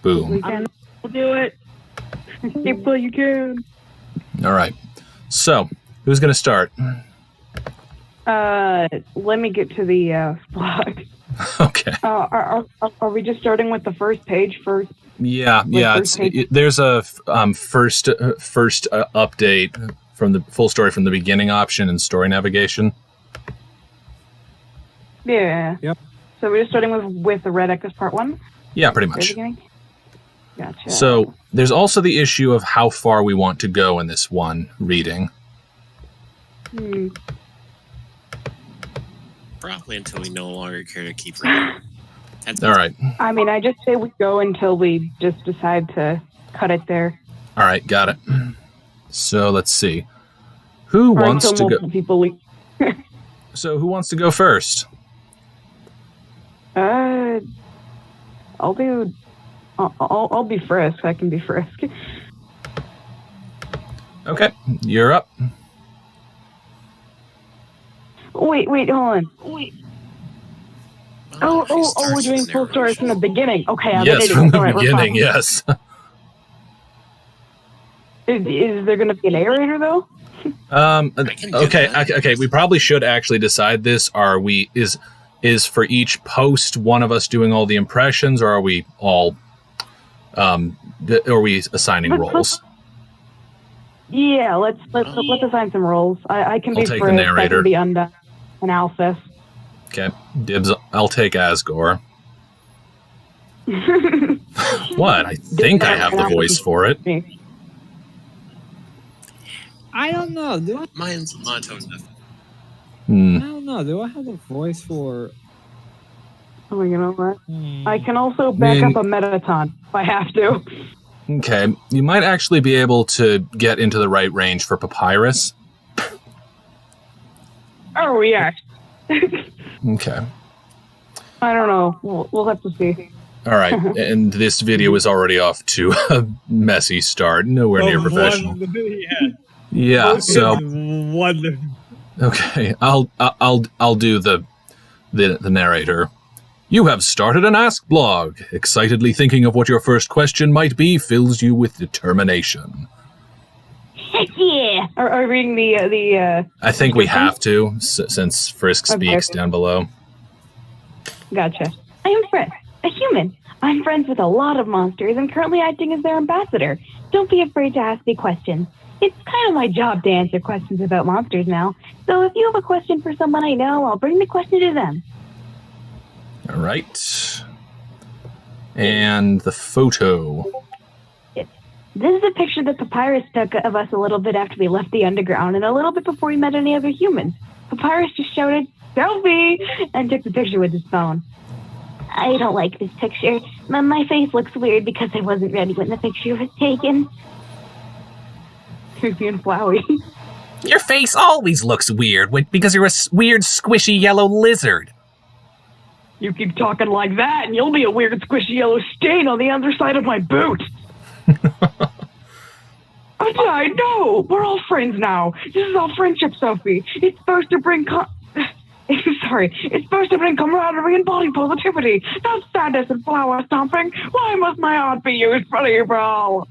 Boom. We can do it. People, you can. All right. So, who's going to start? Let me get to the blog. Okay. Are we just starting with the first page first? Yeah. There's a first update from the full story from the beginning option and story navigation. Yeah. Yep. So we're just starting with the Red Echoes Part 1? Yeah, pretty much. Gotcha. So there's also the issue of how far we want to go in this one reading. Probably until we no longer care to keep reading. All right. I mean, I just say we go until we just decide to cut it there. All right, got it. So let's see. Who wants to go? So who wants to go first? I'll be Frisk. I can be Frisk. Okay, you're up. Wait, hold on. We're doing full story from the beginning. Okay, yes, from the beginning, yes. Is there going to be a narrator, though? Okay, we probably should actually decide this. Is for each post one of us doing all the impressions, or are we all are we assigning roles? Yeah, let's assign some roles. I can be take Frisk, the narrator. I can be Unda, and Alphys. Okay, dibs. I'll take Asgore. What? I think I have the voice for it. I don't know. Mine's monotone. I don't know. Do I have a voice for... Oh, you know what? I can also back up a Metaton if I have to. Okay, you might actually be able to get into the right range for Papyrus. Oh, yeah. Okay. I don't know. We'll have to see. All right, and this video is already off to a messy start. Nowhere near professional. Yeah. So. Okay, I'll do the narrator. You have started an Ask blog. Excitedly thinking of what your first question might be fills you with determination. Heck yeah! Are we reading the? I think we have to, since Frisk speaks down below. Gotcha. I am Frisk, a human. I'm friends with a lot of monsters and currently acting as their ambassador. Don't be afraid to ask me questions. It's kind of my job to answer questions about monsters now. So if you have a question for someone I know, I'll bring the question to them. All right. And the photo. This is a picture that Papyrus took of us a little bit after we left the underground and a little bit before we met any other humans. Papyrus just shouted, "Selfie!" and took the picture with his phone. I don't like this picture. My face looks weird because I wasn't ready when the picture was taken. You're being flowy. Your face always looks weird because you're a weird, squishy yellow lizard. You keep talking like that and you'll be a weird, squishy yellow stain on the underside of my boot. I know. We're all friends now. This is all friendship, Sophie. It's supposed to bring it's supposed to bring camaraderie and body positivity, not sadness and flower stomping. Why must my art be used for evil?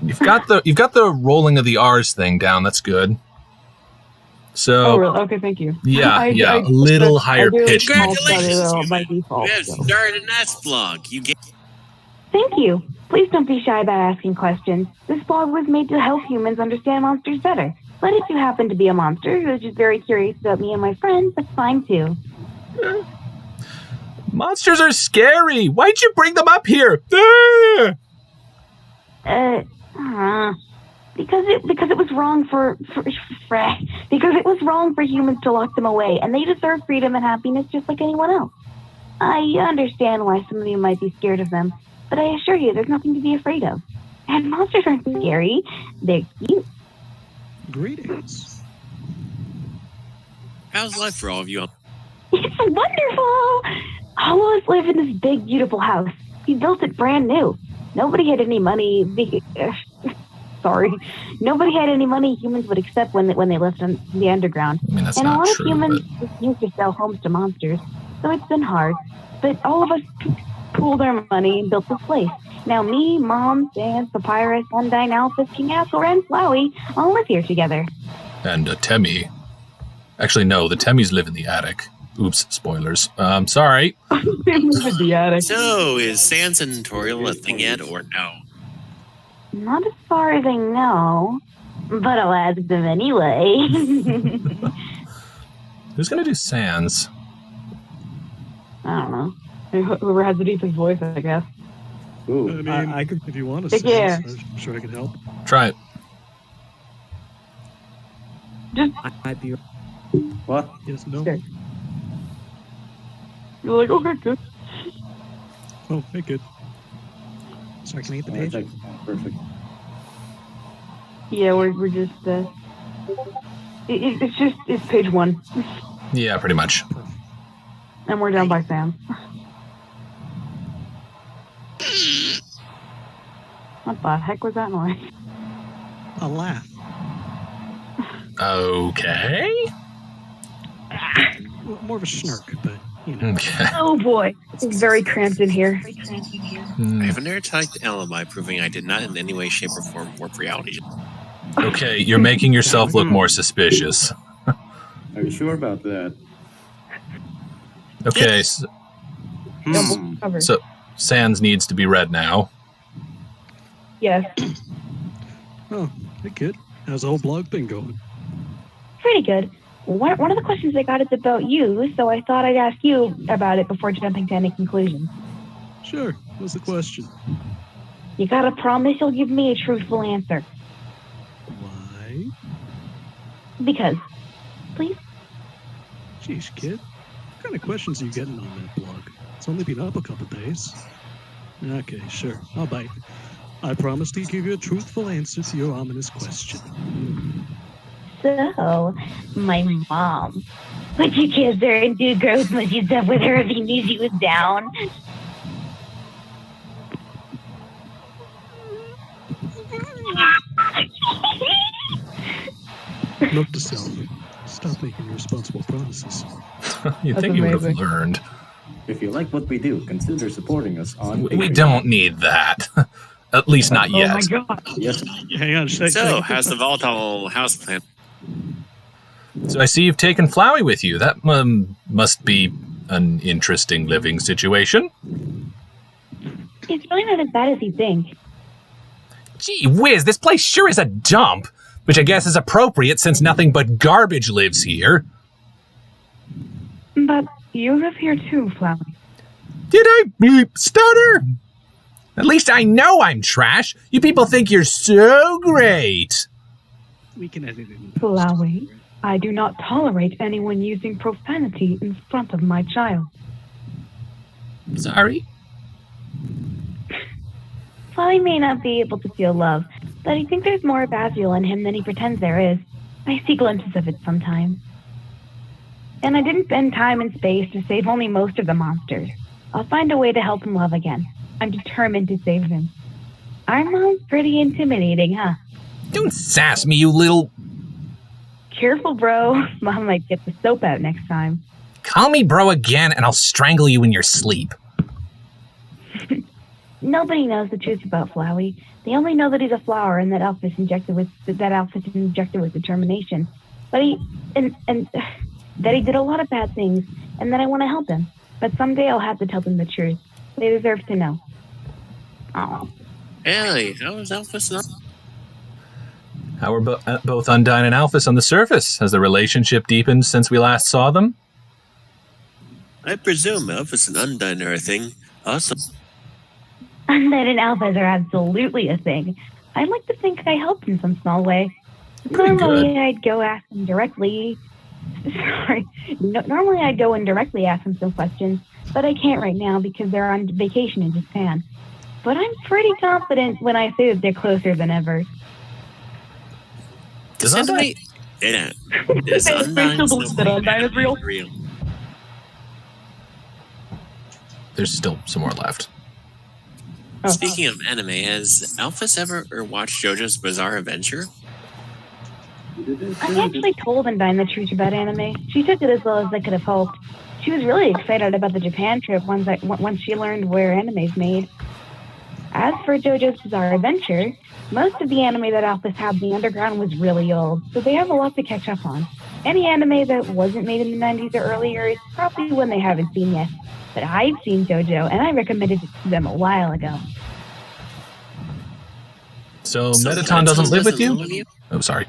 You've got the rolling of the R's thing down. That's good. So, really? Okay, thank you. Yeah, a little higher pitch. Congratulations! By default, you have started an Ask blog. Thank you. Please don't be shy about asking questions. This blog was made to help humans understand monsters better. But if you happen to be a monster who's just very curious about me and my friends, that's fine too. Monsters are scary. Why'd you bring them up here? Because it was wrong because it was wrong for humans to lock them away, and they deserve freedom and happiness just like anyone else. I understand why some of you might be scared of them, but I assure you there's nothing to be afraid of. And monsters aren't scary, they're cute. Greetings. How's life for all of you? It's wonderful! All of us live in this big, beautiful house. We built it brand new. Nobody had any money. Nobody had any money humans would accept when they left the underground. I mean, that's and not a lot true, of humans refuse to sell homes to monsters, so it's been hard. But all of us pooled our money and built this place. Now me, Mom, Sans, Papyrus, Undine, Alphys, King Asshole, and Flowey all live here together. And Temmie. Actually, no, the Temmies live in the attic. Oops, spoilers. Sorry. They live in the attic. So, is Sans and Toriel a thing yet, or no? Not as far as I know, but I'll ask them anyway. Who's going to do Sans? I don't know. Whoever has the deepest voice, I guess. Ooh. I mean, I could, if you want to. Yeah. I'm sure I can help. Try it. I might be. What? Yes, no. Okay. You're like, okay, good. Oh, hey, good. So I can eat the page. Perfect. Yeah, we're just, it's page 1. Yeah, pretty much. And we're down by Sam. What the heck was that noise? A laugh. Okay. More of a snark, but you know. Okay. Oh boy, it's very cramped in here. I have an airtight alibi proving I did not in any way, shape, or form warp reality. Okay, you're making yourself look more suspicious. Are you sure about that? Okay, Cover. so Sans needs to be read now. Yes, Oh, hey, kid. How's the whole blog thing going? pretty good. One of the questions I got is about you, so I thought I'd ask you about it before jumping to any conclusions. Sure. What's the question? You gotta promise you'll give me a truthful answer. Why? Because. Please? Jeez, kid. What kind of questions are you getting on that blog? It's only been up a couple days. Okay, sure. I'll bite. I promise to give you a truthful answer to your ominous question. So, my mom would you kiss her and do gross mushy stuff with her if you knew she was down? Note to self. Stop making irresponsible promises. You think you would have learned. If you like what we do, consider supporting us on We Patreon. don't need that. At least not yet. Oh my god. Yes. Hang on, So, how's the volatile houseplant? So I see you've taken Flowey with you. That must be an interesting living situation. It's really not as bad as you think. Gee whiz, this place sure is a dump, which I guess is appropriate since nothing but garbage lives here. But you live here too, Flower. Did I stutter? At least I know I'm trash. You people think you're so great. We can edit it in Flowey, I do not tolerate anyone using profanity in front of my child. Sorry. Flowey may not be able to feel love, but I think there's more of Azrael in him than he pretends there is. I see glimpses of it sometimes. And I didn't spend time and space to save only most of the monsters. I'll find a way to help him love again. I'm determined to save him. Our mom's pretty intimidating, huh? Don't sass me, you little... Careful, bro. Mom might get the soap out next time. Call me bro again and I'll strangle you in your sleep. Nobody knows the truth about Flowey. They only know that he's a flower and that Alphys injected with determination. But that he did a lot of bad things, and that I want to help him. But someday I'll have to tell them the truth. They deserve to know. Oh. Ellie, how is Alphys not? How are both Undine and Alphys on the surface? Has the relationship deepened since we last saw them? I presume Alphys and Undine are a thing. Awesome. Undine and Alphys are absolutely a thing. I'd like to think I helped in some small way. Normally, I'd go ask them directly. Sorry. Normally, I'd go and directly ask them some questions, but I can't right now because they're on vacation in Japan. But I'm pretty confident when I say that they're closer than ever. Does Undine? Yeah. Does Undine still believe that Undine is real? There's still some more left. Oh. Speaking of anime, has Alphys ever watched JoJo's Bizarre Adventure? I actually told Undine the truth about anime. She took it as well as I could have hoped. She was really excited about the Japan trip once she learned where anime's made. As for JoJo's Bizarre Adventure, most of the anime that Alphys had in the underground was really old, so they have a lot to catch up on. Any anime that wasn't made in the 90s or earlier is probably one they haven't seen yet. But I've seen JoJo, and I recommended it to them a while ago. So Metaton doesn't live with you? Oh, sorry.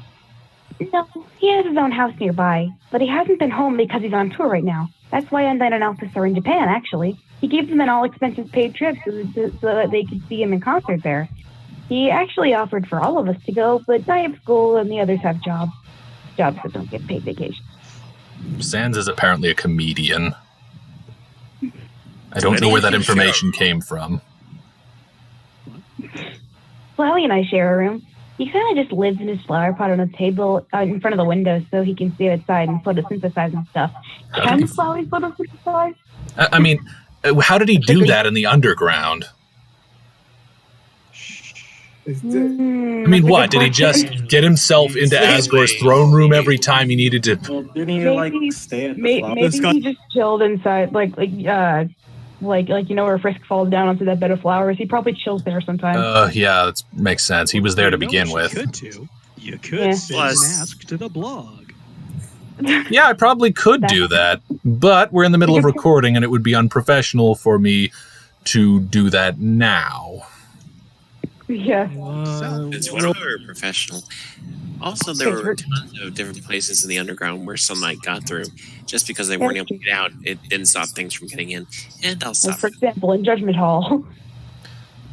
No, he has his own house nearby, but he hasn't been home because he's on tour right now. That's why Undyne and Alphys are in Japan, actually. He gave them an all-expenses-paid trip so that they could see him in concert there. He actually offered for all of us to go, but I have school and the others have jobs that don't get paid vacation. Sans is apparently a comedian. I don't know where that information came from. Flowey and I share a room. He kind of just lives in his flower pot on a table in front of the window so he can see outside and photosynthesize and stuff. Can Flowey photosynthesize? I mean, how did he do that in the underground? I mean, what? Did he just get himself into Asgore's throne room every time he needed to? Well, didn't he stay at the flower? Maybe he just chilled inside, like where Frisk falls down onto that bed of flowers. He probably chills there sometimes. Yeah, that makes sense. He was there to begin with. You could send an ask to the blog. Yeah, I probably could do that, but we're in the middle of recording, and it would be unprofessional for me to do that now. Yeah. It's whatever professional. Also, there were tons of different places in the underground where sunlight got through. Just because they weren't able to get out, it didn't stop things from getting in. And I'll stop. For example, in Judgment Hall.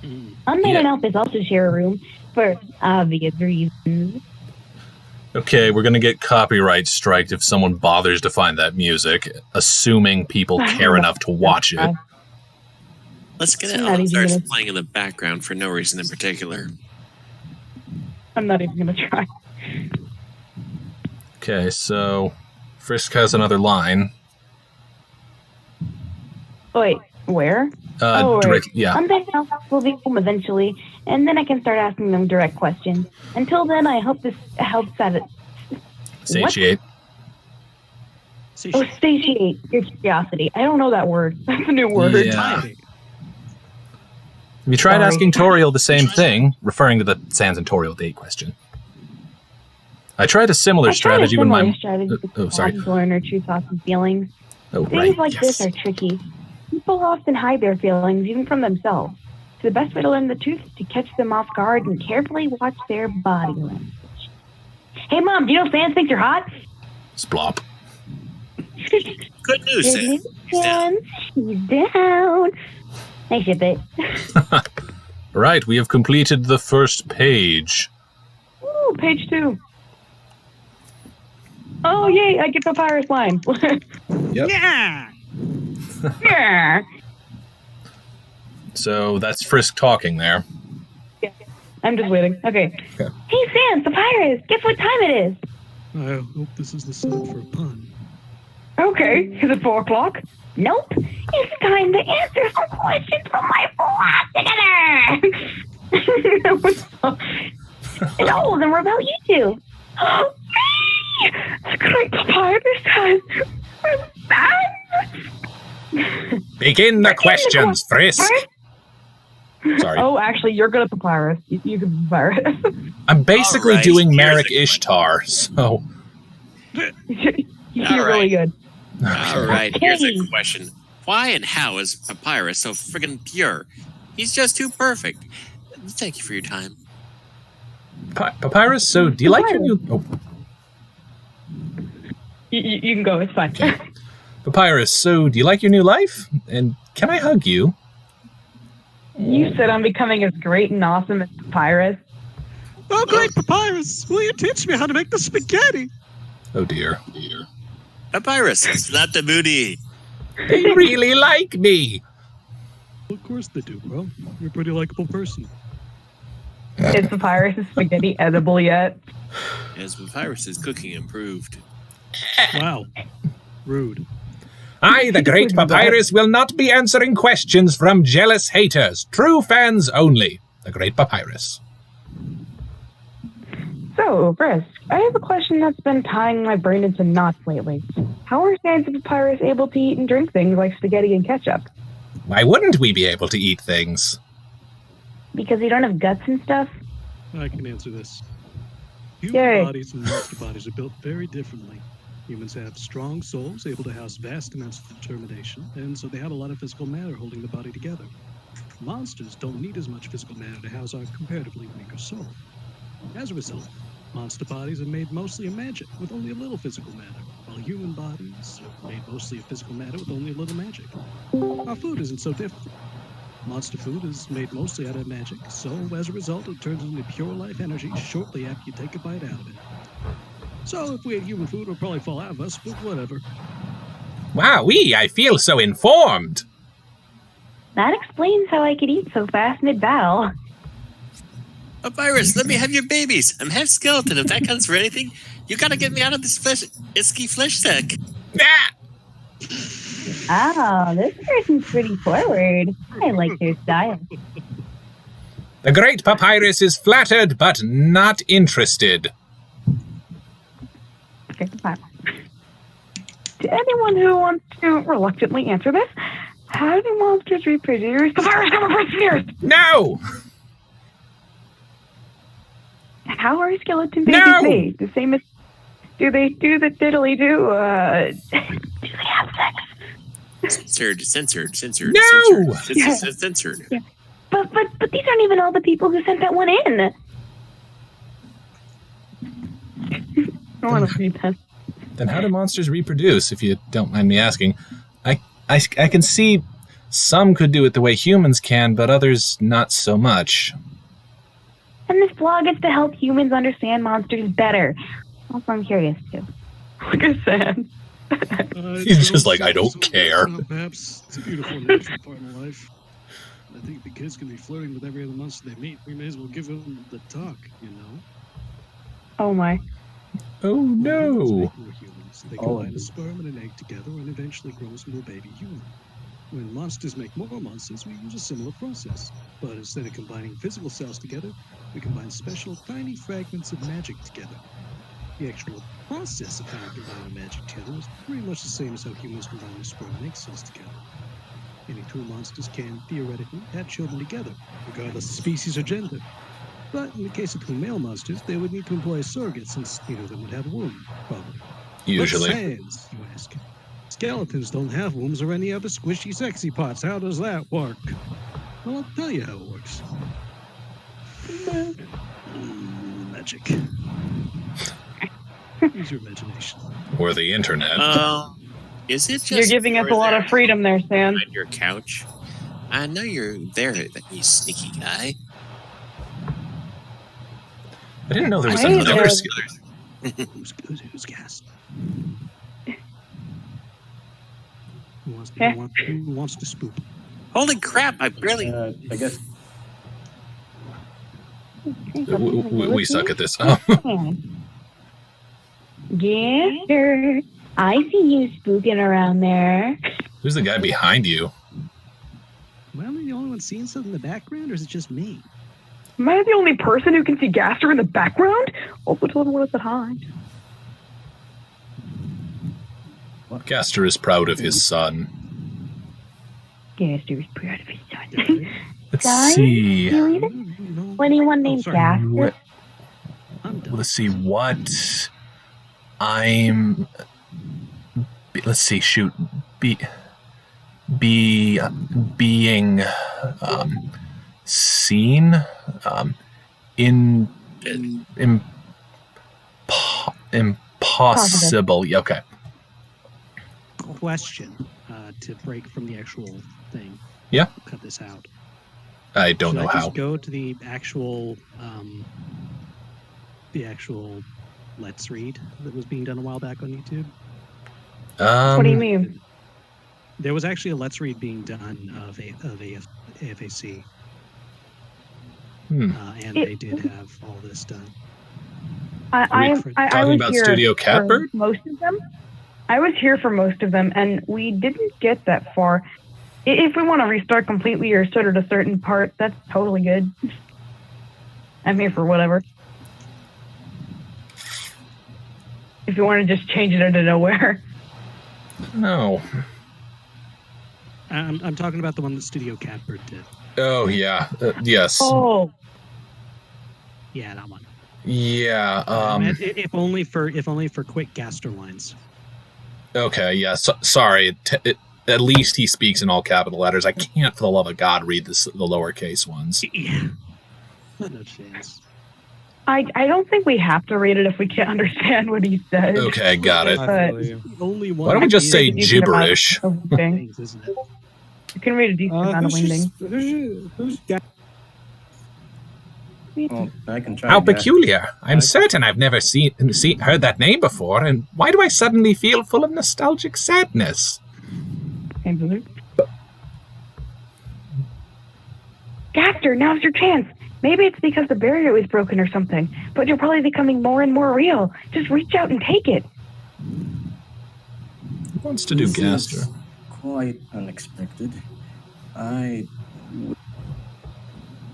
Undyne and Alphys also share a room for obvious reasons. Okay, we're going to get copyright striked if someone bothers to find that music, assuming people care enough to watch it. Let's get it on. Starts playing in the background for no reason in particular. I'm not even going to try. Okay, so Frisk has another line. Wait, where? Yeah. Undyne and Alphys will be home eventually, and then I can start asking them direct questions. Until then, I hope this helps Satiate. Oh, satiate your curiosity. I don't know that word. That's a new word. Yeah. Have you tried asking Toriel the same thing, referring to the Sans and Toriel date question? I tried a similar strategy when my... sorry. To learn her true thoughts and feelings. Oh, Things like this are tricky. People often hide their feelings, even from themselves. So the best way to learn the truth is to catch them off guard and carefully watch their body language. Hey, Mom, do you know Sans thinks you're hot? Splop. Good news, Sans. She's down. I ship it. Right, we have completed the first page. Ooh, page 2. Oh, yay, I get the Papyrus line. Yep. Yeah! Yeah. So that's Frisk talking there. Yeah. I'm just waiting. Okay. Hey, Sans, Papyrus, guess what time it is? I hope this is the setup for a pun. Okay. Is it 4 o'clock? Nope. It's time to answer some questions from my philosopher. No, then what about you two? Me! The great Papyrus has Begin the questions, Frisk. Sorry. Oh, actually, you're good at Papyrus. You can Papyrus. I'm basically doing Merrick Ishtar, so... You're really good. All right, here's a question. Why and how is Papyrus so friggin' pure? He's just too perfect. Thank you for your time. Papyrus, so do you like your new... Oh. You can go, it's fine. Papyrus, so do you like your new life? And can I hug you? You said I'm becoming as great and awesome as Papyrus. Oh, great Papyrus! Will you teach me how to make the spaghetti? Oh, dear. Papyrus, it's not the booty. They really like me. Well, of course they do, bro. You're a pretty likable person. Is Papyrus' spaghetti edible yet? As Papyrus' cooking improved. Wow. Rude. I, the great Papyrus, will not be answering questions from jealous haters. True fans only. The great Papyrus. So, Brisk, I have a question that's been tying my brain into knots lately. How are Sands of Papyrus able to eat and drink things like spaghetti and ketchup? Why wouldn't we be able to eat things? Because we don't have guts and stuff? I can answer this. Human Yay. bodies and monster bodies are built very differently. Humans have strong souls able to house vast amounts of determination, and so they have a lot of physical matter holding the body together. Monsters don't need as much physical matter to house our comparatively weaker soul. As a result, monster bodies are made mostly of magic with only a little physical matter, while human bodies are made mostly of physical matter with only a little magic. Our food isn't so different. Monster food is made mostly out of magic, so as a result, it turns into pure life energy shortly after you take a bite out of it. So if we had human food, it would probably fall out of us, but whatever. Wowee, I feel so informed. That explains how I could eat so fast mid-battle. Papyrus, let me have your babies. I'm half skeleton. If that counts for anything, you gotta get me out of this isky flesh sack. Ah! Oh, this person's pretty forward. I like their style. The great Papyrus is flattered but not interested. Okay, fine. To anyone who wants to reluctantly answer this, how do monsters reproduce? Papyrus, come on, ears! No! How are skeleton babies made? The same as... Do they do the diddly do? Do they have sex? Censored. No! Censored. Yeah. But these aren't even all the people who sent that one in. I want to read that. Then how do monsters reproduce, if you don't mind me asking? I can see some could do it the way humans can, but others not so much. And this blog is to help humans understand monsters better. Also, I'm curious, too. Look at Sam. He's just like, I don't care. Perhaps it's a beautiful natural part of life. I think the kids can be flirting with every other monster they meet. We may as well give them the talk, you know? Oh, my. Oh, no. Humans. They combine a sperm and an egg together and eventually grows into a baby human. When monsters make more monsters, we use a similar process. But instead of combining physical cells together, we combine special tiny fragments of magic together. The actual process of how we combine magic together is pretty much the same as how humans combine their sperm and egg cells together. Any two monsters can, theoretically, have children together, regardless of species or gender. But in the case of two male monsters, they would need to employ a surrogate since neither of them would have a womb, probably. Usually. But sans, you ask. Skeletons don't have wombs or any other squishy sexy parts. How does that work? Well, I'll tell you how it works. Magic. Use your imagination. Or the internet. Is it just You're giving us a lot of freedom there, Sam. On your couch? I know you're there, you sneaky guy. I didn't know there was Hey, another Who's gas? Who wants to spook? Holy crap! I barely. I guess. We suck at this. Gaster, I see you spooking around there. Who's the guy behind you? Am I the only one seeing something in the background, or is it just me? Am I the only person who can see Gaster in the background? Also tell everyone it's behind. Gaster is proud of his son. Gaster is proud of his son. Let's Guys, see. Anyone named Gaster? Let's see what I'm. Let's see. Shoot. Being seen. Impossible. Yeah, okay. Question to break from the actual thing. Yeah. Cut this out. I don't know Should I how. just go to the actual Let's Read that was being done a while back on YouTube? What do you mean? There was actually a Let's Read being done of AFAC. And they did have all this done. I Talking was about here Studio for Catbird? most of them. I was here for most of them, and we didn't get that far. If we want to restart completely or start at a certain part, that's totally good. I'm here for whatever. If you want to just change it out of nowhere. No. I'm talking about the one that Studio Catbird did. Oh, yeah. Yes. Oh. Yeah, that one. Yeah. If only for quick gaster lines. Okay, yeah. Sorry. At least he speaks in all capital letters. I can't, for the love of God, read the lowercase ones. Yeah. No chance. I don't think we have to read it if we can't understand what he says. Okay, got it. But Only one. Why don't we just say a decent amount gibberish? of wingding. Things, isn't it? You can read a decent amount of wingding. Who's got? Well, I can try. How again. peculiar. I'm certain I've never heard that name before, and why do I suddenly feel full of nostalgic sadness? Gaster, now's your chance. Maybe it's because the barrier was broken or something, but you're probably becoming more and more real. Just reach out and take it. Who wants to do This Gaster? is quite unexpected.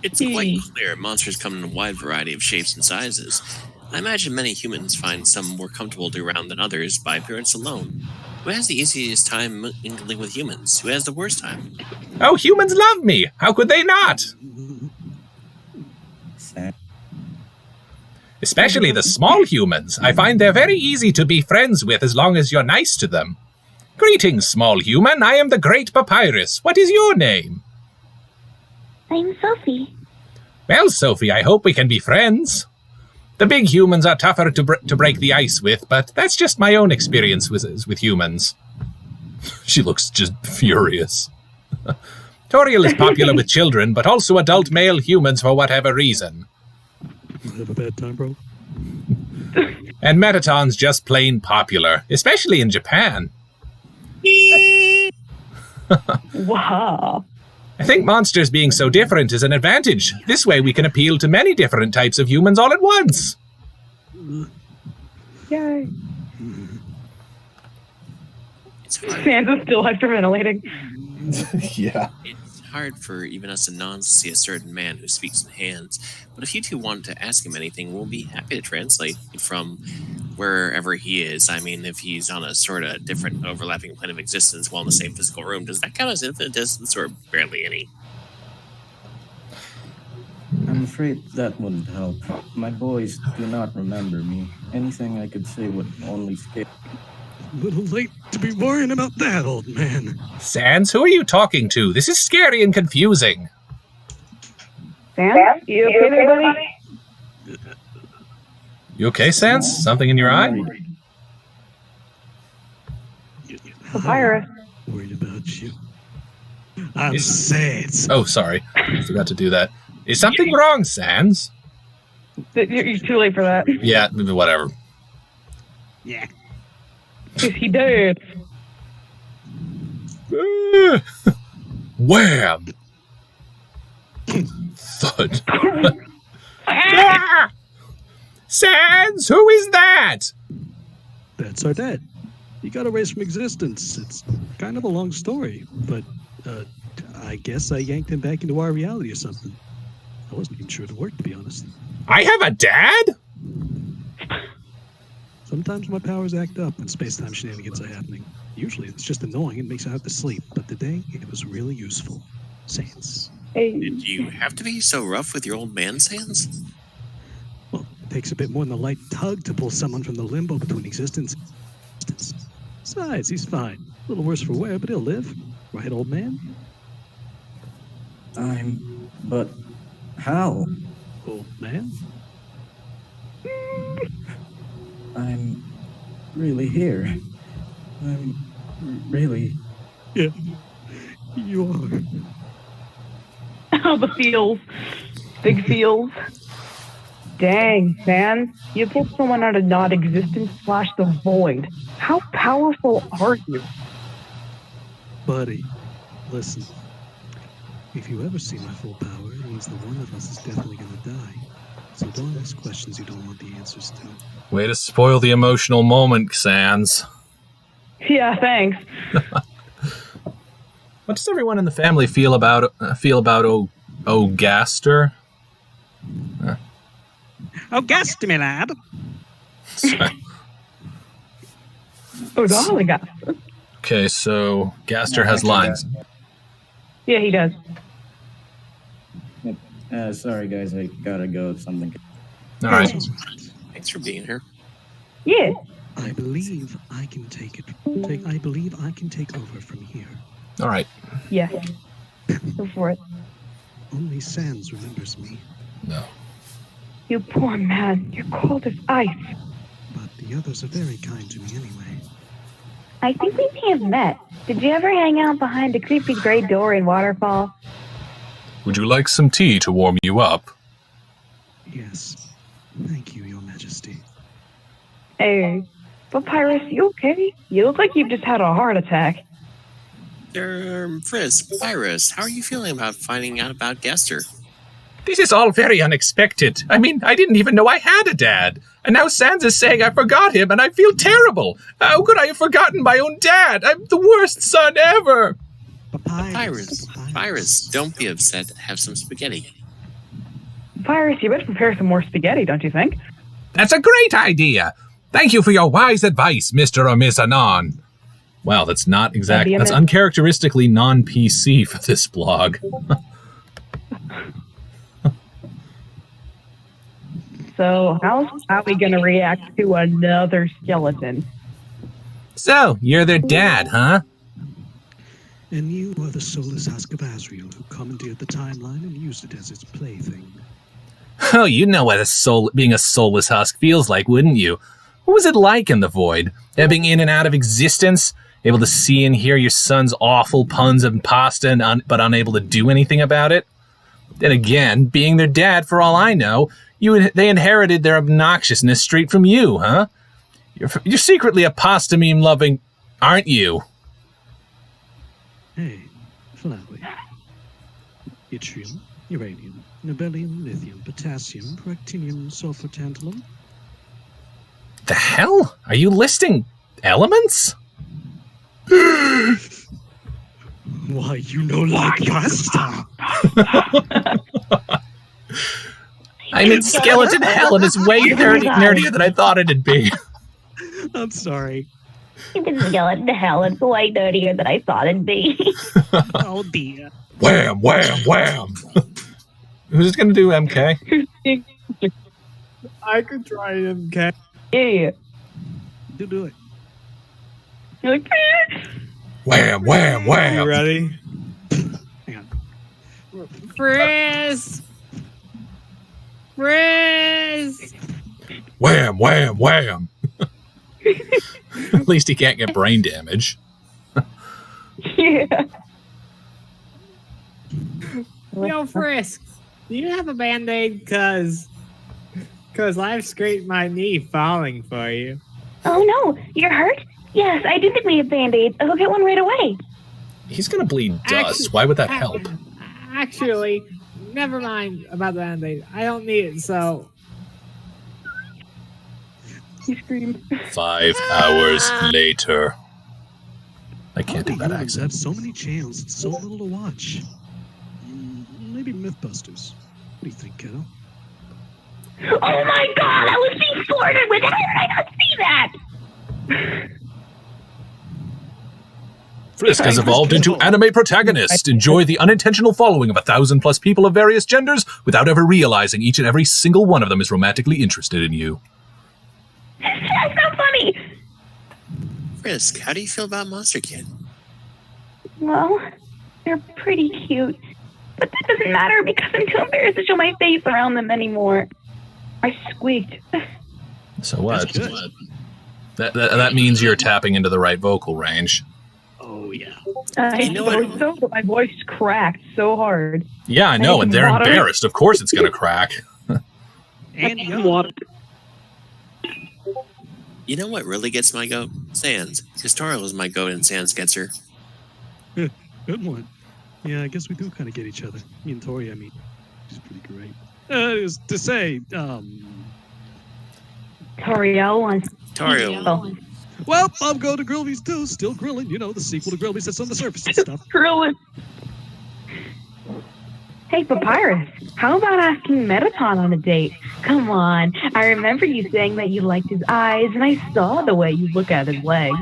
It's quite clear monsters come in a wide variety of shapes and sizes. I imagine many humans find some more comfortable to be around than others by appearance alone. Who has the easiest time mingling with humans? Who has the worst time? Oh, humans love me! How could they not? Especially the small humans. I find they're very easy to be friends with as long as you're nice to them. Greetings, small human. I am the Great Papyrus. What is your name? I'm Sophie. Well, Sophie, I hope we can be friends. The big humans are tougher to break the ice with, but that's just my own experience with humans. She looks just furious. Toriel is popular with children, but also adult male humans for whatever reason. Have a bad time, bro? And Metaton's just plain popular, especially in Japan. Wow. I think monsters being so different is an advantage. This way we can appeal to many different types of humans all at once. Yay. It's hard. Sansa's still hyperventilating. Yeah. It's hard for even us Anons to see a certain man who speaks in hands. But if you two want to ask him anything, we'll be happy to translate from wherever he is. I mean, if he's on a sort of different overlapping plane of existence while in the same physical room, does that count as infinite distance or barely any? I'm afraid that wouldn't help. My boys do not remember me. Anything I could say would only scare. A little late to be worrying about that, old man. Sans, who are you talking to? This is scary and confusing. Sans? You okay there, buddy? You okay, Sans? Something in your eye? Papyrus. Worried about you. I'm Sans. Oh, sorry. I forgot to do that. Is something wrong, Sans? You're too late for that. Yeah, whatever. Yeah. Is he dead? Wham! Thud. Sans, who is that? That's our dad. He got erased from existence. It's kind of a long story, but I guess I yanked him back into our reality or something. I wasn't even sure it worked, to be honest. I have a dad? Sometimes my powers act up when space-time shenanigans are happening. Usually it's just annoying and makes me have to sleep, but today it was really useful. Sans. Hey. Did you have to be so rough with your old man, Sans? Well, it takes a bit more than a light tug to pull someone from the limbo between existence and existence. Besides, he's fine. A little worse for wear, but he'll live. Right, old man? But how? Old man? I'm really here. I'm really. Yeah, you are. Oh, the feels. Big feels. Dang, man. You pulled someone out of non-existence / the void. How powerful are you? Buddy, listen. If you ever see my full power, it means that one of us is definitely gonna die. So don't ask questions you don't want the answers to. Way to spoil the emotional moment, Sans. Yeah, thanks. What does everyone in the family feel about Gaster? Oh, guest me, lad. Oh, darling God. Okay, so Gaster has lines. Yeah, he does. Sorry, guys, I gotta go. Something. All right. Thanks for being here. Yeah. I believe I can take it. I believe I can take over from here. All right. Yeah. Go for it. Only Sans remembers me, No. You poor man. You're cold as ice. but the others are very kind to me anyway. I think we may have met. Did you ever hang out behind a creepy gray door in Waterfall? Would you like some tea to warm you up? Yes. Thank you, Your Majesty. Hey, Papyrus, you okay? You look like you've just had a heart attack. Frisk, Iris, how are you feeling about finding out about Gester? This is all very unexpected. I mean, I didn't even know I had a dad. And now Sans is saying I forgot him, and I feel terrible. How could I have forgotten my own dad? I'm the worst son ever. Papyrus, don't be upset. Have some spaghetti. Papyrus, you better prepare some more spaghetti, don't you think? That's a great idea. Thank you for your wise advice, Mr. or Miss Anon. Wow, that's not exact. That'd be That's uncharacteristically non-PC for this blog. So, how are we going to react to another skeleton? So, you're their dad, huh? And you are the soulless husk of Asriel who commandeered the timeline and used it as its plaything. Oh, you know what being a soulless husk feels like, wouldn't you? What was it like in the void? Ebbing in and out of existence? Able to see and hear your son's awful puns and pasta, but unable to do anything about it? Then again, being their dad, for all I know, they inherited their obnoxiousness straight from you, huh? You're secretly a pasta meme loving, aren't you? Hey, Flowey. Yttrium, uranium, nobelium, lithium, potassium, practinium, sulfur, tantalum. The hell? Are you listing elements? Why, you know like pasta. I'm in skeleton hell, and it's way nerdier than I thought it'd be. I'm sorry. It's skeleton hell. It's way dirtier than I thought it'd be. Oh dear. Wham, wham, wham. Who's going to do MK? I could try MK. Yeah. Do it. You're like, Wham, wham, wham. You ready? Hang on. Frisk! Wham, wham, wham. At least he can't get brain damage. yeah. Yo, Frisk, do you have a band-aid? Cause I've scraped my knee falling for you. Oh no, you're hurt? Yes, I do think we have band-aids. I'll get one right away. He's going to bleed dust. Why would that help? Actually, never mind about the band-aid. I don't need it, so... He screamed. 5 hours later. I can't do How that do humans accent. have so many channels and so little to watch? Maybe Mythbusters. What do you think, kiddo? Oh my god, I was being slaughtered with it! How did I not see that? Frisk has evolved into anime protagonist. Enjoy the unintentional following of 1,000+ people of various genders without ever realizing each and every single one of them is romantically interested in you. That's not funny! Frisk, how do you feel about Monster Kid? Well, they're pretty cute. But that doesn't matter because I'm too embarrassed to show my face around them anymore. I squeaked. So what? That's good. That means you're tapping into the right vocal range. Oh, yeah. You know what? My voice cracked so hard. Yeah, I know, need and some they're water. embarrassed. Of course it's going to crack. And young. Water. You know what really gets my goat? Sans. Because Tori was my goat and Sans gets her. Good one. Yeah, I guess we do kind of get each other. Me and Tori, I mean, she's pretty great. Is to say, Toriel wants. Tori, Oh, well, I'll go to Grillby's too. Still grilling, you know, the sequel to Grillby's that's on the surface and stuff. grilling. Hey, Papyrus, how about asking Metaton on a date? Come on, I remember you saying that you liked his eyes, and I saw the way you look at his legs.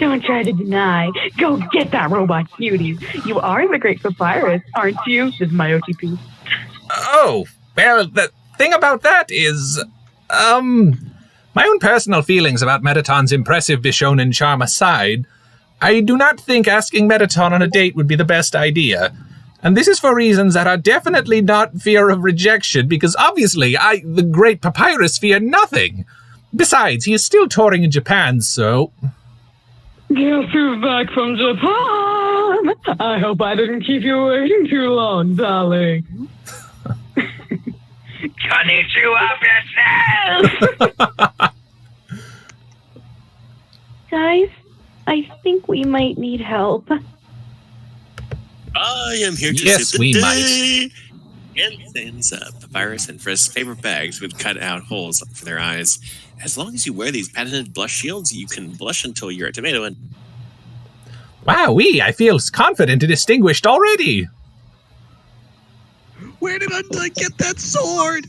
Don't try to deny. Go get that robot cutie. You are the great papyrus, aren't you? This is my OTP. Oh, well, the thing about that is, my own personal feelings about Metaton's impressive Bishonen charm aside, I do not think asking Metaton on a date would be the best idea. And this is for reasons that are definitely not fear of rejection, because obviously the great papyrus, fear nothing. Besides, he is still touring in Japan, so... Guess who's back from Japan? I hope I didn't keep you waiting too long, darling. Konnichiwa, yourself! Guys, I think we might need help. I am here to Yes, save the we day. And sends Papyrus and Frisk paper bags with cut out holes for their eyes. As long as you wear these patented blush shields, you can blush until you're a tomato. And Wowee, I feel confident and distinguished already. Where did Undyke get that sword?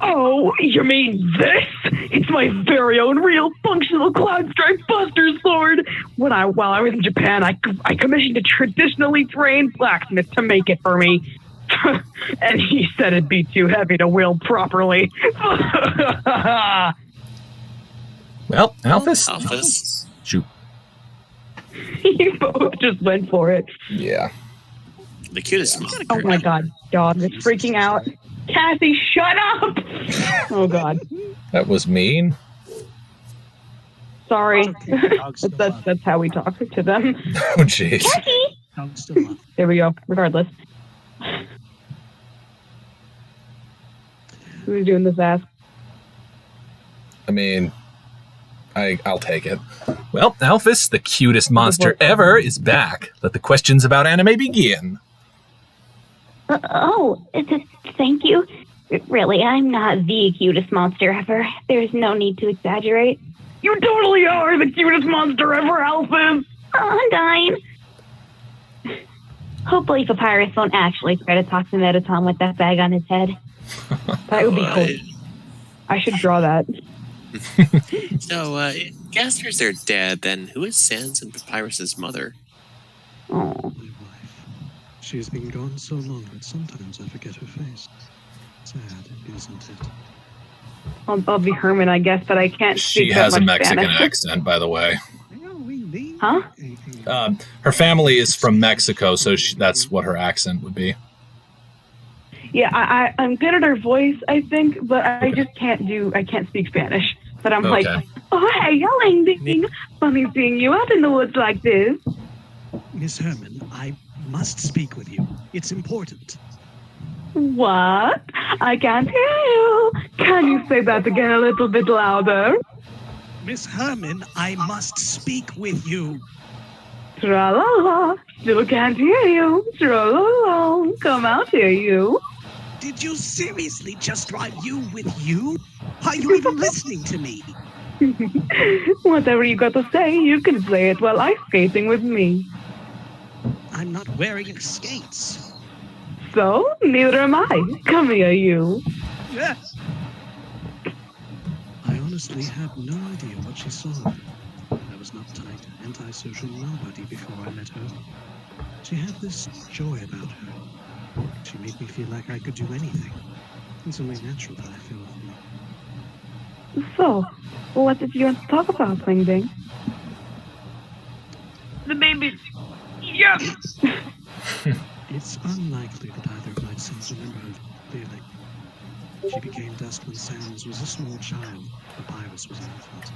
Oh, you mean this? It's my very own real functional Cloud Strike Buster sword. While I was in Japan, I commissioned a traditionally trained blacksmith to make it for me. And he said it'd be too heavy to wield properly. Well, Alphys. Alphys. Shoot. You both just went for it. Yeah. The cutest Oh my god, dog is freaking out. Cassie, shut up! Oh god. That was mean. Sorry. Okay, dog's still up. That's how we talk to them. Oh, jeez. Cassie! Dog's still up. There we go. Regardless. Who's doing this ass? I mean, I'll take it. Well, Alphys, the cutest monster ever, is back. Let the questions about anime begin. Thank you. Really, I'm not the cutest monster ever. There's no need to exaggerate. You totally are the cutest monster ever, Alphys! Oh, I'm dying. Hopefully Papyrus won't actually try to talk to Metaton with that bag on his head. That would be cool. I should draw that. So, Gaster's their dad, then who is Sans and Papyrus's mother? Oh. My wife. She has been gone so long that sometimes I forget her face. Sad, isn't it? I'll be Herman, I guess, but I can't speak She that has a much Mexican Spanish. accent, by the way. Huh? Her family is from Mexico, so that's what her accent would be. Yeah, I'm good at her voice, I think, but I just can't speak Spanish. But I'm like, Okay. oh, hey, yelling, ding. Funny seeing you out in the woods like this. Miss Herman, I must speak with you. It's important. What? I can't hear you. Can you say that again a little bit louder? Miss Herman, I must speak with you. Tra-la-la. Still can't hear you. Tra-la-la. Come out here, you. Did you seriously just drive you with you? Are you even listening to me? Whatever you got to say, you can say it while ice skating with me. I'm not wearing skates. So, neither am I. Come here, you. Yes. I honestly had no idea what she saw. I was an uptight, antisocial nobody before I met her. She had this joy about her. She made me feel like I could do anything. It's only natural that I feel with me. So, what did you want to talk about, Bing Bing? The baby. Yeah. It's unlikely that either of my sons remember her clearly. She became dust when Sans was a small child. Papyrus was an infant.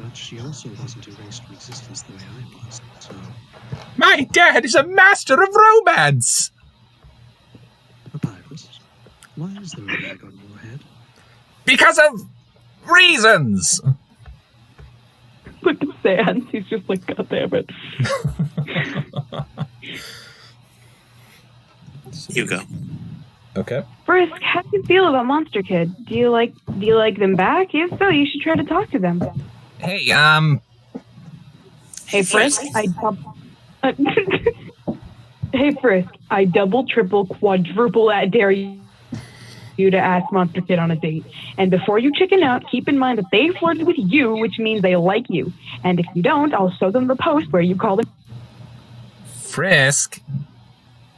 But she also wasn't erased from existence the way I was, so... My dad is a master of romance! Papyrus, why is there a bag on your head? Because of reasons! Look at Sans. He's just like, God damn it. Hugo. Okay. Frisk, how do you feel about Monster Kid? Do you like them back? If so, you should try to talk to them. Hey, Hey, Frisk, Hey, Frisk, I double, triple, quadruple dare you you to ask Monster Kid on a date. And before you chicken out, keep in mind that they flirted with you, which means they like you. And if you don't, I'll show them the post where you call them. Frisk.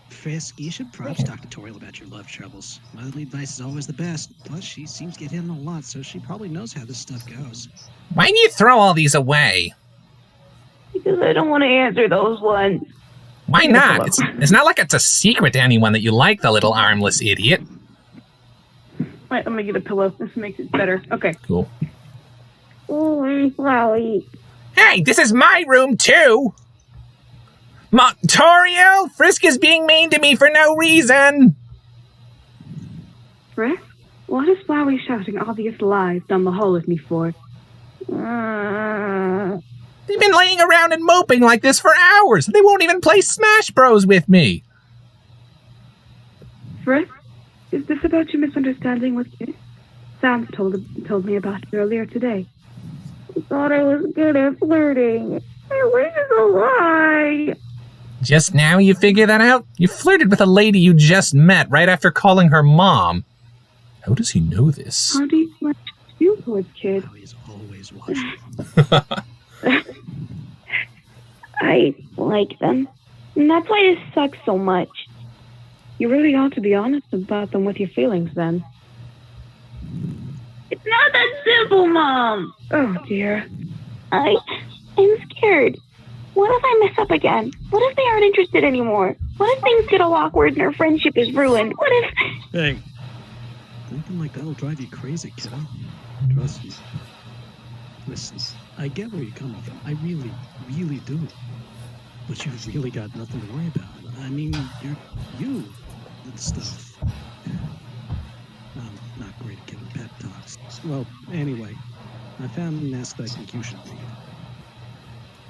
Frisk, you should perhaps talk to Toriel about your love troubles. Motherly advice is always the best. Plus, she seems to get hit a lot, so she probably knows how this stuff goes. Why do you throw all these away? Because I don't want to answer those ones. Why not? It's not like it's a secret to anyone that you like the little armless idiot. Wait, I'm going to get a pillow. This makes it better. Okay. Cool. Oh, Flowey. Hey, this is my room, too! Toriel, Frisk is being mean to me for no reason! Frisk? What is Flowey shouting obvious lies down the hall with me for? They've been laying around and moping like this for hours. They won't even play Smash Bros with me. Frisk? Is this about your misunderstanding with Kid? Sam told me about it earlier today. I thought I was good at flirting. I wish it's a lie. Just now you figure that out? You flirted with a lady you just met right after calling her mom. How does he know this? How do you feel towards Kid? How he's always watching. I like them. And that's why this sucks so much. You really ought to be honest about them with your feelings then. It's not that simple, Mom! Oh, dear. I'm scared. What if I mess up again? What if they aren't interested anymore? What if things get all awkward and our friendship is ruined? What if... Hey, thinking like that'll drive you crazy, kiddo. Trust me. Listen, I get where you're coming from. I really, really do. But you've really got nothing to worry about. I mean, you're you and stuff. I'm not great at giving pep talks. Well, anyway, I found an ask I think you should read.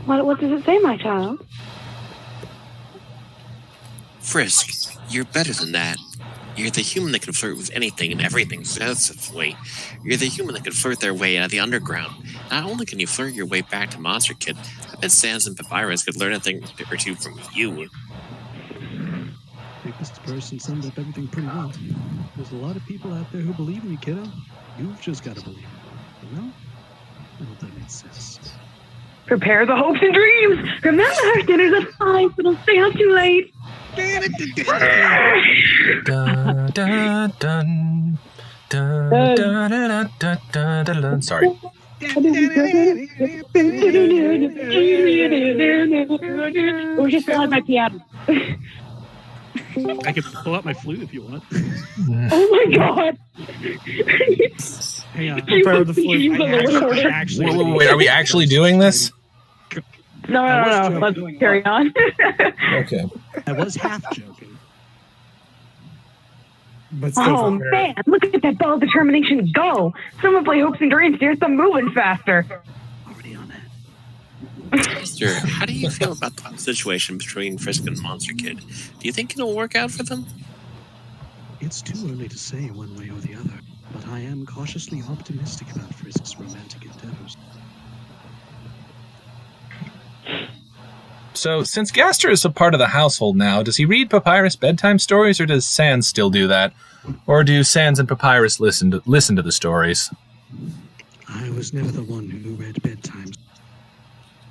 What does it say, my child? Frisk, you're better than that. You're the human that can flirt with anything and everything successfully. You're the human that can flirt their way out of the underground. Not only can you flirt your way back to Monster Kid, I bet Sans and Papyrus could learn a thing or two from you. I think this person summed up everything pretty well. There's a lot of people out there who believe in you, kiddo. You've just got to believe it. You know? I hope that makes sense. Prepare the hopes and dreams! Remember, our dinner's at 5, so don't stay out too late! Dun, dun, dun. Dun, dun, dun, dun, dun, dun, dun. Sorry. Or just on my piano. I can pull out my flute if you want. Oh my god! Hang on. You I'll would the be flute. using I the recorder. actually, Wait, are we actually doing this? No, let's carry on. Okay. I was half joking. But still Oh man, look at that ball of determination go! Someone play hopes and dreams, here's some moving faster. Already on that. Mister, how do you feel about the situation between Frisk and Monster Kid? Do you think it'll work out for them? It's too early to say one way or the other, but I am cautiously optimistic about Frisk's romantic endeavors. So, since Gaster is a part of the household now, does he read Papyrus bedtime stories, or does Sans still do that? Or do Sans and Papyrus listen to the stories? I was never the one who read bedtime.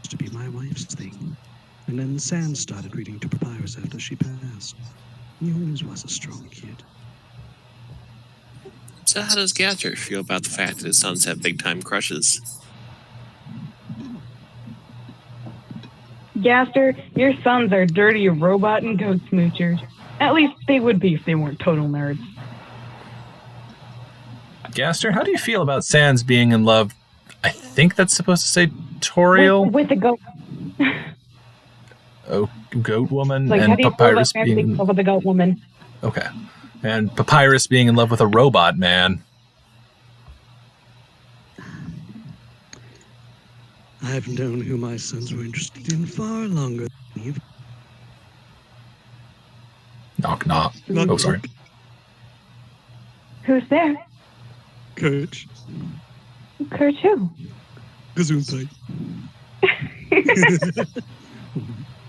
To be my wife's thing. And then Sans started reading to Papyrus after she passed. He always was a strong kid. So how does Gaster feel about the fact that his sons have big-time crushes? Gaster, your sons are dirty robot and goat smoochers. At least they would be if they weren't total nerds. Gaster, how do you feel about Sans being in love? I think that's supposed to say Toriel. With the goat. Oh, goat woman, Like, how and do you feel Papyrus about being in being love with the goat woman? okay, and Papyrus being in love with a robot man. I've known who my sons were interested in far longer than you've. Knock, knock. Oh, sorry. Who's there? Coach. Kurt who? Gesundheit.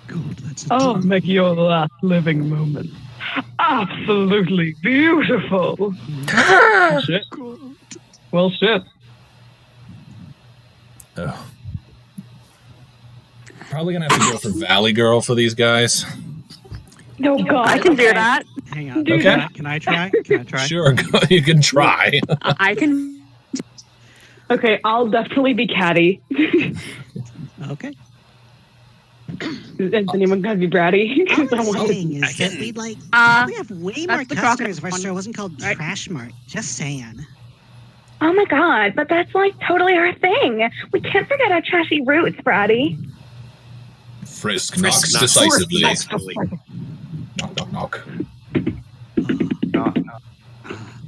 God, that's a I'll make your last living moment. absolutely beautiful. Shit. Well, shit. Oh. Probably gonna have to go for Valley Girl for these guys. No, God. I can do that. Hang on. Okay. Can I try? Can I try? Sure, you can try. I can. Okay, I'll definitely be Caddy. Okay. Is anyone gonna be Bratty? All 'Cause I I'm want saying to. is that we'd like we have way more that's the customers if crocodile our store one. wasn't called Right. Trash Mart. Just saying. Oh my God, but that's like totally our thing. We can't forget our trashy roots, Bratty. Frisk Frisk knocks knocks decisively. decisively. Knock, knock, knock.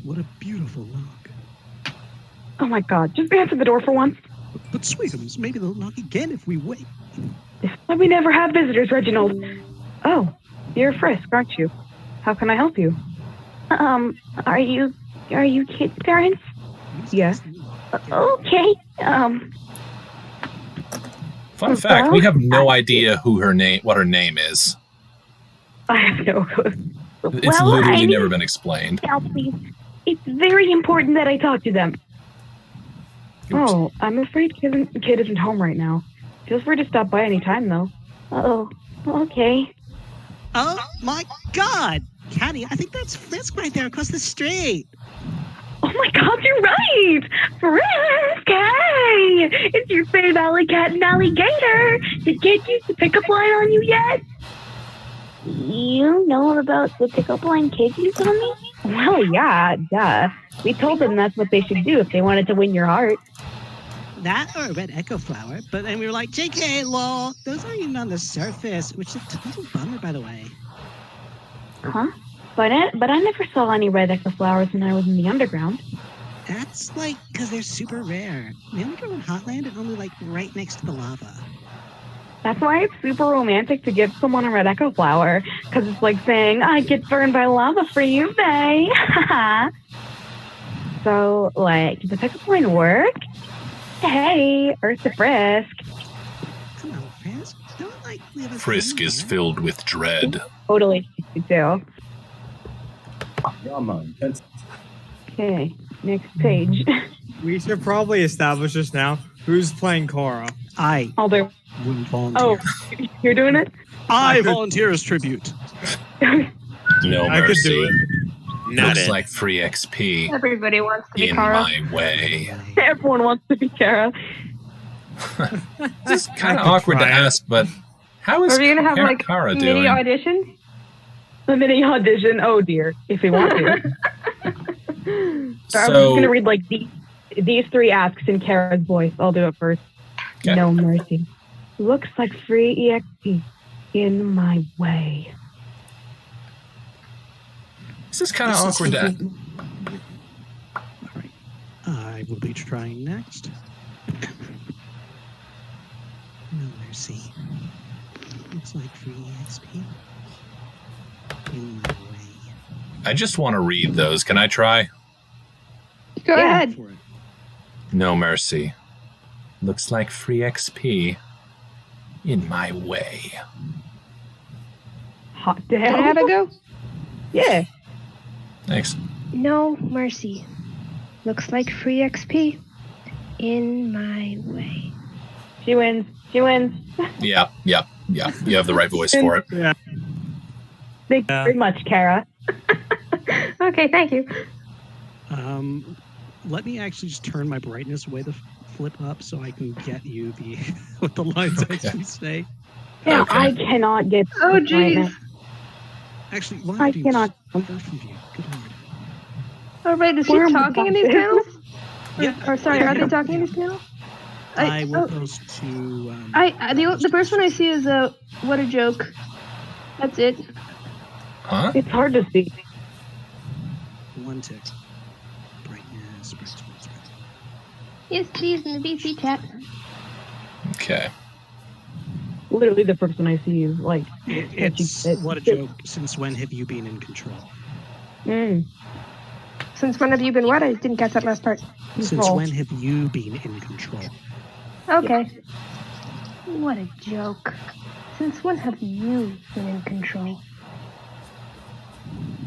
What a beautiful knock. Oh my God, just answer the door for once. But Sweetums, maybe they'll knock again if we wait. We never have visitors, Reginald. Oh, you're Frisk, aren't you? How can I help you? Are you kids' parents? Yeah. Okay. Fun fact: we have no idea what her name is. I have no clue. It's literally never been explained. Help, please. It's very important that I talk to them. Oh, I'm afraid kid isn't home right now. Feel free to stop by any time, though. Oh, okay. Oh my God, Caddy! I think that's Frisk right there across the street. Oh my God, you're right! Frisk, hey! It's your favorite alley cat and alligator! Did Kid use the pickup line on you yet? You know about the pickup line Kid used on me? Well, yeah, duh. We told them that's what they should do if they wanted to win your heart. That or a red echo flower, but then we were like, JK, lol, those aren't even on the surface, which is a total bummer, by the way. Huh? But I never saw any red echo flowers when I was in the underground. That's like, because they're super rare. They only grow in Hotland and only like right next to the lava. That's why it's super romantic to give someone a red echo flower, because it's like saying, I get burned by lava for you, bae. So, like, does the pickup line work? Hey, Earth to Frisk. Come on, Frisk. Don't like leave us Frisk is hanging filled with dread. Totally, you do. Come on. Okay, next page. We should probably establish this now. Who's playing Cora? I I'll do. Wouldn't volunteer. Oh, you're doing it? I volunteer as tribute. No I could do mercy. it. Not Looks it. like free XP Everybody wants to be in Kara. my way. Everyone wants to be Kara. This is kind I of could awkward to try it. ask, but how is Are we gonna have like Kara mini doing? audition? The mini audition. Oh dear, if we want to. I'm just So, gonna read like these three asks in Kara's voice. I'll do it first. Okay. No mercy. Looks like free EXP in my way. this is kind of awkward to ask. All right. I will be trying next. no mercy. Looks like free XP. In my way. I just want to read those. Can I try? Go ahead. For it. No mercy. Looks like free XP in my way. Hot Can I damn. have a go? Yeah. Thanks. No mercy. Looks like free XP in my way. She wins. She wins. Yeah. You have the right voice for it. Yeah. Thank you very much, Kara. Okay, thank you. Let me actually just turn my brightness way the flip up so I can get you the what the lines actually say. Yeah, Okay. I cannot get. Oh, this right jeez. now. Actually, I line views, cannot. perfect view. Good lord. Oh, right, is he Where am I talking in these going? panels? Yeah. Or sorry, are they talking in these panels? I will oh, post to. the first one I see is what a joke. That's it. Huh? It's hard to see. One tick. Brightness. Yes, please, in the VC chat. Okay. Literally, the first one I see is like. It's what a joke. Since when have you been in control? Since when have you been what? I didn't catch that last part. Since Control. when have you been in control? Okay. What a joke. Since when have you been in control?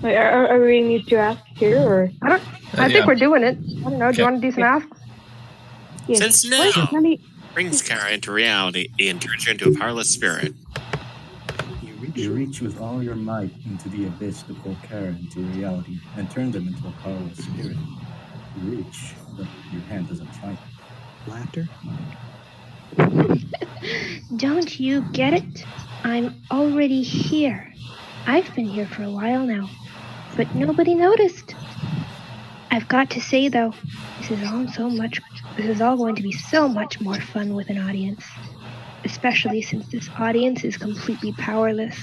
Wait, are we reading these two asks here, or? I think we're doing it. I don't know. Do you want to do some asks? Yes. Since now brings Kara into reality and turns her into a powerless spirit. You reach with all your might into the abyss to pull Kara into reality and turn them into a powerless spirit. You reach, but your hand doesn't fight. Laughter. Don't you get it? I'm already here. I've been here for a while now, but nobody noticed. I've got to say though, this is all going to be so much more fun with an audience. Especially since this audience is completely powerless.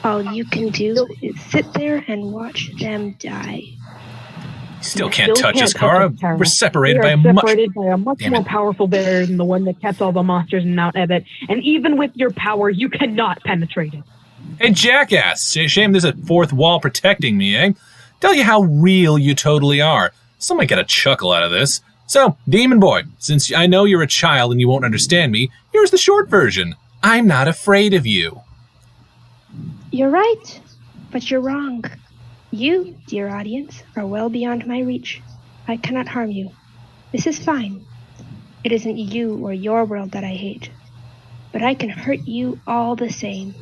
All you can do is sit there and watch them die. Still can't touch us, Kara. We're separated by a much more powerful barrier than the one that kept all the monsters in Mount Ebott. And even with your power, you cannot penetrate it. Hey, jackass! Shame there's a fourth wall protecting me, eh? Tell you how real you totally are. Some might get a chuckle out of this. So, Demon Boy, since I know you're a child and you won't understand me, here's the short version. I'm not afraid of you. You're right, but you're wrong. You, dear audience, are well beyond my reach. I cannot harm you. This is fine. It isn't you or your world that I hate. But I can hurt you all the same.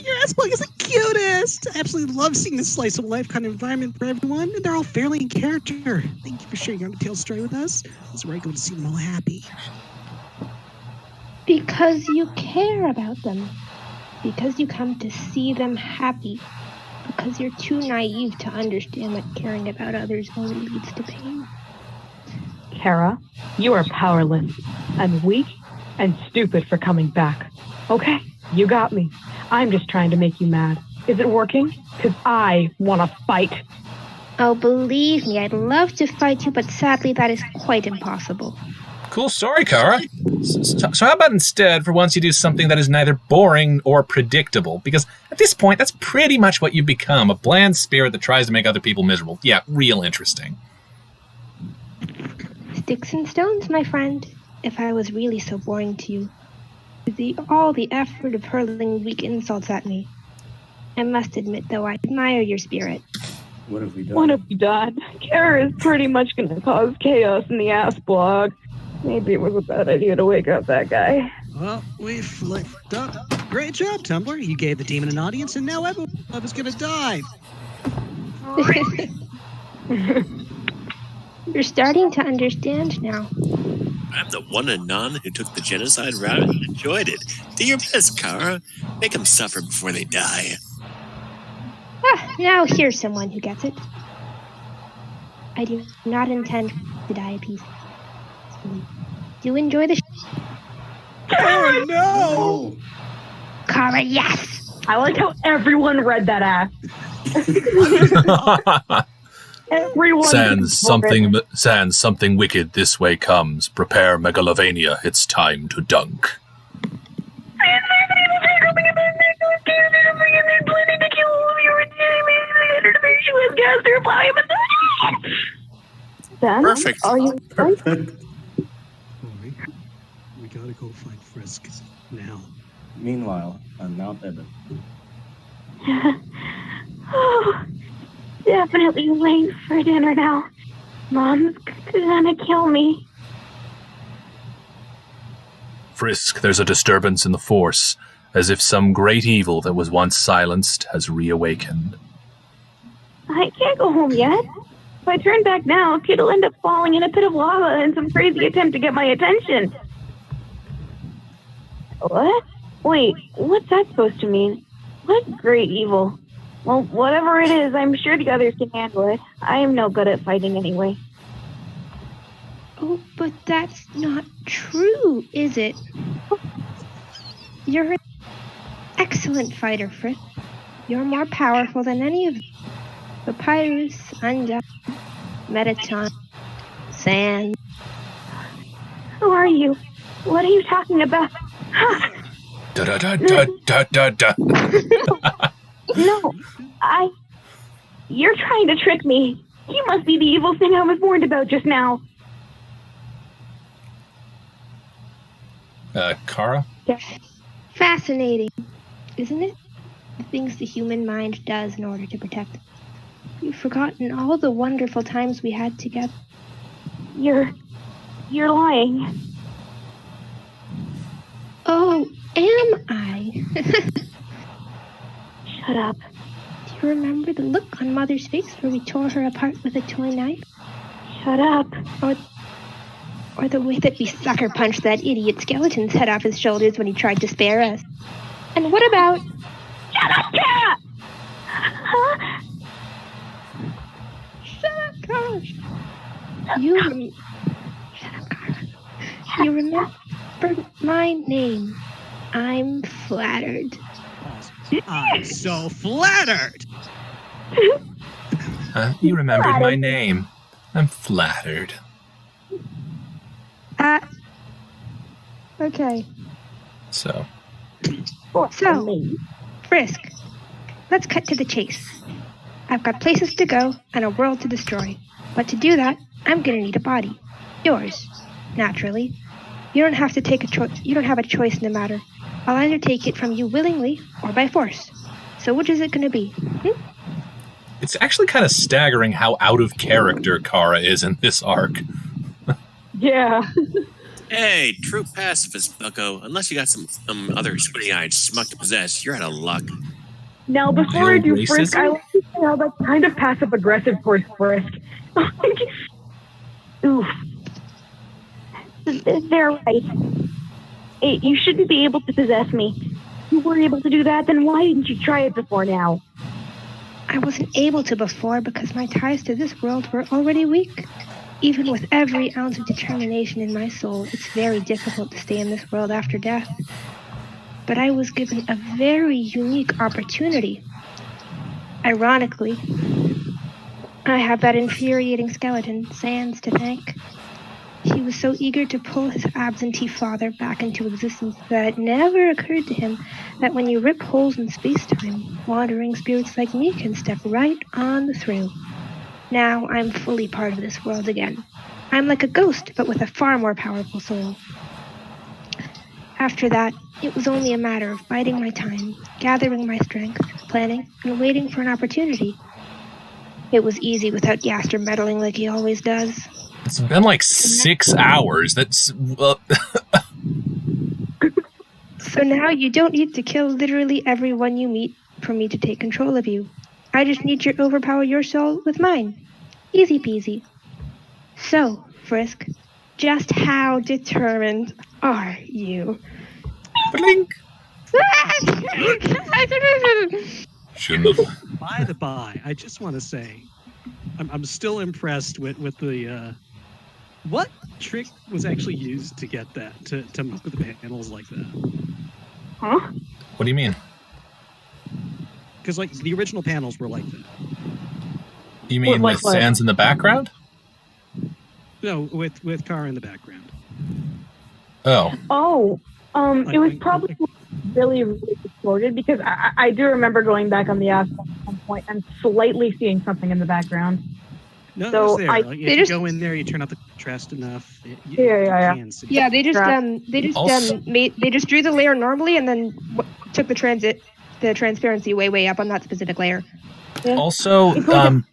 Your ass plug is the cutest! I absolutely love seeing this slice of life kind of environment for everyone, and they're all fairly in character. Thank you for sharing your Undertale story with us. It's right going to see them all happy. Because you care about them. Because you come to see them happy. Because you're too naive to understand that caring about others only leads to pain. Kara, you are powerless. I'm weak and stupid for coming back. Okay, you got me. I'm just trying to make you mad. Is it working? Because I want to fight. Oh, believe me, I'd love to fight you, but sadly that is quite impossible. Cool story, Kara. So how about instead, for once, you do something that is neither boring or predictable? Because at this point, that's pretty much what you become, a bland spirit that tries to make other people miserable. Yeah, real interesting. Sticks and stones, my friend. If I was really so boring to you, all the effort of hurling weak insults at me. I must admit, though, I admire your spirit. What have we done? What have we done? Kara is pretty much going to cause chaos in the ass blog. Maybe it was a bad idea to wake up that guy. Well, we flipped up. Great job, Tumblr. You gave the demon an audience, and now everyone is going to die. You're starting to understand now. I'm the one and none who took the genocide route and enjoyed it. Do your best, Kara. Make them suffer before they die. Now here's someone who gets it. I do not intend to die peacefully. Do enjoy the Oh, no! Kara, yes! I like how everyone read that ass. Everyone Sans something wicked this way comes. Prepare Megalovania, it's time to dunk. Perfect. Are you Perfect. We gotta go find Frisk now. Meanwhile, on Mount Ebott. Oh, definitely late for dinner now. Mom's gonna kill me. Frisk, there's a disturbance in the Force, as if some great evil that was once silenced has reawakened. I can't go home yet. If I turn back now, kid'll end up falling in a pit of lava in some crazy attempt to get my attention. What? Wait, what's that supposed to mean? What great evil? Well, whatever it is, I'm sure the others can handle it. I am no good at fighting anyway. Oh, but that's not true, is it? You're an excellent fighter, Frisk. You're more powerful than any of them. Papyrus, Undone, Metaton, Sand. Who are you? What are you talking about? No, You're trying to trick me. You must be the evil thing I was warned about just now. Kara? Yeah. Fascinating, isn't it? The things the human mind does in order to protect You've forgotten all the wonderful times we had together. You're lying. Oh, am I? Shut up. Do you remember the look on Mother's face where we tore her apart with a toy knife? Shut up. Or the way that we sucker punched that idiot skeleton's head off his shoulders when he tried to spare us? And what about... Shut up, Kara! Huh? Shut up, Kara! Shut up, Kara. You remember my name. I'm flattered. I'm so flattered! You remembered my name. I'm flattered. Okay. So, Frisk, let's cut to the chase. I've got places to go and a world to destroy. But to do that, I'm gonna need a body. Yours, naturally. You don't have to take a choice. You don't have a choice in the matter. I'll either take it from you willingly or by force. So which is it gonna be? it's actually kind of staggering how out of character Kara is in this arc. Yeah. Hey, true pacifist, bucko. Unless you got some other squinty-eyed schmuck to possess, you're out of luck. Now, before I do Frisk, I like to say how that's kind of passive-aggressive towards Frisk. Oof. They're right. Hey, you shouldn't be able to possess me. If you were able to do that, then why didn't you try it before now? I wasn't able to before because my ties to this world were already weak. Even with every ounce of determination in my soul, it's very difficult to stay in this world after death. But I was given a very unique opportunity. Ironically, I have that infuriating skeleton, Sans, to thank. He was so eager to pull his absentee father back into existence that it never occurred to him that when you rip holes in space-time, wandering spirits like me can step right on through. Now I'm fully part of this world again. I'm like a ghost, but with a far more powerful soul. After that, it was only a matter of biding my time, gathering my strength, planning, and waiting for an opportunity. It was easy without Gaster meddling like he always does. It's been like 6 hours. That's... So now you don't need to kill literally everyone you meet for me to take control of you. I just need to overpower your soul with mine. Easy peasy. So, Frisk, just how determined are you? Blink! Shouldn't have. By the by, I just want to say, I'm still impressed with the what trick was actually used to get that to move the panels like that. Huh? What do you mean? Because like the original panels were like that. You mean with Sans in the background? No, with Kara in the background. Oh. Oh, it was probably really, really distorted because I do remember going back on the app at some point and slightly seeing something in the background. No, so it was there. Like, if you go in there, you turn out the contrast enough. Yeah. They just drew the layer normally and then took the transparency way up on that specific layer. Yeah. Also,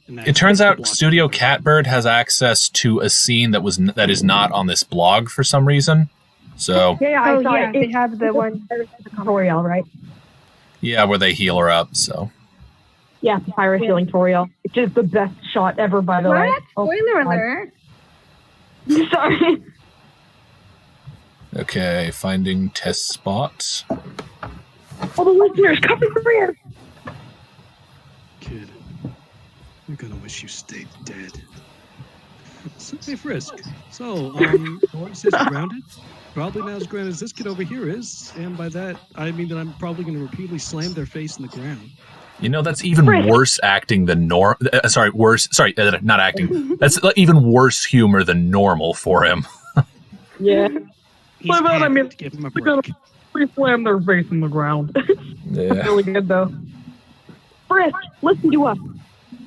it turns out Studio Catbird has access to a scene that is not on this blog for some reason. So I saw they have the one tutorial, right? Yeah, where they heal her up. So yeah, Papyrus healing tutorial, which is the best shot ever, by the way. Spoiler alert! Sorry. Okay, finding test spot. All the listeners, come over here. Kid, you're gonna wish you stayed dead. So, hey, Frisk. So, Horace is grounded. Probably not as grounded as this kid over here is, and by that I mean that I'm probably going to repeatedly slam their face in the ground. You know, that's even worse acting than not acting. That's even worse humor than normal for him. Yeah. By that I mean, give him a break. We slam their face in the ground. Yeah. That's really good, though. Frisk, listen to us.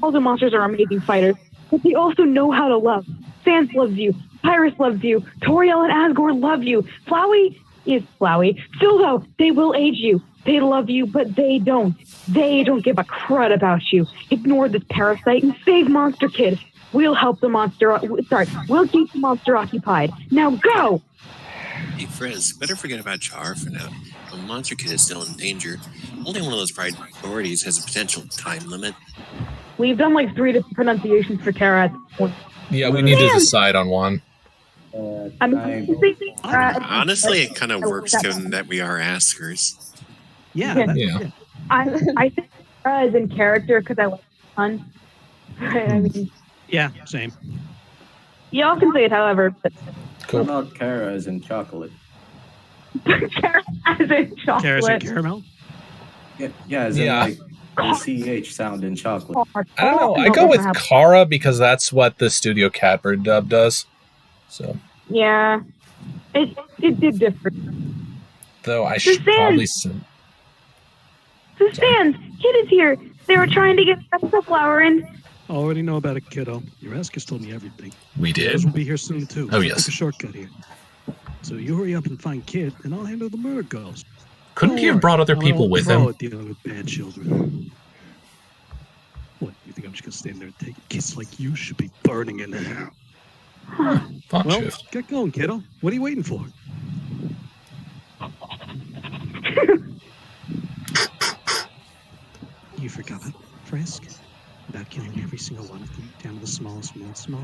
All the monsters are amazing fighters, but they also know how to love. Sans loves you. Pyrus loves you. Toriel and Asgore love you. Flowey is Flowey. Still, though, they will aid you. They love you, but they don't. They don't give a crud about you. Ignore this parasite and save Monster Kid. We'll help the monster. We'll keep the monster occupied. Now go! Hey, Frisk, better forget about Char for now. The Monster Kid is still in danger. Only one of those priorities has a potential time limit. We've done like 3 different pronunciations for Kara at this point. Yeah, we need to decide on one. Honestly, it kind of works given that we are askers. Yeah. I think Kara is in character because I like fun. I mean, yeah, same. Y'all can say it however. But Cool. What about Kara as in chocolate? Kara as in chocolate. Kara as in caramel? Yeah, as in like the CH sound in chocolate. I don't know. I go with Kara because that's what the Studio Catbird dub does. So. Yeah. It did differ. Though I should probably send. The stands! Kid is here! They were trying to get the flower in. I already know about it, kiddo. Your Askers told me everything. We did. Others will be here soon, too. Oh, yes. Take a shortcut here. So you hurry up and find Kid, and I'll handle the murder ghost. Couldn't he have brought other people with him? Dealing with bad children. What, you think I'm just going to stand there and take kids like you should be burning in hell? Well, get going, kiddo. What are you waiting for? You forgot, Frisk, about killing every single one of them, down to the smallest and most small.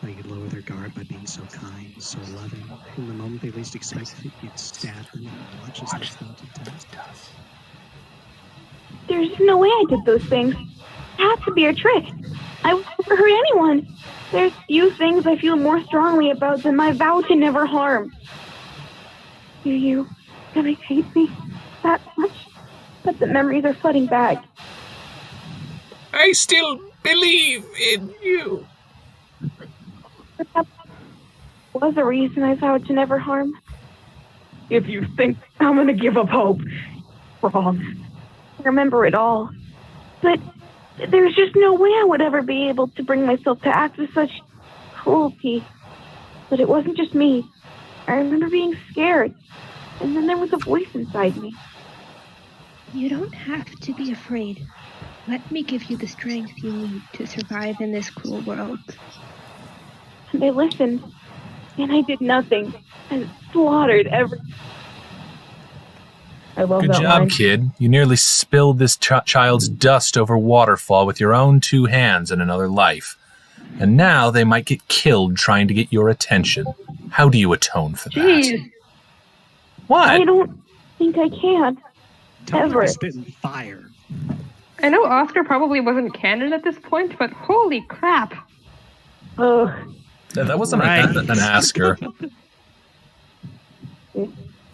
How you'd lower their guard by being so kind, so loving. From the moment they least expected it, you'd stab them and watch as they fell to death. There's no way I did those things. It has to be a trick. I would never hurt anyone. There's few things I feel more strongly about than my vow to never harm. Do you really hate me that much? But the memories are flooding back. I still believe in you. But that was a reason I vowed to never harm. If you think I'm gonna give up hope, wrong. I remember it all. But there's just no way I would ever be able to bring myself to act with such cruelty. But it wasn't just me. I remember being scared. And then there was a voice inside me. You don't have to be afraid. Let me give you the strength you need to survive in this cruel world. And I listened. And I did nothing. I slaughtered everything. I love Good that job, line. kid. You nearly spilled this child's dust over waterfall with your own 2 hands in another life. And now they might get killed trying to get your attention. How do you atone for that? Jeez. What? I don't think I can. Ever. Spitting fire. I know Oscar probably wasn't canon at this point, but holy crap. Ugh. That wasn't an asker.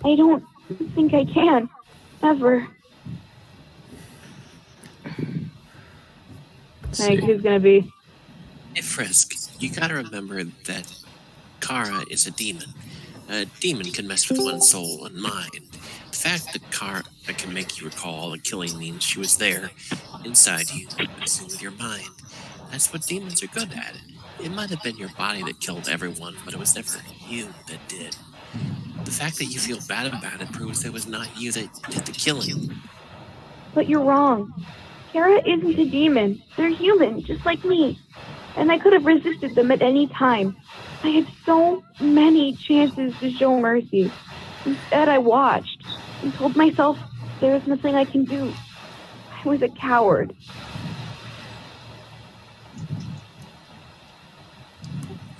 I don't think I can. Ever. I think he's gonna be. Hey, Frisk, you gotta remember that Kara is a demon. A demon can mess with one's soul and mind. The fact that Kara can make you recall a killing means she was there, inside you, messing with your mind. That's what demons are good at. It might have been your body that killed everyone, but it was never you that did. The fact that you feel bad about it proves that it was not you that did the killing. But you're wrong. Kara isn't a demon. They're human, just like me. And I could have resisted them at any time. I had so many chances to show mercy. Instead, I watched and told myself there was nothing I can do. I was a coward.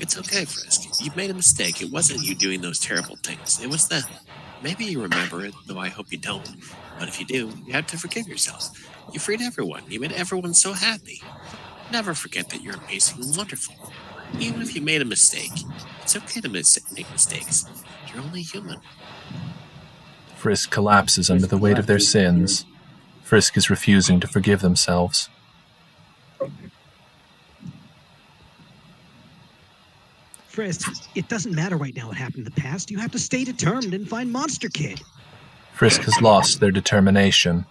It's okay, Frisk. You made a mistake. It wasn't you doing those terrible things. It was them. Maybe you remember it, though I hope you don't. But if you do, you have to forgive yourself. You freed everyone. You made everyone so happy. Never forget that you're amazing and wonderful. Even if you made a mistake, it's okay to make mistakes. You're only human. Frisk collapses under the weight of their sins. Frisk is refusing to forgive themselves. Frisk, it doesn't matter right now what happened in the past. You have to stay determined and find Monster Kid. Frisk has lost their determination.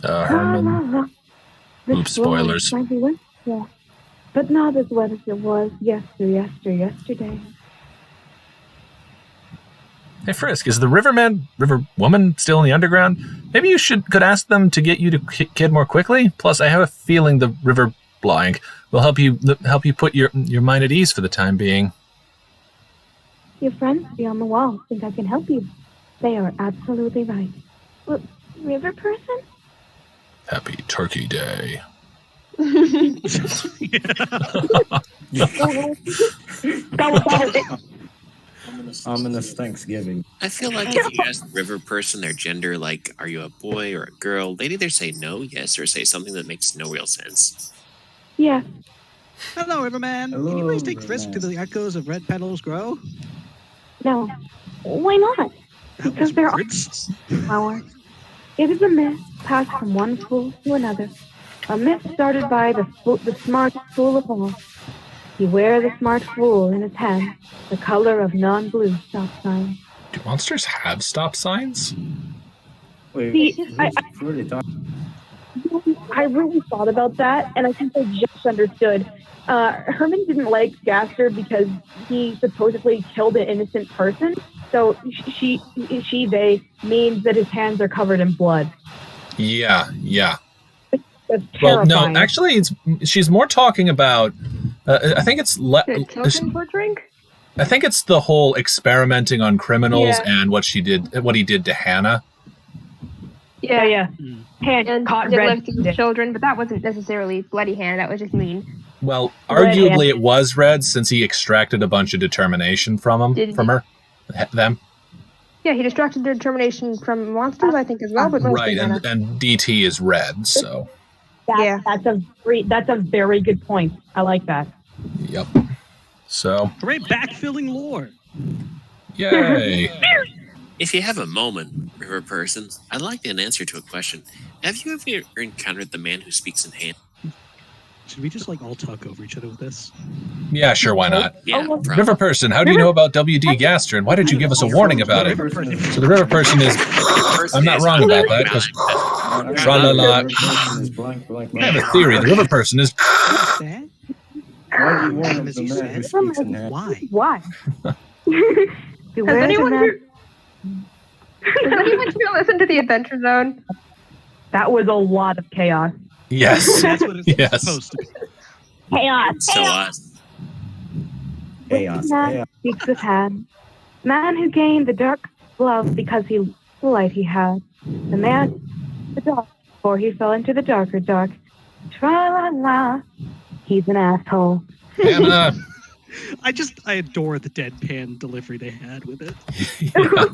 Herman. Oops, spoilers. Yeah. But not as wet as it was yesterday. Hey, Frisk, is the river woman still in the underground? Maybe you could ask them to get you to Kid more quickly. Plus, I have a feeling the river blank will help you put your mind at ease for the time being. Your friends beyond the wall think I can help you. They are absolutely right. Well, river person? Happy Turkey Day. Ominous Thanksgiving. I feel like if you ask the river person their gender, like, are you a boy or a girl, they'd either say no, yes, or say something that makes no real sense. Yeah. Hello, Riverman. Hello, Can you please take Frisk Riverman. to the echoes of Red Petals Grow? No. Why not? That Because was there are words. flowers. It is a myth passed from one fool to another. A myth started by the smart fool of all. Beware the smart fool in his hand, the color of non-blue stop sign. Do monsters have stop signs? Wait, See, who are they talking? I really thought about that, and I think I just understood. Herman didn't like Gaster because he supposedly killed an innocent person. So they means that his hands are covered in blood. Yeah. That's Well, terrifying. no, actually, she's more talking about. I think it's Did children for drink? I think it's the whole experimenting on criminals Yeah. and what he did to Hannah. Yeah. Hand And caught neglecting red. children, but that wasn't necessarily bloody hand. That was just mean. Well, Red arguably hand. it was red since he extracted a bunch of determination from them. Yeah, he distracted their determination from monsters, I think, as well. But mostly Right, Hannah. and DT is red, so Yeah. That's a very good point. I like that. yep. So Great backfilling lore. yay. If you have a moment, river person, I'd like an answer to a question. Have you ever encountered the man who speaks in hand? Should we just all talk over each other with this? Yeah, sure, why not? Yeah, probably. River person, how do you know about WD Gaster, and why did you give us a warning about it? So the river person is. I'm not wrong about that, because Tra-la-la. I have a theory. The river person is. What's that? Why do you warn As the you man who said. speaks in hand? Why? Why? Has anyone here listened to the Adventure Zone? That was a lot of chaos. Yes. That's what it's Yes. supposed to be. Chaos. So, Chaos. Man speaks with hand. Man who gained the dark love because the light he had. The man, the dark, before he fell into the darker dark. Tra-la-la. He's an asshole. Hannah. I adore the deadpan delivery they had with it. Yeah.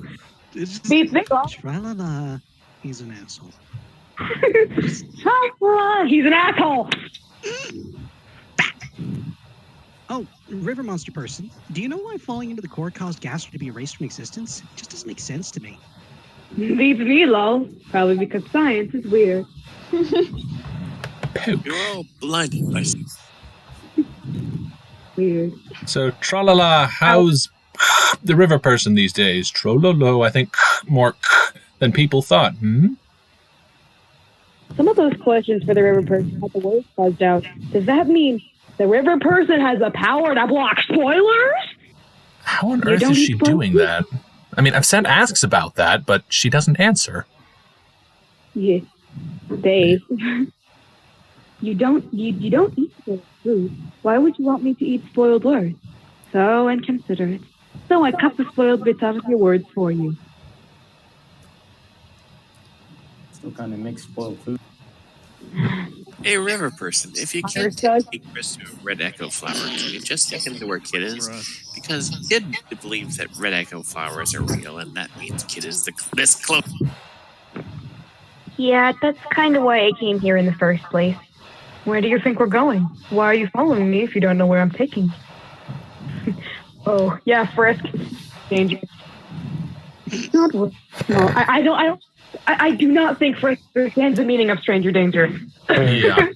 It's just, Beats me off. tra-la-la, he's an asshole. Tra-la-la. He's an asshole. Oh, River Monster person, do you know why falling into the core caused Gaster to be erased from existence? It just doesn't make sense to me. Beats me, lol. Probably because science is weird. you're all blinded by Weird. So, tra-la-la, how's the river person these days? Tro-lo-lo, I think more than people thought. Some of those questions for the river person had the words buzzed out. Does that mean the river person has the power to block spoilers? How on earth is she doing that? I mean, I've sent asks about that, but she doesn't answer. Yeah. Dave. You don't eat spoiled food. Why would you want me to eat spoiled words? So inconsiderate. So I cut the spoiled bits out of your words for you. Still kind of makes spoiled food. Hey, river person, if you can't take Chris to a red echo flower, can you just take him to where Kid is? Because Kid believes that red echo flowers are real, and that means Kid is this close. Yeah, that's kind of why I came here in the first place. Where do you think we're going? Why are you following me if you don't know where I'm taking you? Oh, yeah, Frisk. Danger. Not what? No, I do not think Frisk understands the meaning of stranger danger.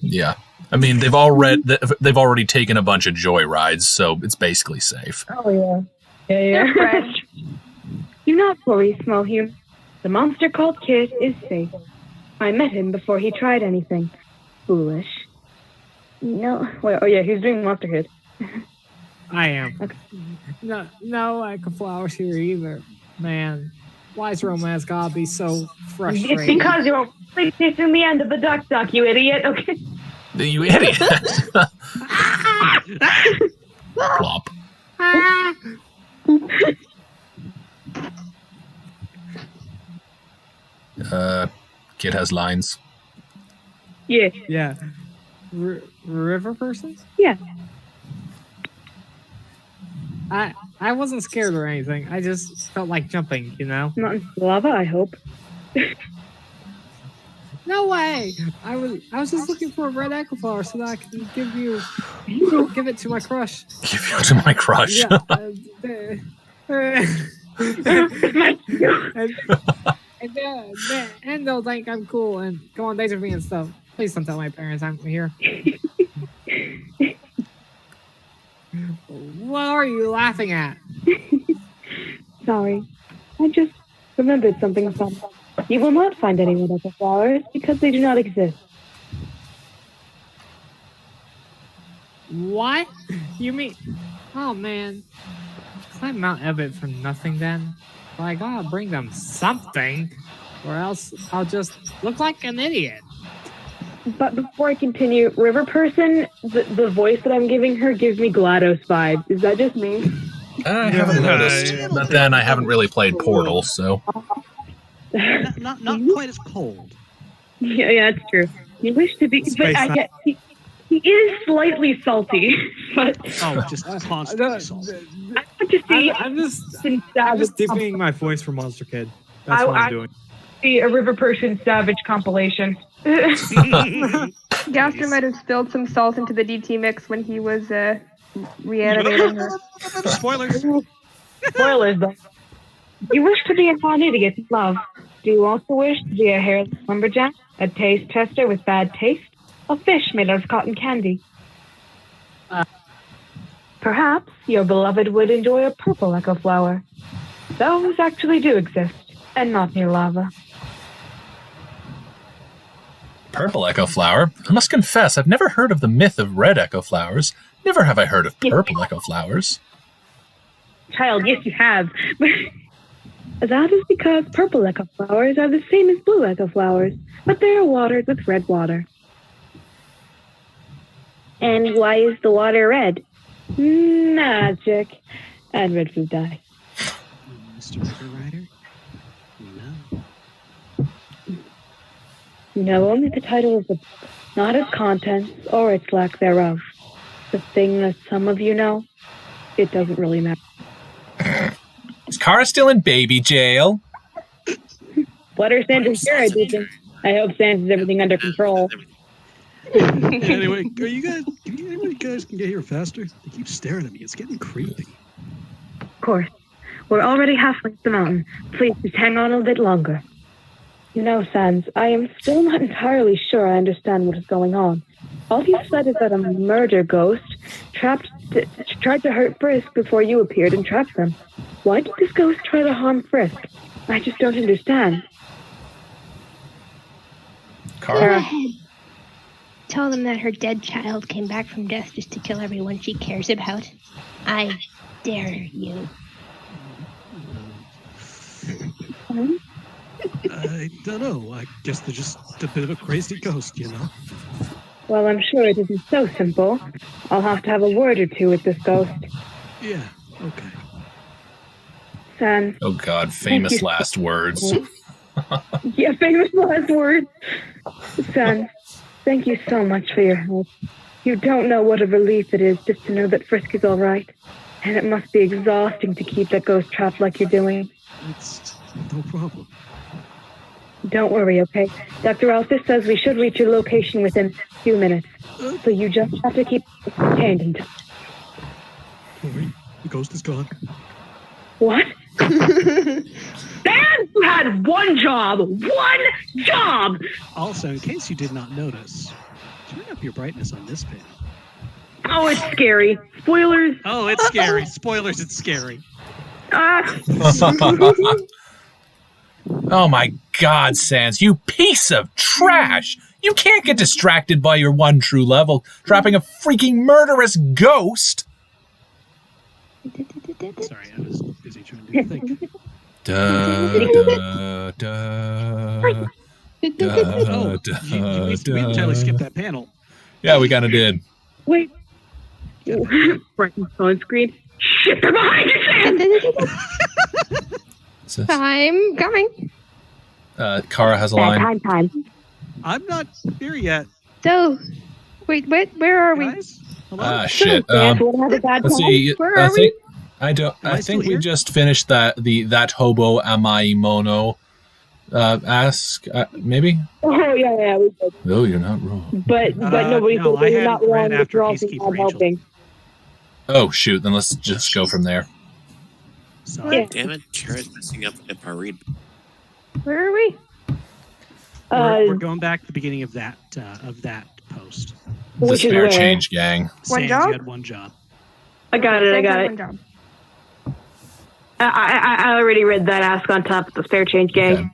Yeah. I mean, they've already taken a bunch of joy rides, so it's basically safe. Oh, yeah. Yeah. Do not worry, small human. The monster called Kid is safe. I met him before he tried anything. Foolish. No. Wait, oh, yeah, he's doing Monster Kid. I am. Okay. No like a flowers here either. man, why's romance gotta be so It's frustrating? because you're only chasing the end of the duck, you idiot. Okay. You idiot. Plop. Kid has lines. Yeah. Yeah. River person? Yeah. I wasn't scared or anything. I just felt like jumping, you know? Not in lava, I hope. No way! I was just looking for a red echo flower so that I can give it to my crush. Give you to my crush. Yeah. And they'll think I'm cool and go on dates with me and stuff. Please don't tell my parents I'm here. What are you laughing at? Sorry. I just remembered something fun. You will not find any red echo flowers because they do not exist. What? You mean... Oh, man. Climb Mount Everett for nothing, then? But I gotta bring them something, or else I'll just look like an idiot. But before I continue, River Person, the voice that I'm giving her gives me GLaDOS vibes. Is that just me? I haven't noticed. But then I haven't really played Portal, so... Not quite as cold. Yeah, that's true. You wish to be... But I get... He is slightly salty, but... Oh, just constantly salty. I want to see... I'm just deepening my voice for Monster Kid. That's what I'm doing. See a River Person Savage compilation. Gaster might have spilled some salt into the DT mix when he was reanimating her. Spoilers. Spoilers, though. You wish to be a fun idiot in love. Do you also wish to be a hairless lumberjack, a taste tester with bad taste, a fish made out of cotton candy? Perhaps your beloved would enjoy a purple echo flower. Those actually do exist, and not near lava. Purple echo flower? I must confess, I've never heard of the myth of red echo flowers. Never have I heard of purple echo flowers. Child, yes you have. That is because purple echo flowers are the same as blue echo flowers, but they are watered with red water. And why is the water red? Magic. And red food dye. Mr. River Rider? No. You know only the title of the book, not its contents or its lack thereof. The thing that some of you know, it doesn't really matter. Is Kara still in baby jail? What are Santa's here, I do think. I hope Santa's everything under control. Anyway, are you guys? Anybody guys can get here faster? They keep staring at me. It's getting creepy. Of course. We're already halfway up the mountain. Please just hang on a bit longer. You know, Sans, I am still not entirely sure I understand what is going on. All you said is that a murder ghost tried to hurt Frisk before you appeared and trapped them. Why did this ghost try to harm Frisk? I just don't understand. Go ahead. Tell them that her dead child came back from death just to kill everyone she cares about. I dare you. I don't know. I guess they're just a bit of a crazy ghost, you know? Well, I'm sure it isn't so simple. I'll have to have a word or two with this ghost. Yeah, okay. Sans. Oh God, famous last words. Yeah, famous last words. Sans, thank you so much for your help. You don't know what a relief it is just to know that Frisk is all right. And it must be exhausting to keep that ghost trapped like you're doing. It's no problem. Don't worry, okay? Dr. Alphys says we should reach your location within a few minutes. So you just have to keep contained in touch. Don't worry, the ghost is gone. What? Dan, you had one job! One job! Also, in case you did not notice, turn up your brightness on this panel. Oh, it's scary. Spoilers. Oh, it's scary. Spoilers, it's scary. Oh my God, Sans, you piece of trash! You can't get distracted by your one true level, trapping a freaking murderous ghost! Sorry, I was busy trying to think. We entirely skipped that panel. Yeah, we kind of did. Wait. Right on screen. Shit, they're behind you, Sam! I'm coming. Kara has a line. Time. I'm not here yet. So, wait, where are we? Guys? Hello? Shit. Let's see. Where are we? I I think we here? just finished that hobo amai mono. Ask maybe. Oh yeah, we did. No, you're not wrong. But nobody no, said I you're had not read wrong. But after you're also Peacekeeper not Rachel. helping. Oh shoot! Then let's just go from there. Sorry. Yeah. Damn it, Kara's messing up at Parid. Where are we? We're going back to the beginning of that post. The Which is spare where? change gang. One Sans, job? you had one job. I got it. One job. I already read that ask on top of the spare change gang.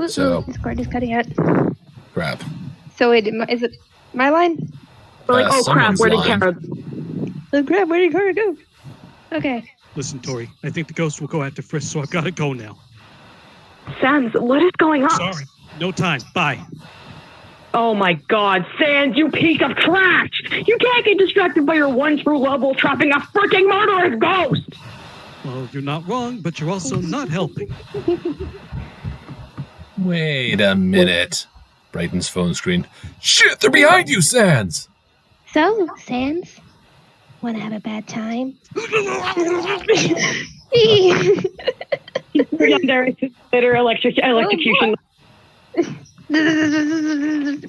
So- Discord is cutting out. Crap. So wait, is it my line? We're like, oh crap, someone's where did line. Kara? Oh crap, where did Cora go? Okay. Listen, Tori, I think the ghost will go after Frisk, so I've got to go now. Sans, what is going on? Sorry. No time. Bye. Oh my god, Sans, you piece of trash! You can't get distracted by your one true love while trapping a freaking murderous ghost! Well, you're not wrong, but you're also not helping. Wait a minute. Brighton's phone screen. Shit! They're behind you, Sans. So, Sans, wanna have a bad time? Later electrocution.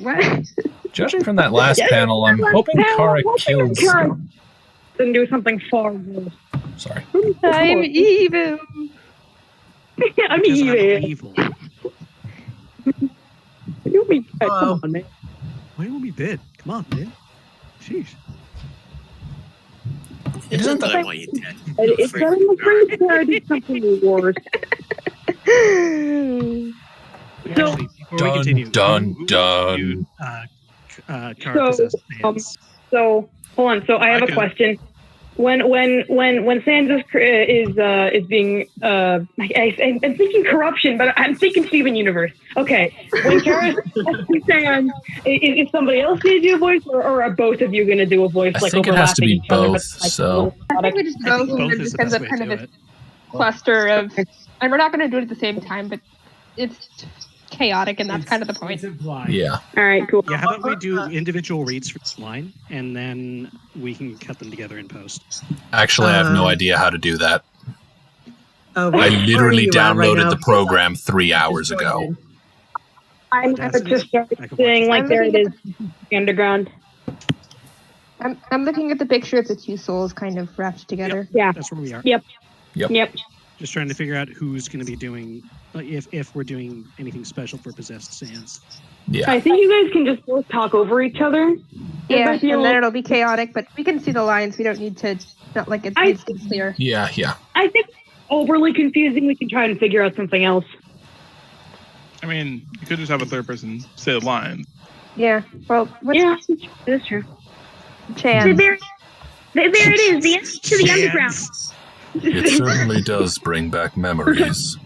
What? Judging from that last panel, I'm hoping Kara killed. Then do something far worse. Sorry. I'm evil. I'm Because I'm evil. evil. You be come on, man. Why don't we bid? Come on, man. Sheesh. It's not that I want you dead. It's not in the free Kara did something worse. So- Actually, before we continue, Dun, who dun. you, Kara possessed Sans? So hold on. So I have a question. When Sans is being I'm thinking corruption, but I'm thinking Steven Universe. Okay, when Kara Sans, is somebody else going to do a voice, or are both of you going to do a voice? I like think it has to overlapping be each other, both, but, like, so- I think we just I think both both and it is the just ends best up way kind to of do this it. cluster of, and we're not going to do it at the same time, but it's chaotic, and that's kind of the point. It's implied. Yeah. All right, cool. Yeah, how about we do individual reads for each line, and then we can cut them together in post. Actually, I have no idea how to do that. Oh, I where literally are you at right downloaded now? the program 3 hours ago. I'm That's- just started I can watch saying it. like there it is, underground. I'm looking at the picture of the two souls kind of wrapped together. Yeah. That's where we are. Yep. Yep. Yep. Just trying to figure out who's going to be doing, if we're doing anything special for possessed Sans. Yeah. I think you guys can just both talk over each other. Yeah, might be a and then little- it'll be chaotic, but we can see the lines. We don't need to, not like it I- needs to be clear. Yeah, yeah. I think overly confusing. We can try and figure out something else. I mean, you could just have a third person say the line. Yeah, well, what's Yeah, that's true. Chan? There it is. The end to the underground. It certainly does bring back memories.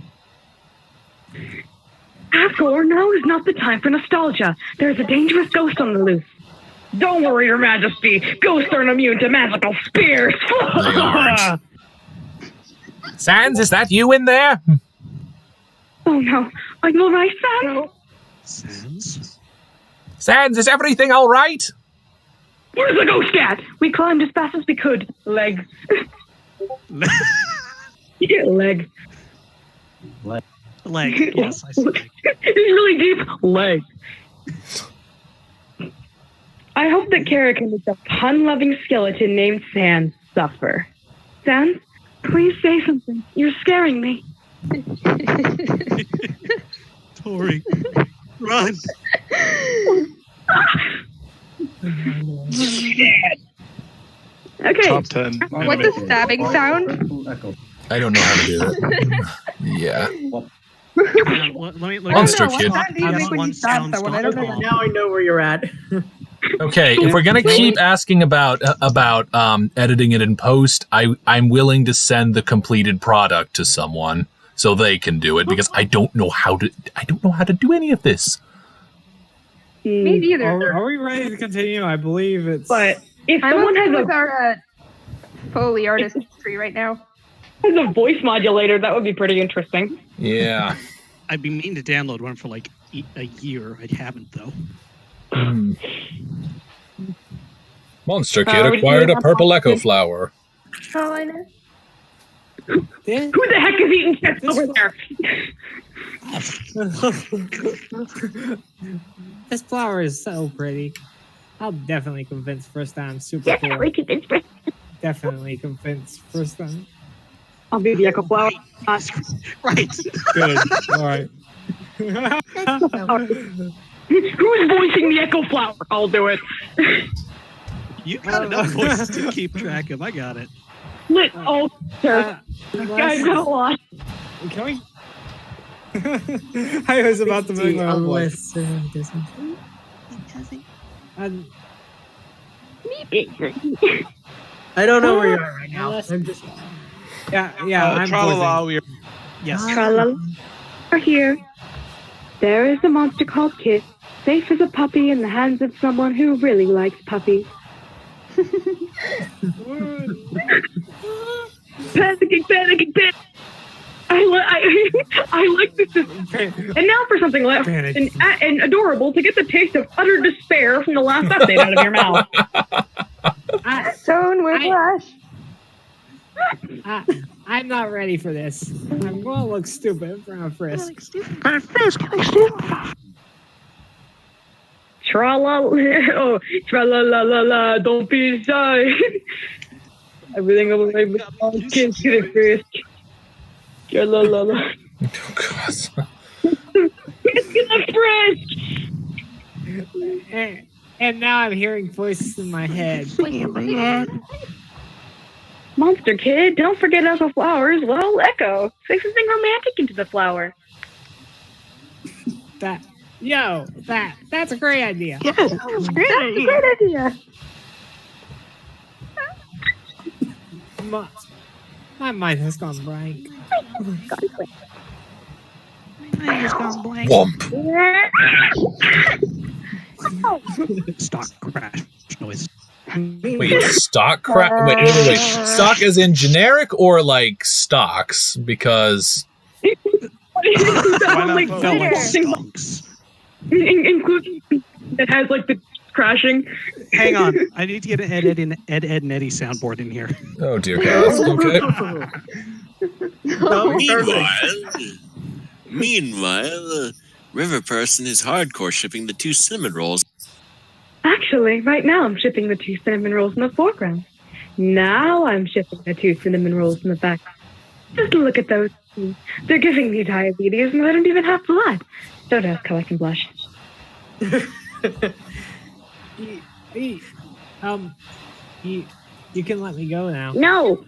After now is not the time for nostalgia. There's a dangerous ghost on the loose. Don't worry, Your Majesty. Ghosts aren't immune to magical spears. They aren't. Sans, is that you in there? Oh no, are you alright, Sam? Sans? Sans, is everything all right? Where's the ghost at? We climbed as fast as we could. Legs. Yeah, leg. Leg, yes, I see leg. It's really deep. Leg. I hope that Kara can make the pun-loving skeleton named Sans suffer. Sans, please say something. You're scaring me. Tori, run! Okay. Top 10. What's the stabbing sound? I don't know how to do that. Yeah. Let me Monster just kid. swap- What sound do you have make when one you stab sound someone? I stop don't know. bomb. Now I know where you're at. Okay, if we're gonna keep asking about editing it in post, I'm willing to send the completed product to someone so they can do it because I don't know how to do any of this. Me neither. Are we ready to continue? I believe it's. But if I'm someone okay has with our Foley artistry right now. a voice modulator, that would be pretty interesting. Yeah. I'd be meaning to download one for like a year. I haven't though. Monster Kid acquired a purple echo flower. Oh, I know. Who the heck is eating chips over there? This flower is so pretty. I'll definitely convince first time. Super cool. Definitely convince first time. I'll be the echo flower. Right. Good. All right. Who's voicing the echo flower? I'll do it. You got enough voices to keep track of. I got it. Sir. Guys, got a lot. Can we? I was about to make my own voice. I don't know where you are right now. I'm just. Yeah. I'm Tra-la-la, we're Yes. Tra-la-la. We're here. There is a monster called Kid, safe as a puppy in the hands of someone who really likes puppies. Panicking. I like this. And now for something left and adorable to get the taste of utter despair from the last update out of your mouth. Stone whiplash. I'm not ready for this. I'm going to look stupid in front of Frisk. Tra-la-la, don't be shy. Everything will be right. Kids get it first. Tra-la-la-la. Oh, God. Get the Frisk. And now I'm hearing voices in my head. Monster Kid, don't forget Echo Flowers. Well, Echo, say something romantic into the flower. That's a great idea. Yes, that's a great idea. My mind has gone blank. Womp. Stock crash noise. Wait, stock crap? Wait. Stock as in generic or like stocks? Because Including that has like the crashing. Hang on, I need to get an Ed and Eddie soundboard in here. oh dear God. Okay. Meanwhile, River Person is hardcore shipping the 2 cinnamon rolls. Actually, right now I'm shipping the 2 cinnamon rolls in the foreground. Now I'm shipping the 2 cinnamon rolls in the background. Just look at those. They're giving me diabetes and I don't even have blood. Don't ask how I can blush. You can let me go now. No!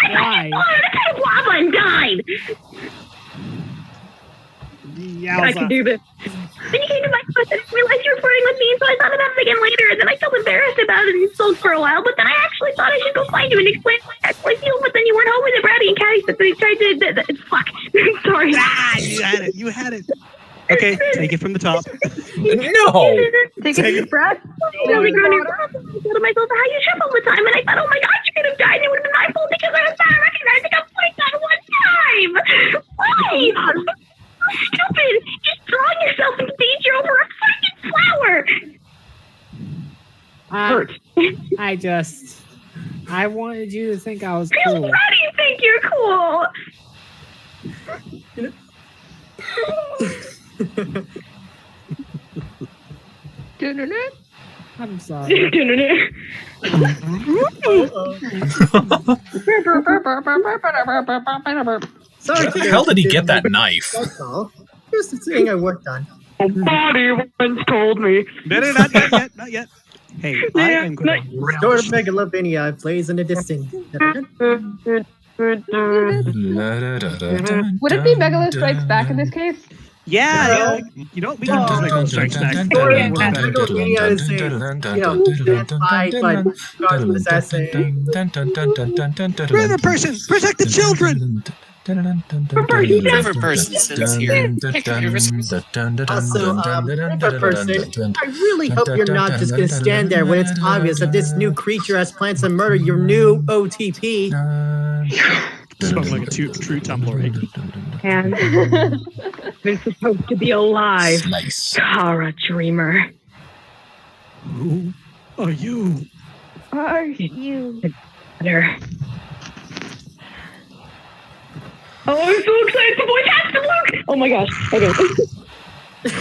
Why? Lava and died! I can do this. Then you came to my house and I realized you were flirting with me, so I thought about it again later, and then I felt embarrassed about it and sulked for a while, but then I actually thought I should go find you and explain what I actually feel, but then you weren't home with the Brownie and Caddy said they tried to... Fuck. Sorry. You had it. Okay, take it from the top. No! Take a deep breath. I really grew to myself how you trip all the time, and I thought, oh my God, you could have died, and it would have been my fault because I was not recognizing a point that one time. Why? Stupid! Just throwing yourself into danger over a fucking flower! Hurt. I wanted you to think I was Really? cool. How do you think you're cool? I'm sorry. Sorry. Where the hell did he get that knife? That's all. Here's the thing I worked on. Body once told me. No, not yet. Hey, I am going to... Door of Megalovinia plays in a distance. Would it be Megalo Strikes Back in this case? Yeah. You know, we can just make those strikes back. That's fine, but God was saying. River person, protect the children. River person sits here. Also, River person, I really hope you're not just going to stand there when it's obvious that this new creature has plans to murder your new OTP. Spoke like a true tumbler. And they're supposed to be alive. Slice. Kara Dreamer. Who are you? Are you? Better. Oh, I'm so excited! The boy has to look! Oh my gosh. Okay.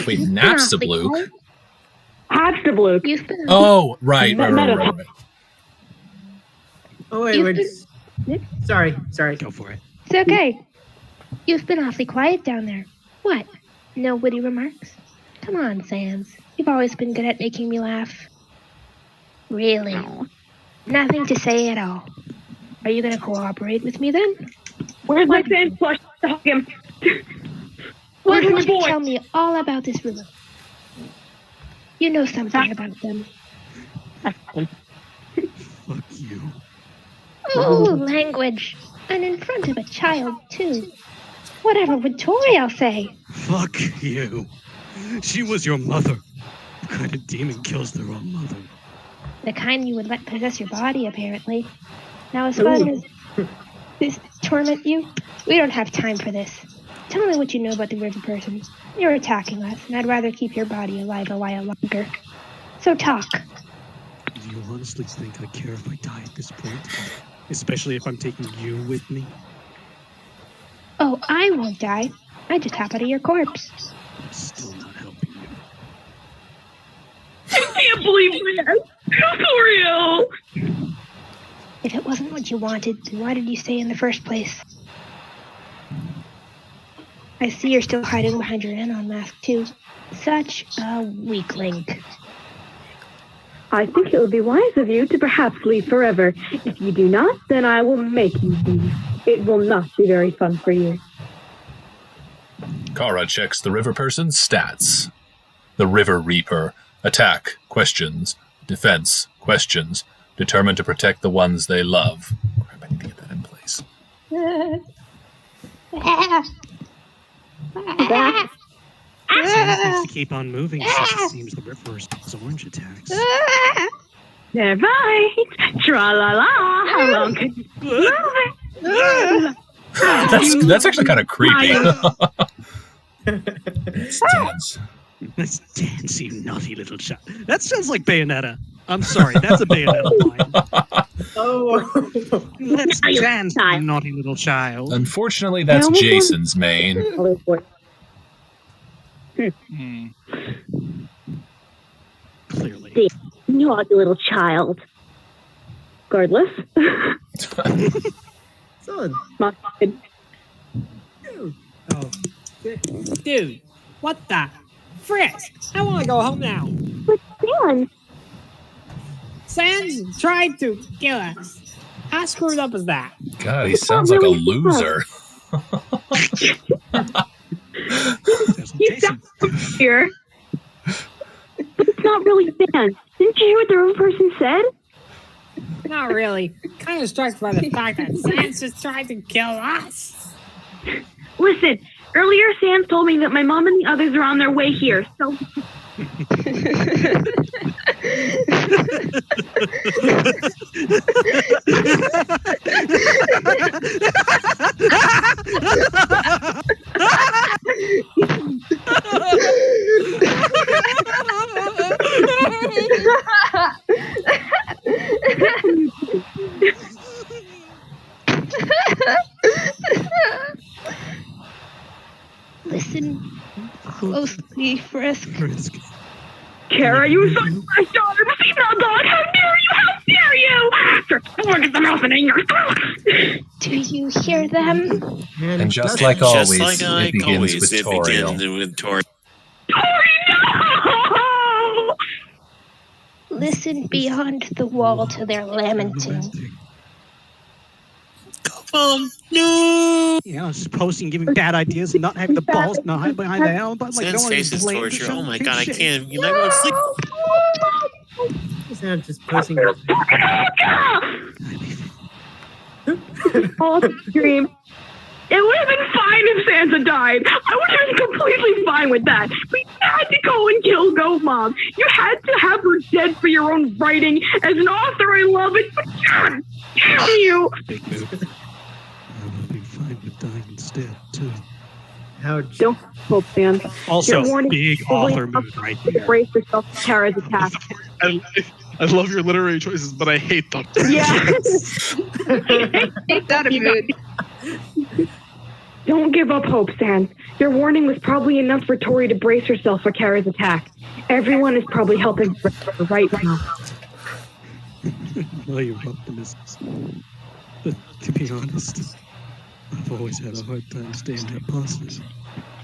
Wait, Napstablook? Habstablook. Oh, right. Oh, wait. Sorry. Go for it. It's okay. You've been awfully quiet down there. What? No witty remarks? Come on, Sans. You've always been good at making me laugh. Really? Nothing to say at all. Are you going to cooperate with me then? Where's my Sans plush to hug him? Why Where's my don't you boy? tell me all about this river? You know something about them. Fuck you. Oh, language. And in front of a child, too. Whatever would Toriel say? Fuck you. She was your mother. What kind of demon kills their own mother? The kind you would let possess your body, apparently. Now, as fun as this torment you, we don't have time for this. Tell me what you know about the river person. You're attacking us, and I'd rather keep your body alive a while longer. So talk. Do you honestly think I care if I die at this point? Especially if I'm taking you with me? Oh, I won't die. I just hop out of your corpse. I'm still not helping you. I can't believe that! Toriel! If it wasn't what you wanted, then why did you stay in the first place? I see you're still hiding behind your Anon mask, too. Such a weakling. I think it would be wise of you to perhaps leave forever. If you do not, then I will make you leave. It will not be very fun for you. Kara checks the river person's stats. The River Reaper. Attack, questions. Defense, questions. Determined to protect the ones they love. Crap, I need to get that in place. Sans needs to keep on moving since it seems the river's orange attacks. They're right. Tra-la-la. How long can you move it? That's actually kind of creepy. Dance. Let's dance, you naughty little child. That sounds like Bayonetta. I'm sorry, that's a Bayonetta line. Oh. Let's dance, you naughty little child. Unfortunately, that's Jason's main. Clearly. Naughty little child. Regardless. Son. Oh. Dude, what the? Frisk! I want to go home now. But Sans. Sans tried to kill us. How screwed up is that? God, he sounds like a loser. He's got here. But it's not really Sans. Didn't you hear what the wrong person said? Not really. Kind of struck by the fact that Sans just tried to kill us. Listen, earlier Sans told me that my mom and the others are on their way here, so... Listen closely, Frisk. Kara, you son of my daughter, a female dog! How dare you! How dare you! Look at the mouth and anger! Do you hear them? And just like always, Just like it begins with Toriel. No! Listen beyond the wall to their lamenting. Go No. You know, just posting, giving bad ideas, and not having the balls, not hiding behind the helm, but like Sans no face is one torture. Oh my god, I can't. You know what's like? Not just posting. All dream. It would have been fine if Sansa died. I would have been completely fine with that. But you had to go and kill Goat Mom. You had to have her dead for your own writing. As an author, I love it, but God damn you! Big move. I would be fine with dying instead, too. Ouch. Don't hope, Sam. Also, Your warning big is really author move right there. brace yourself for Kara's attack. I love your literary choices, but I hate them. Yeah. Take that a mood. Don't give up hope, Sans. Your warning was probably enough for Tori to brace herself for Kara's attack. Everyone is probably helping her right now. Well, you're optimists. But to be honest, I've always had a hard time staying that positive.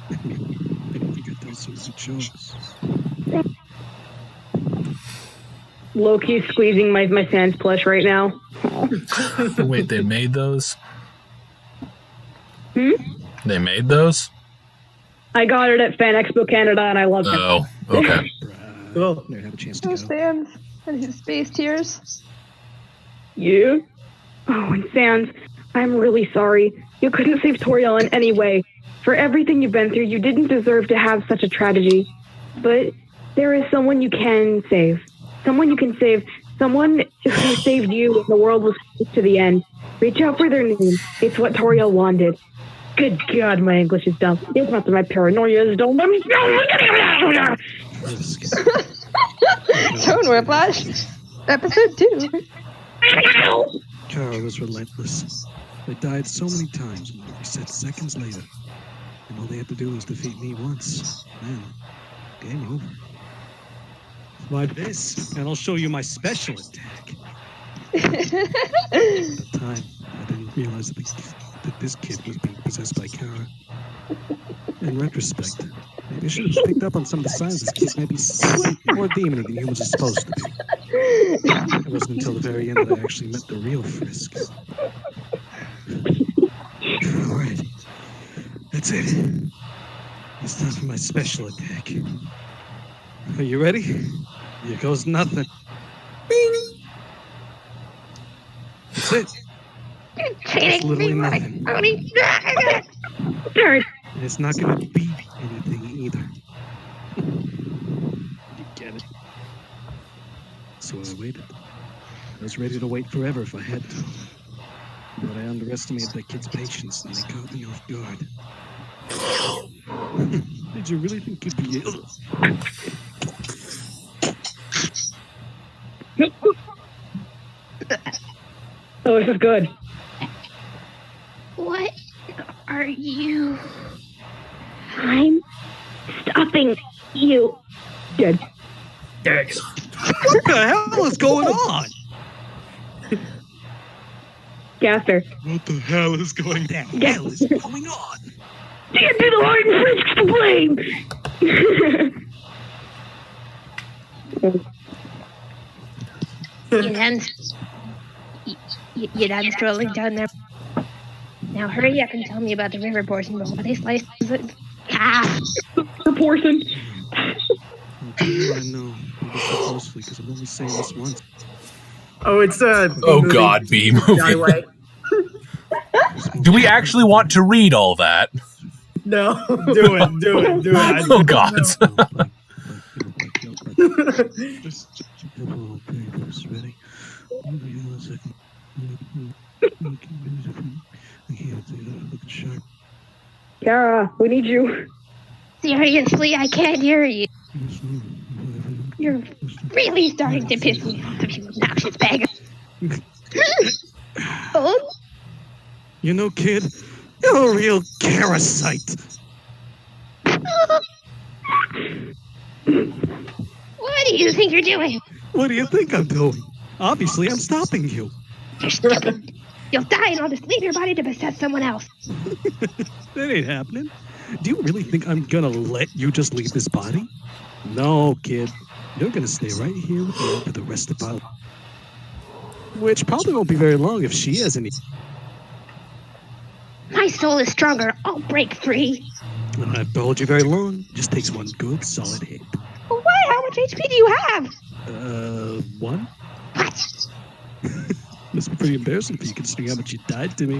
I don't think I've done so many jokes. Loki's squeezing my Sans plush right now. Wait, they made those? They made those? I got it at Fan Expo Canada and I love it. Oh, okay. Well, never have a chance to go. Sans and his space tears. You? Oh, and Sans, I'm really sorry. You couldn't save Toriel in any way. For everything you've been through, you didn't deserve to have such a tragedy. But there is someone you can save. Someone you can save. Someone who saved you when the world was to the end. Reach out for their name. It's what Toriel wanted. Good God, my English is dumb. It's not that my paranoia is dumb. Tone Whiplash, episode 2. Kara was relentless. They died so many times and were reset seconds later. And all they had to do was defeat me once. Man, game over. Try this, and I'll show you my special attack. At the time, I didn't realize that this kid was being possessed by Kara. In retrospect, maybe I should have picked up on some of the signs this kid might be slightly more demony than humans are supposed to be. It wasn't until the very end that I actually met the real Frisk. Alright, that's it. It's time for my special attack. Are you ready? Here goes nothing. Bing! That's it. It's literally nothing. And it's not going to be anything either. You get it? So I waited. I was ready to wait forever if I had to. But I underestimated that kid's patience and they caught me off guard. Did you really think you'd be able? Oh, this is good. What are you? I'm stopping you. Dead. What the hell is going on? Gaster. What the hell is going on? What the hell is going on? Can't be the Lord and Frisk to blame. You're done strolling down there. Now hurry up and tell me about the river portion before they slice it. Ah! The portion. I know. Look closely because I'm only saying this once. Oh, it's Oh God, B movie. Do we actually want to read all that? No. Do it. Oh God. Just ready. Kara, we need you. Seriously, I can't hear you. You're really starting to piss me off, you obnoxious bag. Oh? You know, kid, you're a real parasite. What do you think you're doing? What do you think I'm doing? Obviously, I'm stopping you. You're stupid. You'll die and I'll just leave your body to possess someone else. That ain't happening. Do you really think I'm gonna let you just leave this body? No, kid. You're gonna stay right here with me for the rest of our life. Which probably won't be very long if she has any. My soul is stronger. I'll break free. I don't have to hold you very long. It just takes one good solid hit. What? How much HP do you have? 1? What? Must be pretty embarrassing for you considering how much you died to me.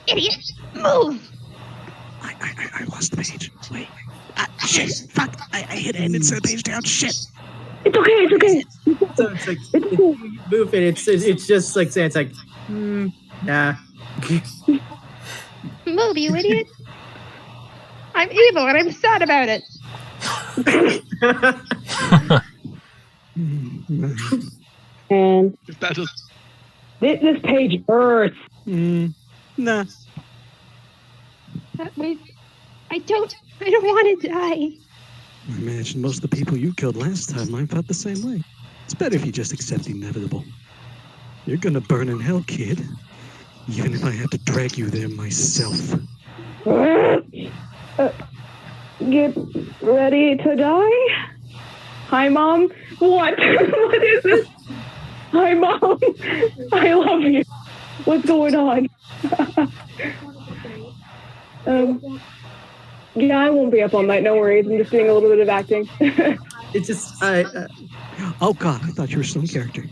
Idiot! Move! I lost the page. Wait. Shit. Fuck. I hit it and it set the page down. Shit. It's okay. It's okay. So it's like, if you move it, it's just like saying, it's like, nah. Move, you idiot! I'm evil and I'm sad about it. And That is this page hurts. Nah. Wait, I don't want to die. I imagine most of the people you killed last time I felt the same way. It's better if you just accept the inevitable. You're gonna burn in hell, kid. Even if I have to drag you there myself. Get ready to die? Hi, Mom. What? What is this? Hi, Mom. I love you. What's going on? Yeah, I won't be up all night. No worries. I'm just doing a little bit of acting. It's just, Oh God, I thought you were some character.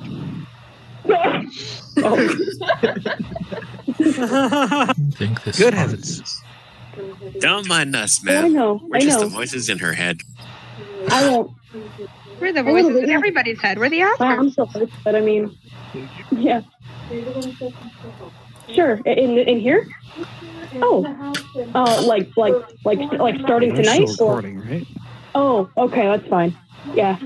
Think this Good one. heavens. Don't mind us, man. I know. We're just the voices in her head. I won't. We're the voices in everybody's head. We're the actors. I'm sorry, but I mean, yeah. Sure. In here? Oh. Like starting We're tonight? still Or? recording, right? Oh, okay, that's fine. Yeah.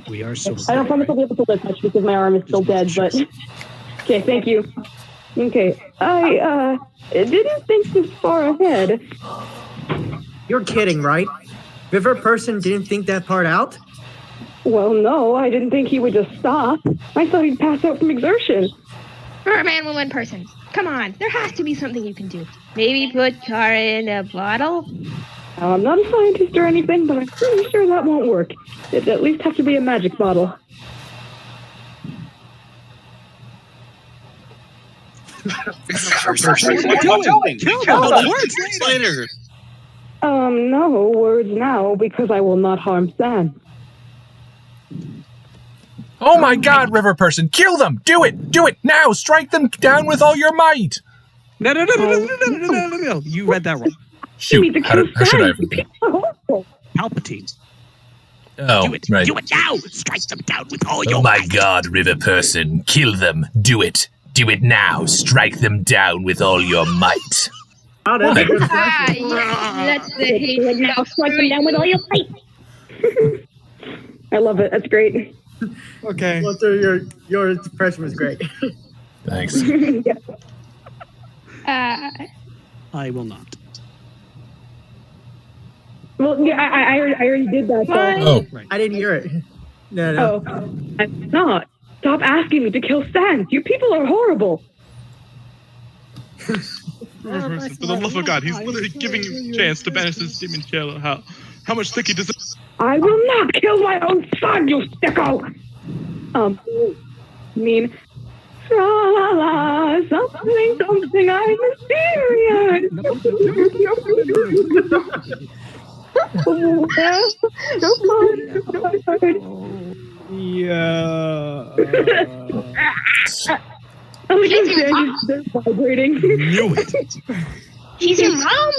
We are so. I don't promise I'll be able to lift much because my arm is still dead, but okay, thank you. Okay. I didn't think this far ahead. you're kidding, right? River Person didn't think that part out? Well, no, I didn't think he would just stop. I thought he'd pass out from exertion. Merman, woman, person. Come on, there has to be something you can do. Maybe put Kara in a bottle? Now, I'm not a scientist or anything, but I'm pretty sure that won't work. It'd at least have to be a magic bottle. What are you doing? Words later. No words now, because I will not harm Sam. Oh my God, River Person, kill them! Do it! Do it now! Strike them down with all your might! No. You read that wrong. Shoot, how should I have read that? Palpatine. Oh, Do it. right. Do it now. Strike them down with all your Oh my might. God, River Person, kill them! Do it! Do it now! Strike them down with all your might! How does it work? That's the hate. Now strike them down with all your might. I love it. That's great. Okay. Walter, your impression was great. Thanks. Yeah. I will not. Well, yeah, I already did that. So. Oh, Right. I didn't hear it. No. Oh, I'm not. Stop asking me to kill Sans. You people are horrible. For the love of God, he's literally giving you a chance to banish this demon killer. How much sticky does it? I will not kill my own son, you sicko! Mean, tra-la-la, something, I'm mysterious. Yeah. Oh my God, they're vibrating. Knew it. She's your mom?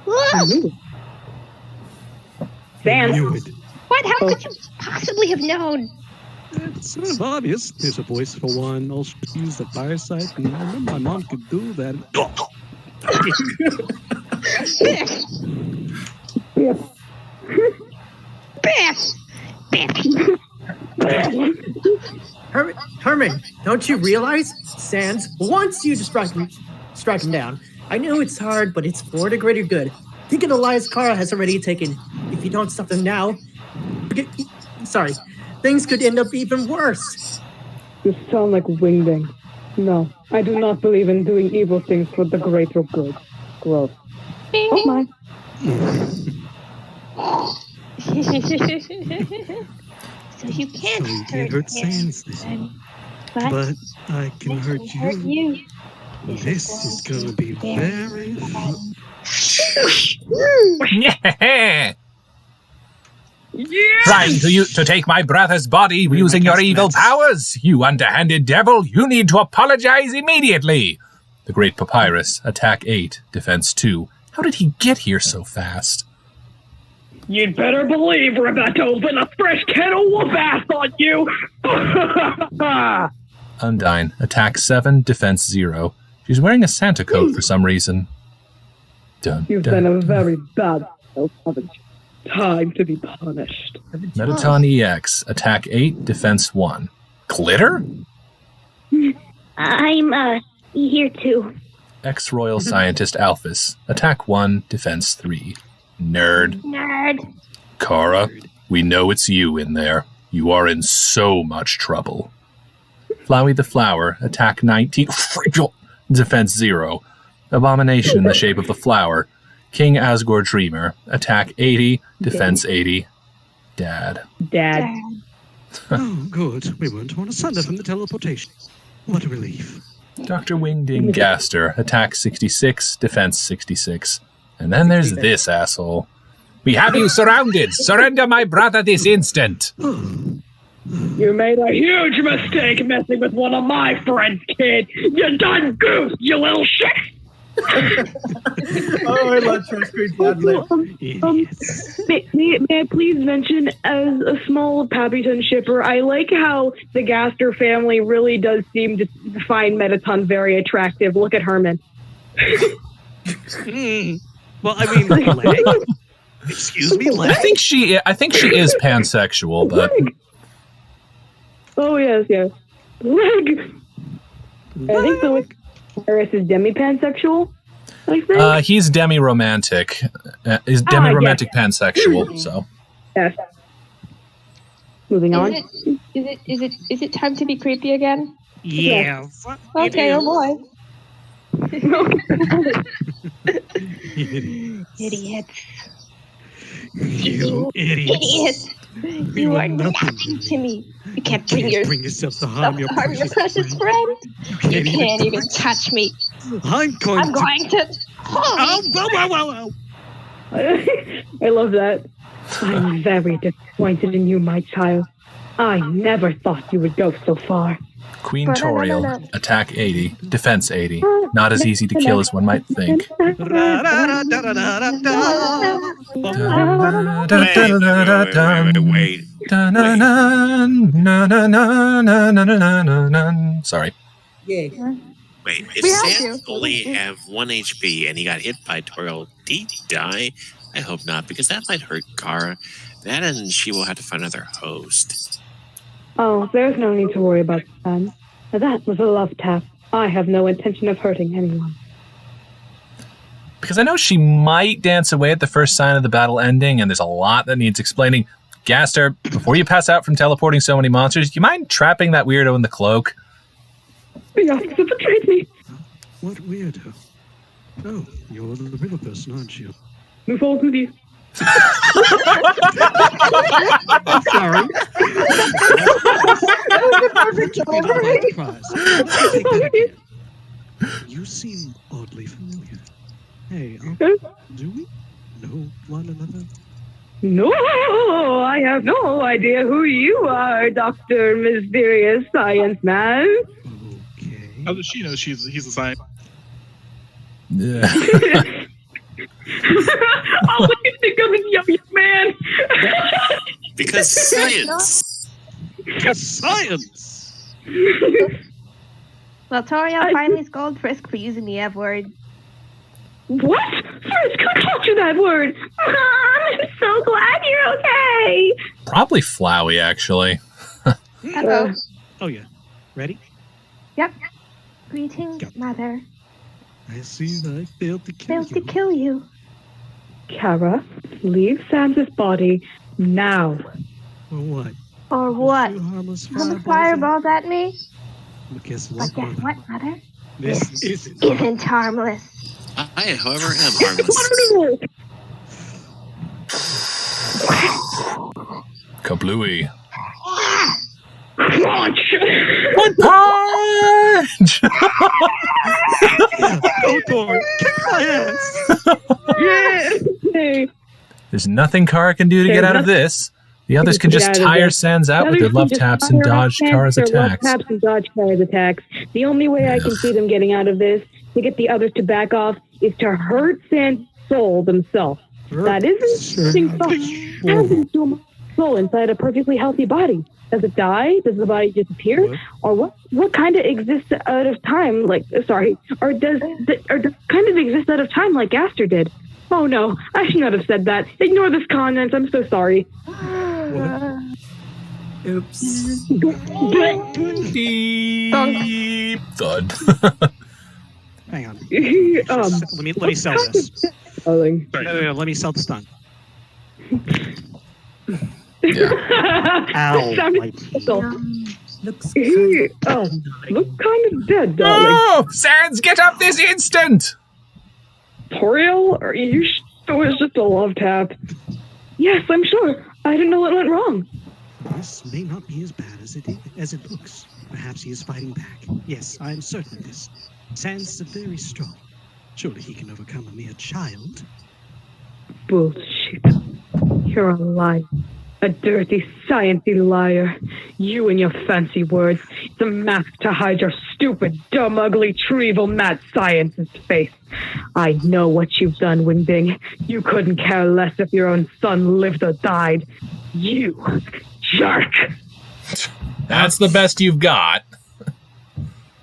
Look! Sans. Knew it. What? How could you possibly have known? It's sort of obvious. There's a voice for one. Also use the fireside. And I remember my mom could do that. Biff! Herman, don't you realize? Sans, once you strike him down, I know it's hard, but it's for the greater good. Think of the lives Kara has already taken. If you don't stop them now, things could end up even worse. You sound like Wingding. No, I do not believe in doing evil things for the greater good. Gross. Oh my. So you can't hurt him. Sans. then. But I can hurt you. This is gonna be very fun. Yeah. Trying to take my brother's body using your evil powers, you underhanded devil. You need to apologize immediately. The Great Papyrus, attack 8, defense 2. How did he get here so fast? You'd better believe we're about to open a fresh kettle of ass on you. Undine, attack 7, defense 0. She's wearing a Santa coat for some reason. You've been a very bad child, haven't you? Time to be punished. Metaton EX, attack 8, defense 1. Glitter? I'm, here too. Ex-Royal Scientist Alphys, attack 1, defense 3. Nerd. Kara, we know it's you in there. You are in so much trouble. Flowey the Flower, attack 19, defense 0. Abomination in the shape of the flower. King Asgore Dreamer, attack 80, defense 80. Dad. Oh, good. We weren't torn asunder from the teleportation. What a relief. Dr. Wingding Gaster, attack 66, defense 66. And then there's this asshole. We have you surrounded. Surrender my brother this instant. You made a huge mistake messing with one of my friends, kid. You done goose, you little shit. I love transcript may I please mention, as a small Pappyton shipper, I like how the Gaster family really does seem to find Metaton very attractive. Look at Herman. Well, I mean, leg? Excuse me, leg? I think she is pansexual, but oh yes. Leg. I think the Iris is demi-pansexual. I think. He's demi-romantic. Is demi-romantic pansexual, so. Yes. Moving on. Is it time to be creepy again? Yes. Okay, oh boy. Idiots. You idiot. You are nothing to me. You can't bring yourself to harm your precious friend. You can't even touch me. I'm going to. Oh, I love that. I'm very disappointed in you, my child. I never thought you would go so far. Queen Toriel, attack 80, defense 80. Not as easy to kill as one might think. Wait. Sorry. Wait, if Sans only have 1 HP and he got hit by Toriel, did he die? I hope not, because that might hurt Kara. That and she will have to find another host. Oh, there's no need to worry about that. That was a love tap. I have no intention of hurting anyone. Because I know she might dance away at the first sign of the battle ending, and there's a lot that needs explaining. Gaster, before you pass out from teleporting so many monsters, do you mind trapping that weirdo in the cloak? The officer betrayed me. What weirdo? Oh, you're the real person, aren't you? Who falls with you? I'm sorry. That was a perfect job. You seem oddly familiar. Hey, do we know one another? No, I have no idea who you are, Dr. Mysterious Science Man. Okay. How does she know he's a scientist? Yeah. All I can think of is young man. Because science. Science. Well, Toriel finally scolded Frisk for using the F word. What? Frisk, who taught you that word? Mom, I'm so glad you're okay. Probably Flowey, actually. Hello. Oh, yeah. Ready? Yep. Greetings, Mother. I see that I failed to kill Failed to kill you. Kara, leave Sam's body now. Or what? Or what? Harmless Fireballs at me? Well, guess what? But guess what, Mother? This isn't harmless. I, however, am harmless. Kablooey. Crunch! One punch! Go, Thor. Kick my ass. Yeah! There's nothing Kara can do to get out of this. The others can just tire Sans out with their love taps and dodge Kara's attacks. Taps and dodge Kara's attacks. The only way I can see them getting out of this, to get the others to back off, is to hurt Sans' soul themselves. That isn't what happens to a soul inside a perfectly healthy body. Does it die? Does the body disappear? Or what kind of exists out of time? Or does kind of exist out of time like Gaster did? Oh no, I should not have said that. Ignore this comment. I'm so sorry. Oops. Deep thud. Hang on. Let me sell this. Darling. No, let me sell the stun. Ow. Looks look kind of dead, darling. Oh, Sans, get up this instant! Toriel, are you sure it was just a love tap? Yes, I'm sure. I didn't know what went wrong. This may not be as bad as it looks. Perhaps he is fighting back. Yes, I am certain of this. Sans is very strong. Surely he can overcome a mere child. Bullshit. You're a liar. A dirty, sciencey liar. You and your fancy words. It's a mask to hide your stupid, dumb, ugly, trivial, mad scientist face. I know what you've done, Wingbing. You couldn't care less if your own son lived or died. You jerk. That's the best you've got.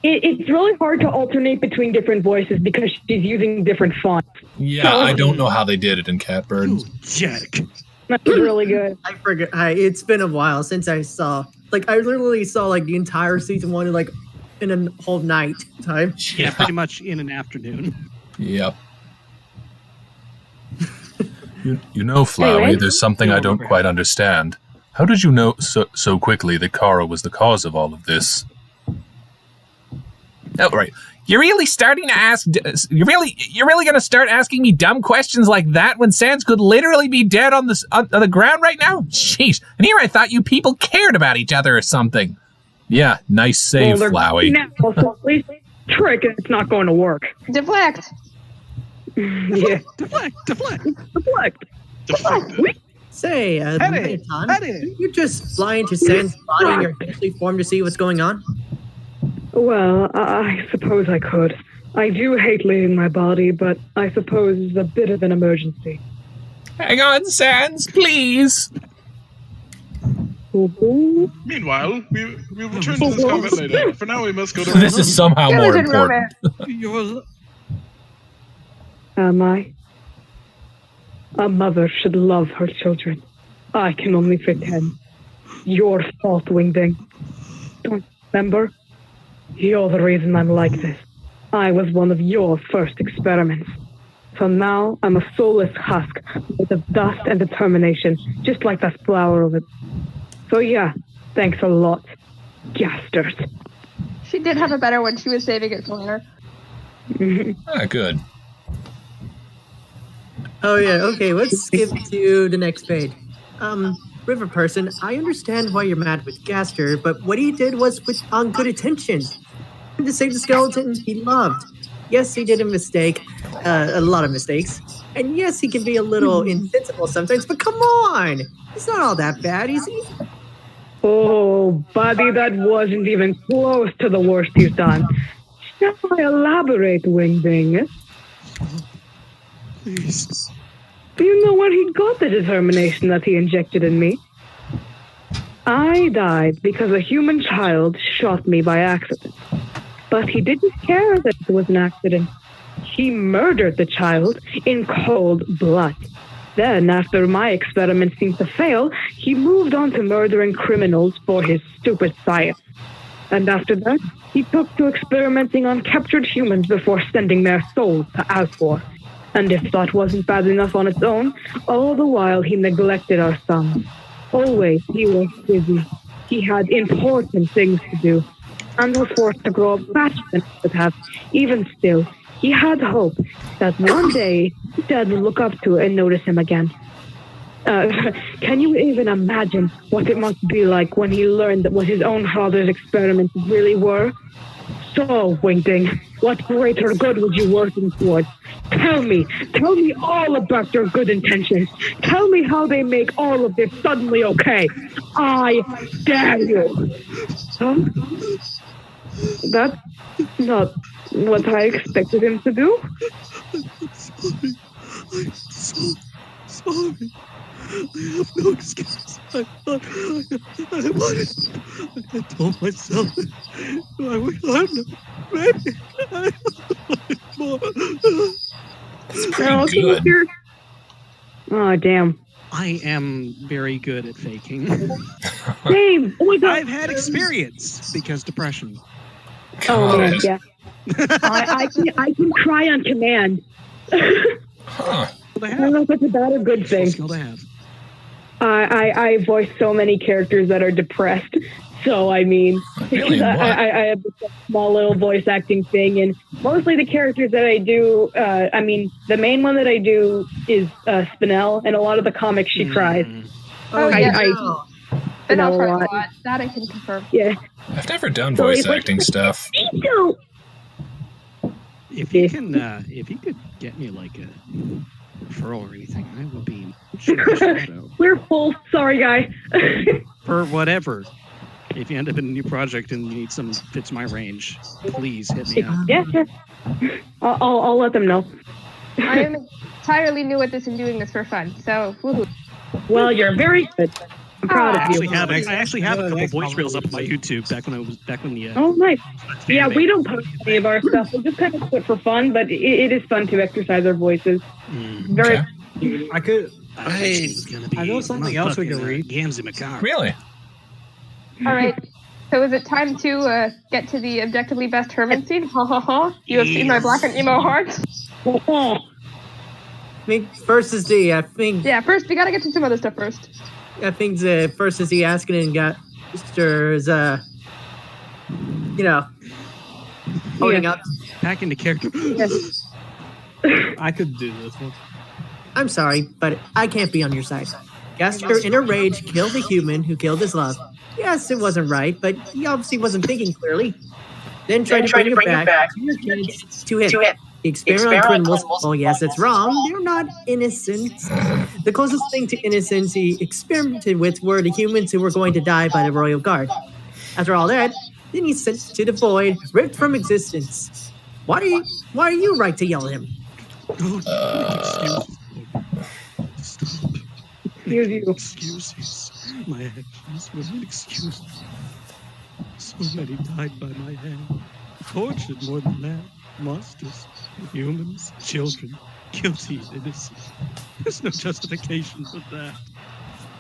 It's really hard to alternate between different voices because she's using different fonts. Yeah, I don't know how they did it in Catbird. Jerk. That's really good. I forget. It's been a while since I saw. I literally saw the entire season 1 in a whole night time. Yeah, pretty much in an afternoon. Yep. You know, Flowey, Anyway. there's something I don't quite understand. How did you know so quickly that Kara was the cause of all of this? Oh, right. You're really starting to ask. You're really going to start asking me dumb questions like that when Sans could literally be dead on the ground right now? Sheesh. And here I thought you people cared about each other or something. Yeah, nice save, Flowey. Now, so please trick, and it's not going to work. Deflect. Yeah. Deflect. Say, Metan, you just fly into Sans' body in your ghostly form to see what's going on? Well, I suppose I could. I do hate leaving my body, but I suppose it's a bit of an emergency. Hang on, Sans, please. Meanwhile, we'll return to this combat later. For now, we must go to. This is somehow more important. Am I? A mother should love her children. I can only pretend. Your fault, Wingding. Don't remember? You're the reason I'm like this. I was one of your first experiments. So now I'm a soulless husk with of dust and determination, just like that flower of it. So yeah, thanks a lot, Gasters. She did have a better one. She was saving it for her. Good. Oh yeah, okay, let's skip to the next page. River Person, I understand why you're mad with Gaster, but what he did was on good intentions. To save the skeleton he loved. Yes, he did a mistake, a lot of mistakes. And yes, he can be a little insensible sometimes, but come on! It's not all that bad, he's Oh, buddy, that wasn't even close to the worst he's done. Shall I elaborate, Wingding? Please. Do you know where he got the determination that he injected in me? I died because a human child shot me by accident. But he didn't care that it was an accident. He murdered the child in cold blood. Then, after my experiment seemed to fail, he moved on to murdering criminals for his stupid science. And after that, he took to experimenting on captured humans before sending their souls to Asgore. And if that wasn't bad enough on its own, all the while he neglected our sons. Always he was busy. He had important things to do, and was forced to grow up faster than he could have. Even still, he had hope that one day Dad would look up to and notice him again. Can you even imagine what it must be like when he learned that what his own father's experiments really were? So, Wingding, what greater good would you working towards? Tell me all about your good intentions. Tell me how they make all of this suddenly okay. I dare you. Huh? That's not what I expected him to do. I'm so sorry. I have no excuse. I told myself I would learn. Maybe I wanted more. That's pretty good. Oh, damn. I am very good at faking. Same. Oh my God. I've had experience because depression. Oh man, yeah. I can cry on command. Huh. I don't know if that's a bad or good thing. Skill to have. I voice so many characters that are depressed. So, I mean, Really? I have this small little voice acting thing, and mostly the characters that I do, I mean, the main one that I do is Spinel, and a lot of the comics she cries. Oh, I Spinel know a cries lot. a lot. That I can confirm. Yeah. I've never done voice acting stuff. If you can, if you could get me like a referral or anything, I would be. We're full. Sorry, guy. For whatever. If you end up in a new project and you need some fits my range, please hit me up. Yeah, sure. I'll let them know. I am entirely new at this and doing this for fun, so woohoo. Well, you're very good. I'm proud of you. I actually have a couple voice reels up on my YouTube back when the. Oh, nice. Yeah, we don't post any of our stuff. We just kind of do it for fun, but it is fun to exercise our voices. Very. I could. I know something else we can read. Gamsy McCarr. Really? All right. So is it time to get to the objectively best Herman scene? Ha ha ha. You have seen my black and emo heart? I think first is Yeah, first we gotta get to some other stuff first. I think the first is the asking and got Mr.'s, holding up. Back into character. I could do this one. I'm sorry, but I can't be on your side. Gaster, in a rage, killed a human who killed his love. Yes, it wasn't right, but he obviously wasn't thinking clearly. Then tried to bring it back to your kids to him. The experiment on twin wolves, oh yes, it's wrong. They're not innocent. The closest thing to innocence he experimented with were the humans who were going to die by the royal guard. After all that, then he's sent to the void, ripped from existence. Why are you right to yell at him? Excuses. My actions were not excuses. So many died by my hand. Tortured more than that. Monsters, humans, children, guilty and innocent. There's no justification for that.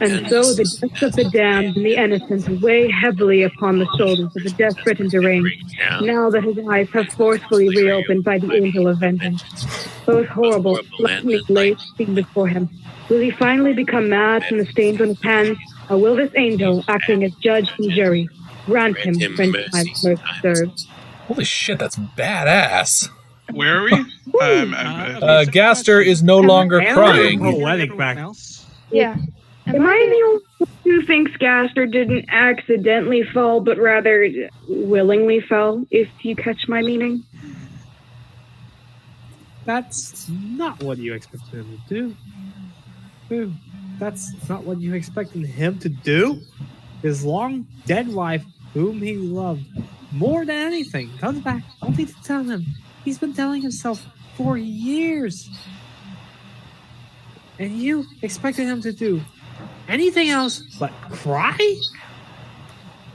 And so the deaths of the damned and the innocent weigh heavily upon the shoulders of the desperate and deranged, now that his eyes have forcefully reopened by the angel of vengeance. Those horrible, lightning blades seen before him. Will he finally become mad from the stains on his hands, or will this angel, acting as judge and jury, grant him mercy served? Holy shit, that's badass. Where are we? Gaster is no longer crying. Poetic back. Yeah. Am I the only one who thinks Gaster didn't accidentally fall, but rather willingly fell, if you catch my meaning? That's not what you expected him to do. Boo. That's not what you expected him to do. His long dead wife, whom he loved more than anything, comes back only to tell him. He's been telling himself for years. And you expected him to do anything else but cry?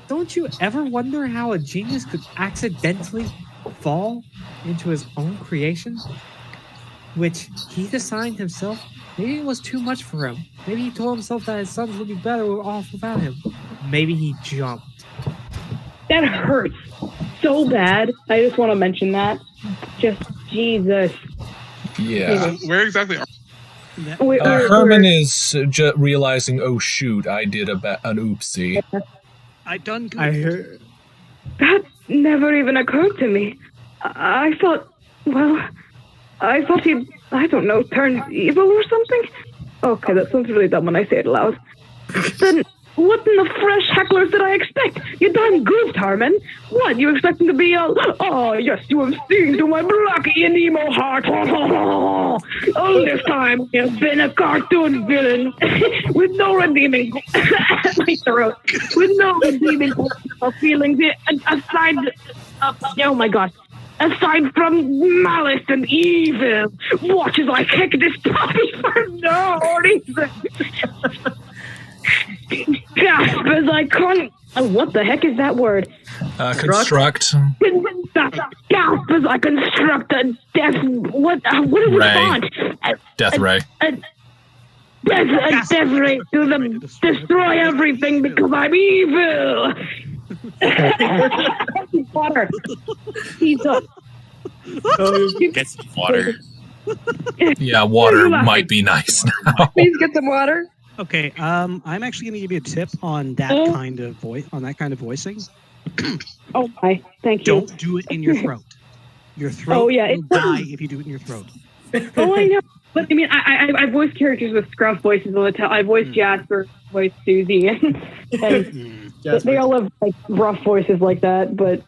Don't you ever wonder how a genius could accidentally fall into his own creation? Which he designed himself. Maybe it was too much for him. Maybe he told himself that his sons would be better off without him. Maybe he jumped. That hurts so bad. I just want to mention that. Just Jesus. Yeah. Where exactly are Herman is realizing, oh shoot, I did an oopsie. I done good. I heard. That never even occurred to me. I thought he'd, I don't know, turned evil or something. Okay, that sounds really dumb when I say it aloud. Then what in the fresh hecklers did I expect? You darn goofed, Harmon. What, you expecting to be all, oh, yes, you have seen to my blocky and emo heart. Oh, this time you have been a cartoon villain with no redeeming my throat. With no redeeming feelings aside oh my god. Aside from malice and evil. Watch as I kick this puppy for no reason. Gasp as I what the heck is that word? Construct. Gasp as I construct a death. What is ray. the font? Death ray. A death ray to them. Destroy everything because I'm evil. Water. He's up. Get some water. Yeah, water might be nice now. Please get some water. Okay, I'm actually going to give you a tip on that kind of voicing. Oh my, thank you. Don't do it in your throat. Your throat will die if you do it in your throat. Oh, I know. But I mean, I voice characters with scruff voices all the time. I voice Jasper, voice Susie, and they all have like rough voices like that. But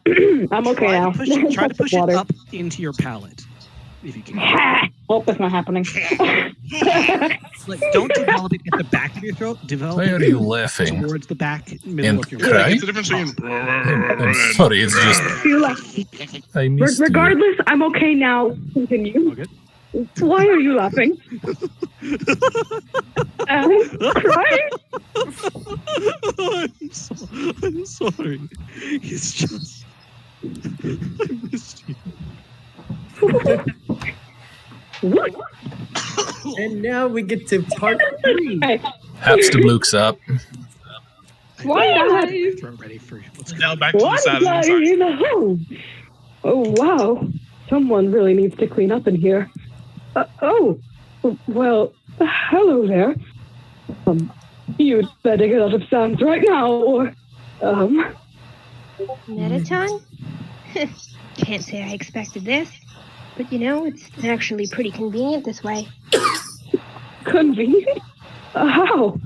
I'm okay now. Try to push it up into your palate, if you can. Oh, that's not happening. Like, don't develop it at the back of your throat. Develop Why are you laughing? Towards the back middle of your cry? mouth. It's the difference between. I'm sorry, it's just. I missed you. Regardless, I'm okay now. Continue. Okay. Why are you laughing? Crying? I'm sorry. It's just. I missed you. What? And now we get to part 3. Hapstabluke's up. Why not? Throw ready for you. Now back to the One sad guy inside. in the home. Oh wow! Someone really needs to clean up in here. Well, hello there. You'd better get out of Sam's right now, or Mettaton? Can't say I expected this, but you know, it's actually pretty convenient this way. Convenient? How?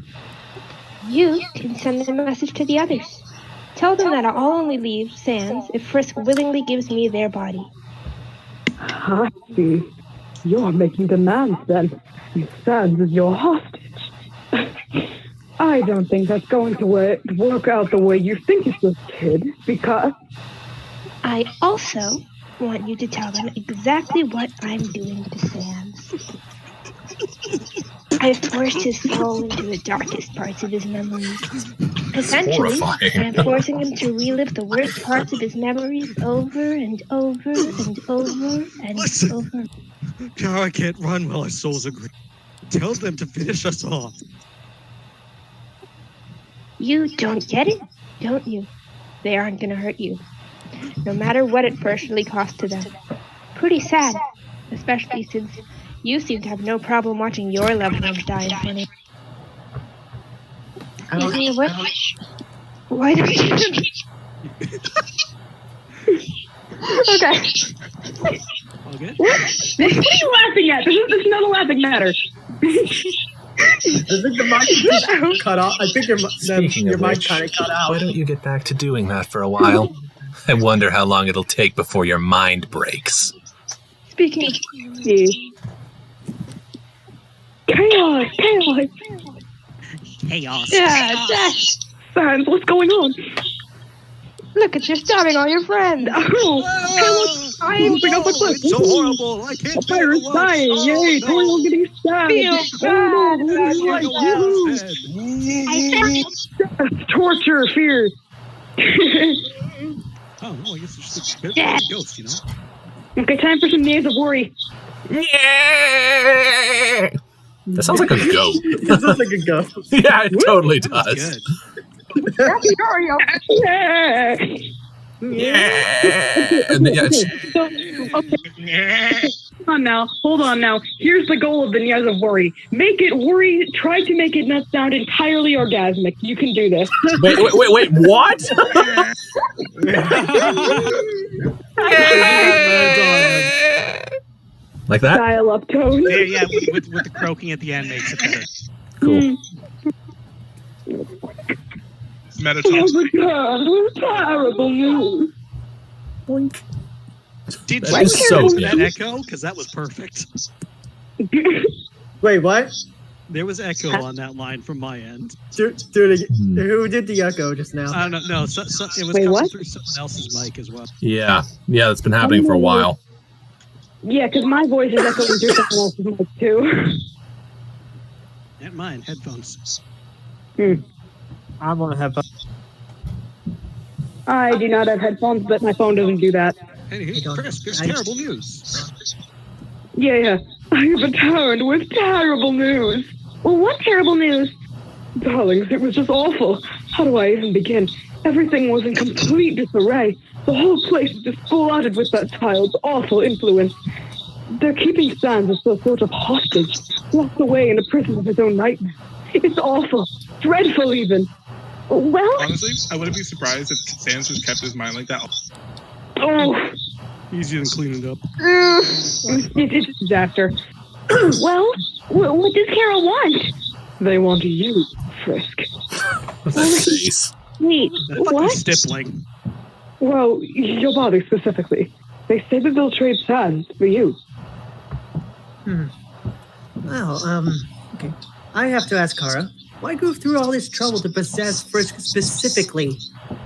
You can send a message to the others. Tell them that I'll only leave Sans if Frisk willingly gives me their body. I see. You're making demands then. Sans is your hostage. I don't think that's going to work out the way you think it will, kid, because... I also want you to tell them exactly what I'm doing to Sans. I've forced his soul into the darkest parts of his memories. Essentially, I'm forcing him to relive the worst parts of his memories over and over and over and over. Kara can't run while our souls agree. Tell them to finish us off. You don't get it, don't you? They aren't going to hurt you. No matter what it personally costs to them. Pretty sad, especially since you seem to have no problem watching your loved ones die in front of you. Speaking of which, why don't you... Okay. Okay. What are you laughing at? This is not a laughing matter. I think the mic cut off. I think your mic kind of cut out. Why don't you get back to doing that for a while? I wonder how long it'll take before your mind breaks. Speaking of... Chaos! Yeah, Sans, what's going on? look at you stabbing all your friends. Oh, I'm moving up a cliff. It's so horrible. I can't A pirate's dying. Yay, Toriel getting stabbed. Torture, fear. Oh, well, I guess it's just a bit of a ghost, you know? Okay, time for some names of worry. That sounds like a goat. It sounds like a ghost. Yeah, it totally does. Hold on now. Here's the goal of the Niaz of Worry. Make it worry. Try to make it not sound entirely orgasmic. You can do this. Wait, what? Like that? Dial up tone. Yeah, with the croaking at the end makes it better. Cool. Terrible news. Boink. Did That you is so hear that good. echo? Because that was perfect. Wait, what? There was echo on that line from my end. Who did the echo just now? I don't know. So, it was Wait, coming what? through someone else's mic as well. Yeah, that's been happening for a while. Yeah, because my voice is echoing through someone else's mic too. And mine, headphones. I'm on headphones. I do not have headphones, but my phone doesn't do that. Hey, Chris, there's terrible news. Yeah. I have returned with terrible news. Well, what terrible news? Darlings, it was just awful. How do I even begin? Everything was in complete disarray. The whole place is just flooded with that child's awful influence. They're keeping Sans as a sort of hostage, locked away in a prison of his own nightmare. It's awful. Dreadful, even. Well... Honestly, I wouldn't be surprised if Sans just kept his mind like that. Oh... Easier than cleaning it up. It's a disaster. Well, what does Carol want? They want you, Frisk. Face. Wait, what? Stippling. Well, your body specifically. They say that they'll trade Sans for you. Well, okay. I have to ask Kara, why go through all this trouble to possess Frisk specifically?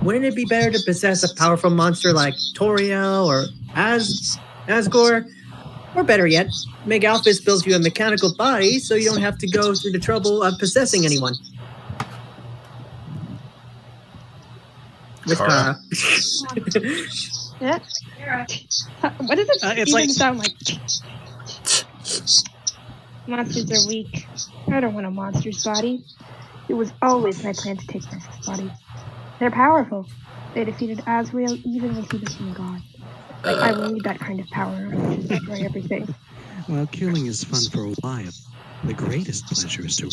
Wouldn't it be better to possess a powerful monster like Toriel or Asgore? Or better yet, make Alphys build you a mechanical body so you don't have to go through the trouble of possessing anyone. With Kara. Yeah. What does it It's even like- sound like? Monsters are weak. I don't want a monster's body. It was always my plan to take Frisk's body. They're powerful. They defeated Asriel even when he became God. I will need that kind of power to destroy everything. Well, killing is fun for a while. The greatest pleasure is to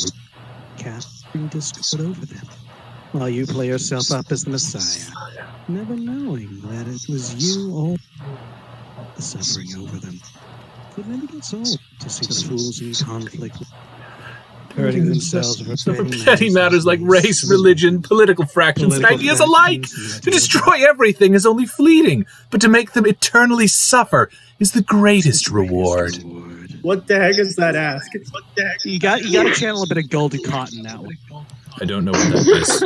casting discord over them, while you play yourself up as the Messiah, never knowing that it was you all the suffering over them. It never gets old to see the fools in conflict hurting themselves over Petty matters like race, religion, political fractions, and ideas alike. To destroy everything is only fleeting, but to make them eternally suffer is the greatest reward. What the heck is that ask? What the heck? You got to channel a bit of Golden Cotton that one. I don't know what that is.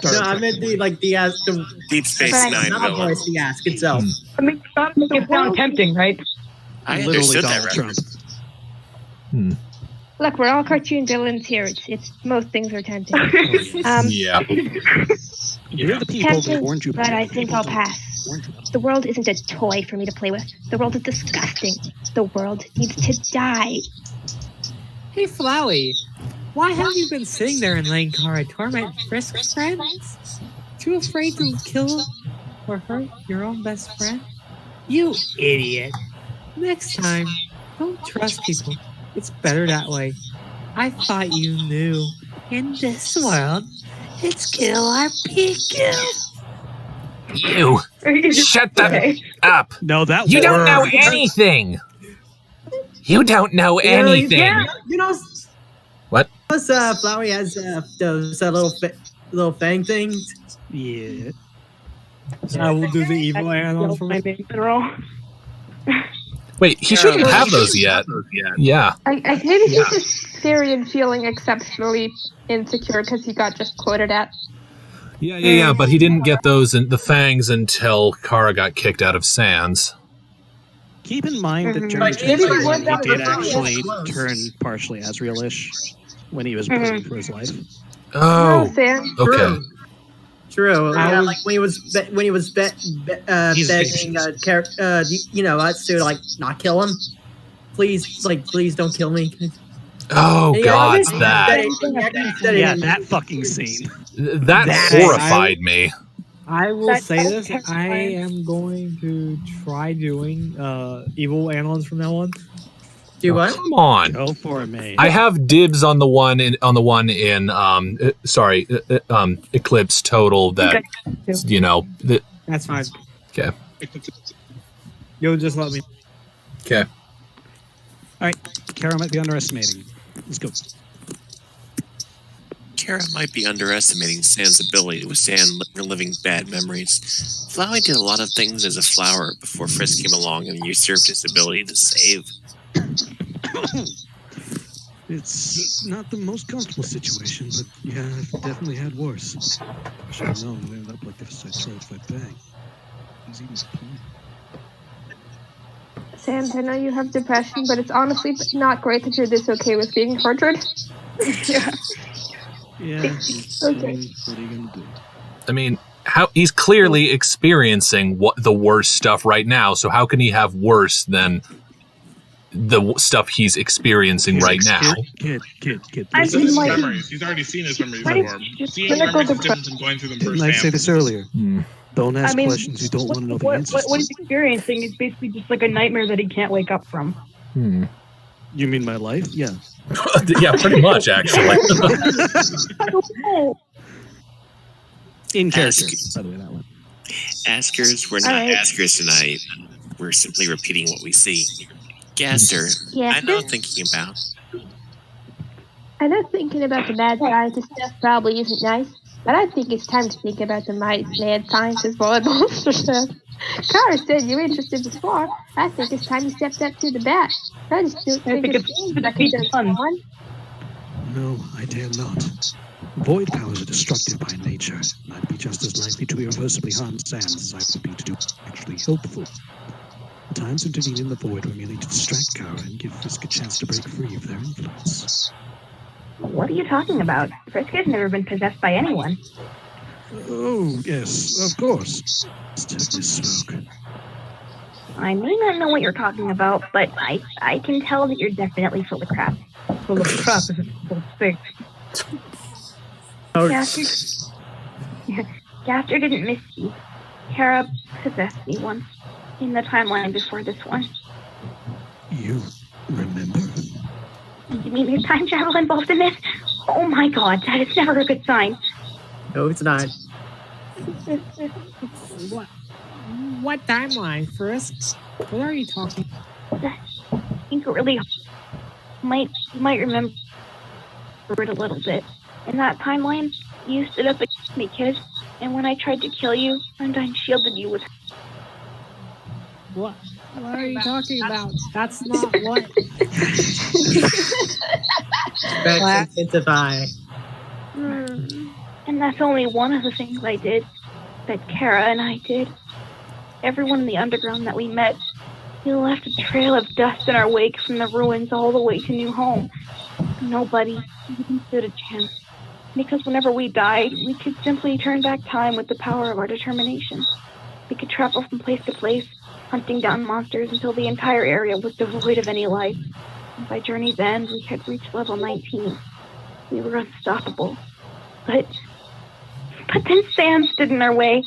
No, I meant the ask. The Deep Space Nine not the villain. voice, the ask itself. I mean, you gotta make it sound tempting, right? I Literally understood that Donald Trump. reference. Look, we're all cartoon villains here. It's most things are tempting. Yeah. You're the people that Tempting, warned you. but I think I'll pass. The world isn't a toy for me to play with. The world is disgusting. The world needs to die. Hey, Flowey, why have you been sitting there and letting Kara torment Frisk's friends? Too afraid to kill or hurt your own best friend? You idiot. Next time, don't trust people. It's better that way. I thought you knew. In this world, it's kill or be killed. You! Shut that up! No, that You don't know word. anything! You don't know anything! You know, What? Flowey has those little fang things. Yeah. I will do the evil animals for me. Wait, he shouldn't have those yet. Yeah. I maybe he's just Syrian feeling exceptionally insecure because he got just quoted at. Yeah, but he didn't get those the fangs until Kara got kicked out of Sans. Keep in mind that Mhm. during But maybe the one he did that was actually close. turn partially Asriel-ish when he was praying for his life. Oh, Sam. okay. True. I Yeah, was- like when he was begging, to like not kill him. Please don't kill me. Oh, Yeah, God, it's- that. Yeah, that fucking scene. That Hey, horrified me. I will That's say this. terrifying. I am going to try doing evil animals from now on. Do what? Come on. Go for it, mate. I have dibs on the one in Eclipse Total that That's fine. Okay. You'll just let me. Okay. All right, Kara might be underestimating. Let's go. Kara might be underestimating Sam's ability to withstand reliving bad memories. Flowey did a lot of things as a flower before Frisk came along and usurped his ability to save. It's not the most comfortable situation, but yeah, I've definitely had worse. I should have known it ended up like this. I tried to fight back. Easy was the point. Sans, I know you have depression, but it's honestly not great that you're this okay with being tortured. Yeah. Okay. What are you gonna do? I mean, how he's clearly experiencing the worst stuff right now. So how can he have worse than the stuff he's experiencing right now? Kid. These are his memories. He's already seen his memories before. Seeing memories is different than going through them Didn't I say firsthand. this earlier? Don't ask questions you don't want to know the answers. What he's experiencing is basically just like a nightmare that he can't wake up from. You mean my life? Yeah. Yeah, pretty much, actually. In character, by the way, that one. Askers, we're not askers tonight. We're simply repeating what we see. Gaster, Yeah. I know what I'm thinking about. I know thinking about the mad scientist stuff probably isn't nice, but I think it's time to think about the mad scientist volleyball stuff. Kara said you're interested before. I think it's time you stepped up to the bat. I just don't think it's like it's fun. No, I dare not. Void powers are destructive by nature, and I'd be just as likely to irreversibly harm Sans as I would be to do actually helpful. At times intervene in the void were merely to distract Kara and give Frisk a chance to break free of their influence. What are you talking about? Frisk has never been possessed by anyone. Oh, yes, of course. Smoke. I may not know what you're talking about, but I can tell that you're definitely full of crap. Full of crap is a full thing. Gaster didn't miss you. Kara possessed me once, in the timeline before this one. You remember? You mean there's time travel involved in this? Oh my god, that is never a good sign. No, it's not. What timeline, Frisk? What are you talking? I think it really you might remember it a little bit. In that timeline, you stood up against me, kid, and when I tried to kill you, Undyne shielded you with. What are you talking about? That's not what. Back to intensify. And that's only one of the things I did, that Kara and I did. Everyone in the underground that we met, we left a trail of dust in our wake from the ruins all the way to New Home. Nobody even stood a chance. Because whenever we died, we could simply turn back time with the power of our determination. We could travel from place to place, hunting down monsters until the entire area was devoid of any life. And by journey's end, we had reached level 19. We were unstoppable. But then Sans stood in our way.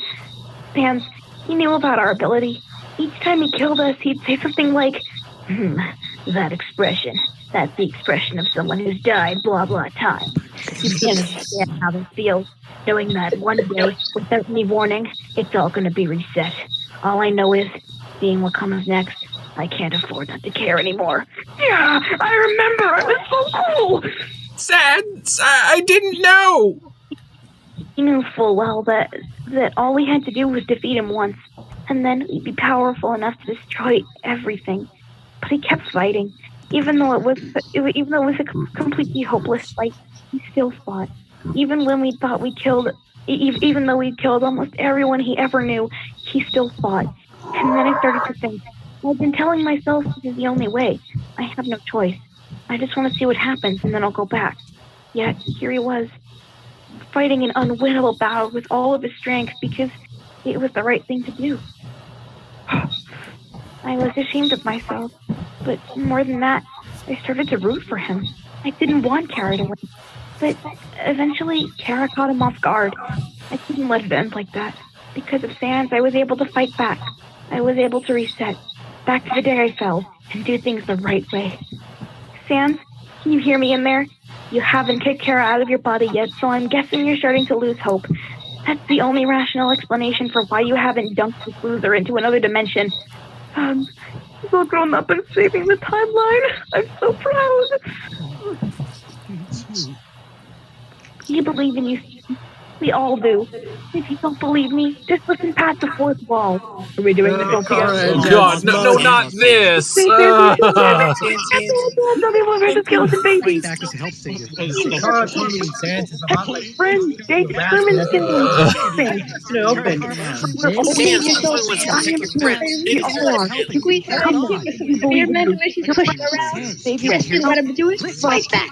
Sans, he knew about our ability. Each time he killed us, he'd say something like, that expression. That's the expression of someone who's died blah blah time. You can't understand how that feels, knowing that one day, without any warning, it's all going to be reset. All I know is, seeing what comes next, I can't afford not to care anymore. Yeah, I remember. It was so cool. Sans, I didn't know. He knew full well that all we had to do was defeat him once, and then we'd be powerful enough to destroy everything. But he kept fighting. Even though it was a completely hopeless fight, he still fought. Even when we thought we killed, even though we'd killed almost everyone he ever knew, he still fought. And then I started to think, I've been telling myself this is the only way. I have no choice. I just want to see what happens, and then I'll go back. Yet here he was, fighting an unwinnable battle with all of his strength because it was the right thing to do. I was ashamed of myself, but more than that, I started to root for him. I didn't want Kara to win, but eventually Kara caught him off guard. I couldn't let it end like that. Because of Sans, I was able to fight back. I was able to reset, back to the day I fell, and do things the right way. Sans, can you hear me in there? You haven't kicked Kara out of your body yet, so I'm guessing you're starting to lose hope. That's the only rational explanation for why you haven't dunked this loser into another dimension. He's all grown up and saving the timeline. I'm so proud. We believe in you. We all do. If you don't believe me, just listen past the fourth wall. Are we doing this all together? Oh God, no, not this! Zombie versus skeleton baby. Back to help save your Kara told me Sans is about like Friend, Jake Sherman's in the open. Your manipulation pushing around. Chris, you want to do it? Fight back.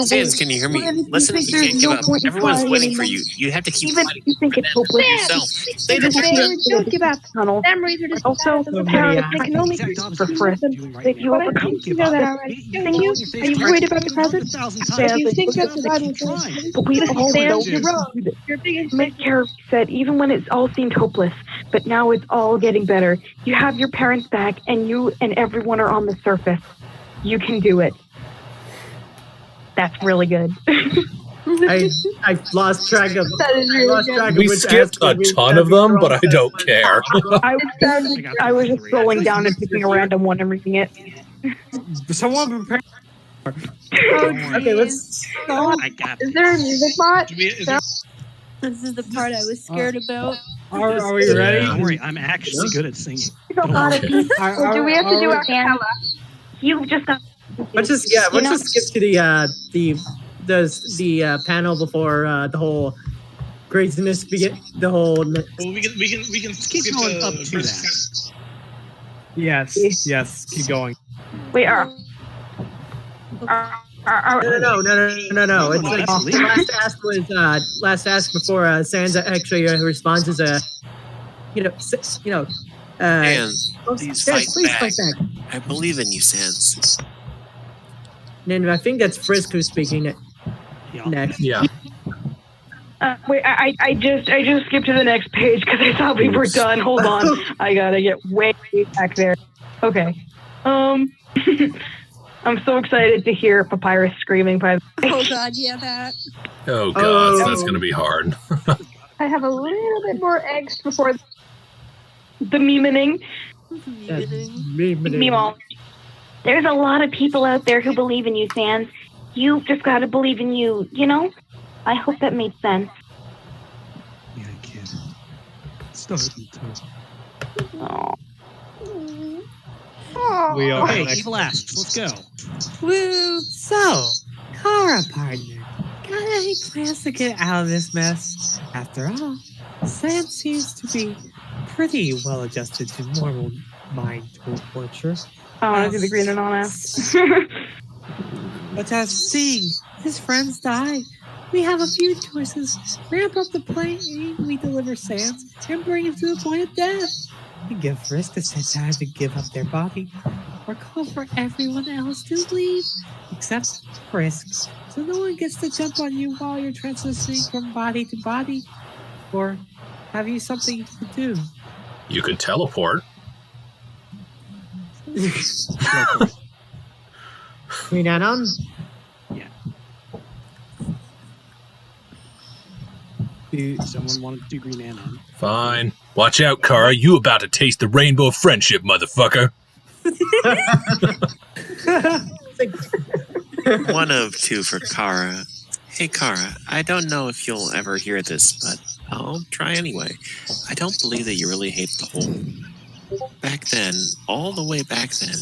Sans, can you hear me? Listen, you can't give up. Everyone's waiting for you. You have to keep Even fighting. if you think it's hopeless yourself. They don't give up. Memories are just also, parents can only for Frisk. If you overcome, you know that already. Thank you. Are you worried about the present? If you think that's the Bible says, but we all know you're wrong. Your biggest Miss Carey said even when it all seemed hopeless, but now it's all getting better. You have your parents back, and you and everyone are on the surface. You can do it. That's really good. I lost track of. We skipped a ton of them, but I don't care. I was just scrolling down and picking a random one and reading it. Someone prepare. Okay, let's. Is there a music bot? This is the part I was scared about. Are we ready? Don't worry, I'm actually good at singing. Do we have to do a cappella? You just got. Let's just skip to the panel before the whole craziness begin. The whole. Well, we can keep going up to that. Yes, keep going. Wait, No. It's like last ask before Sans actually responds as a, And please fight back. Fight back. I believe in you, Sans. And I think that's Frisk who's speaking next. Yeah. Wait, I just skipped to the next page because I thought we were done. Hold on, I gotta get way back there. Okay. I'm so excited to hear Papyrus screaming by the way. Oh God, yeah, that. Oh God, that's gonna be hard. I have a little bit more angst before the memeing. Memeing. There's a lot of people out there who believe in you, Sans. You just gotta believe in you, you know? I hope that made sense. Yeah, kid. Starting to. Oh. We are Hey, evil asks. Let's go. Woo! So, Kara, partner, got any plans to get out of this mess? After all, Sans seems to be pretty well adjusted to normal mind torture. I want to do the green and on ass. But as seeing his friends die, we have a few choices. Ramp up the plane, we deliver Sans, and bring him to the point of death. We give Frisk the time to give up their body, or call for everyone else to leave, except Frisk, so no one gets to jump on you while you're transitioning from body to body. Or have you something you could do? You could teleport. Green Anon? Yeah. Someone wanted to do Green Anon. Fine. Watch out, Kara. You about to taste the rainbow of friendship, motherfucker. One of two for Kara. Hey, Kara, I don't know if you'll ever hear this, but I'll try anyway. I don't believe that you really hate the whole. Back then, all the way back then,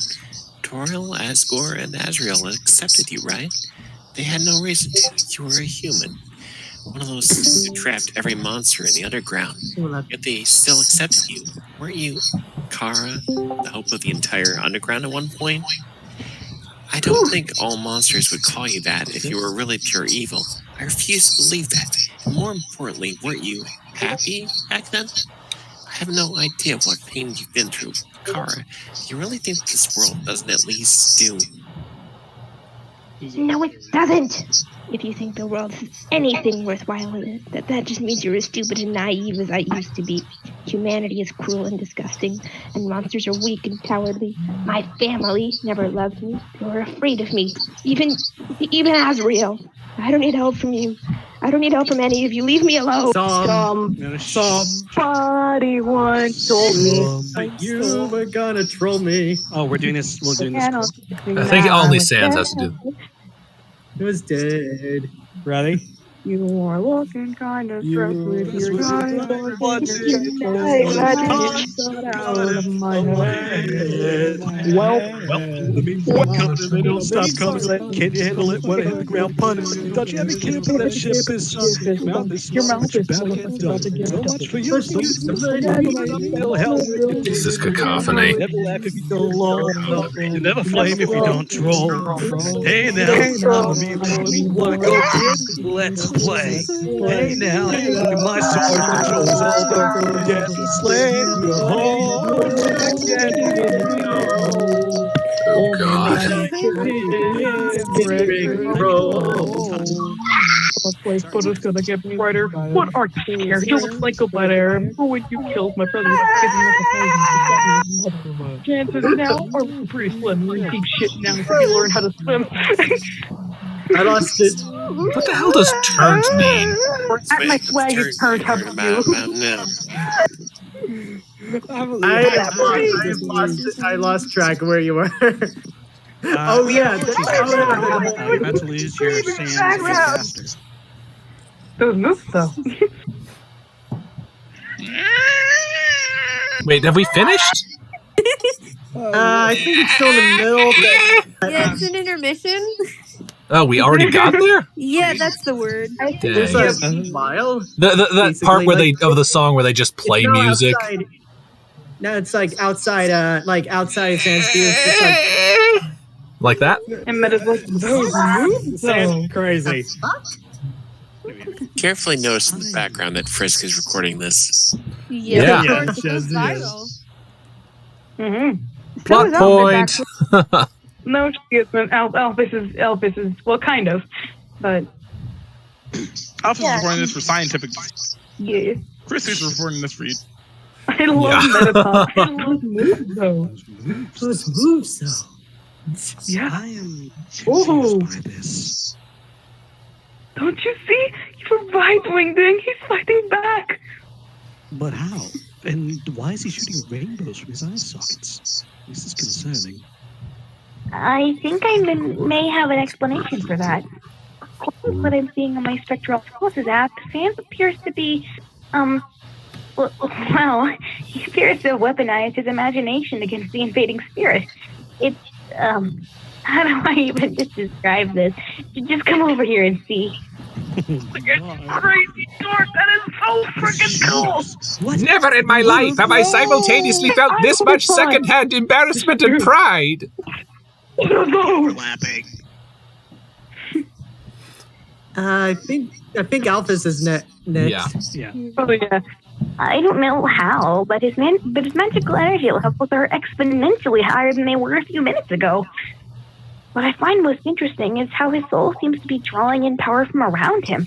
Toriel, Asgore, and Azrael accepted you, right? They had no reason to. You were a human. One of those who trapped every monster in the underground. Yet they still accepted you. Weren't you, Kara, the hope of the entire underground at one point? I don't think all monsters would call you that if you were really pure evil. I refuse to believe that. And more importantly, weren't you happy back then? I have no idea what pain you've been through. Kara, do you really think this world doesn't at least do? No, it doesn't. If you think the world has anything worthwhile in it, that just means you're as stupid and naive as I used to be. Humanity is cruel and disgusting, and monsters are weak and cowardly. My family never loved me. They were afraid of me. Even Azrael. I don't need help from you. I don't need help from any of you. Leave me alone. Somebody once told me you were gonna troll me. Oh, we're doing this. We're doing this. I think only Sans has to do. It was dead. Ready? You are looking kind of fresh with your eyes. Out of my head. Well, the memes keep coming and they don't stop coming. Can you handle it when I hit the ground punting? Thought you had me kidding, but that ship is sunk. Your mouth is about to get done. So much for you. This is cacophony. Never laugh if you don't laugh. You never flame if you don't troll. Hey now, me wanna go kid? Let's play. Hey now, my sword controls all the death slay. Oh God. This place, but it's gonna get brighter. What are you scared? You look like a bad Arab. When you killed my brother, chances now are pretty slim. We're in deep shit now. If you learn how to swim. I lost it. What the hell does turned mean? At my swag is turned. How about I lost track of where you were. Oh yeah. You about to lose your sands faster. Those moves though. Wait, have we finished? I think it's still in the middle. Yeah, it's an intermission. Oh, we already got there? Yeah, that's the word. There's a smile. That part where they of the song where they just play music. Outside. No, it's like outside Sans Diego. Like that? And those moves though. Crazy. Carefully notice in the background that Frisk is recording this. Yeah. Yeah, it goes viral. Plot point. No, excuse me. Elvis is well, kind of, but Alpha's recording this for scientific. Yeah. Chris is recording this for you. I love Metatop. I love moves though. Those moves though. Yeah. I am Ooh. confused by this. Don't you see? He's reviving thing. He's fighting back. But how? And why is he shooting rainbows from his eye sockets? This is concerning. I think I may have an explanation for that. According to what I'm seeing on my spectral pulses app, Sans appears to be, well, he appears to have weaponized his imagination against the invading spirit. It's, how do I even just describe this? Just come over here and see. Crazy dork, that is so freaking cool. Never in my life have I simultaneously felt this much secondhand embarrassment and pride. Overlapping. I think Alphys is next. Yeah. Oh yeah. I don't know how, but his magical energy levels are exponentially higher than they were a few minutes ago. What I find most interesting is how his soul seems to be drawing in power from around him.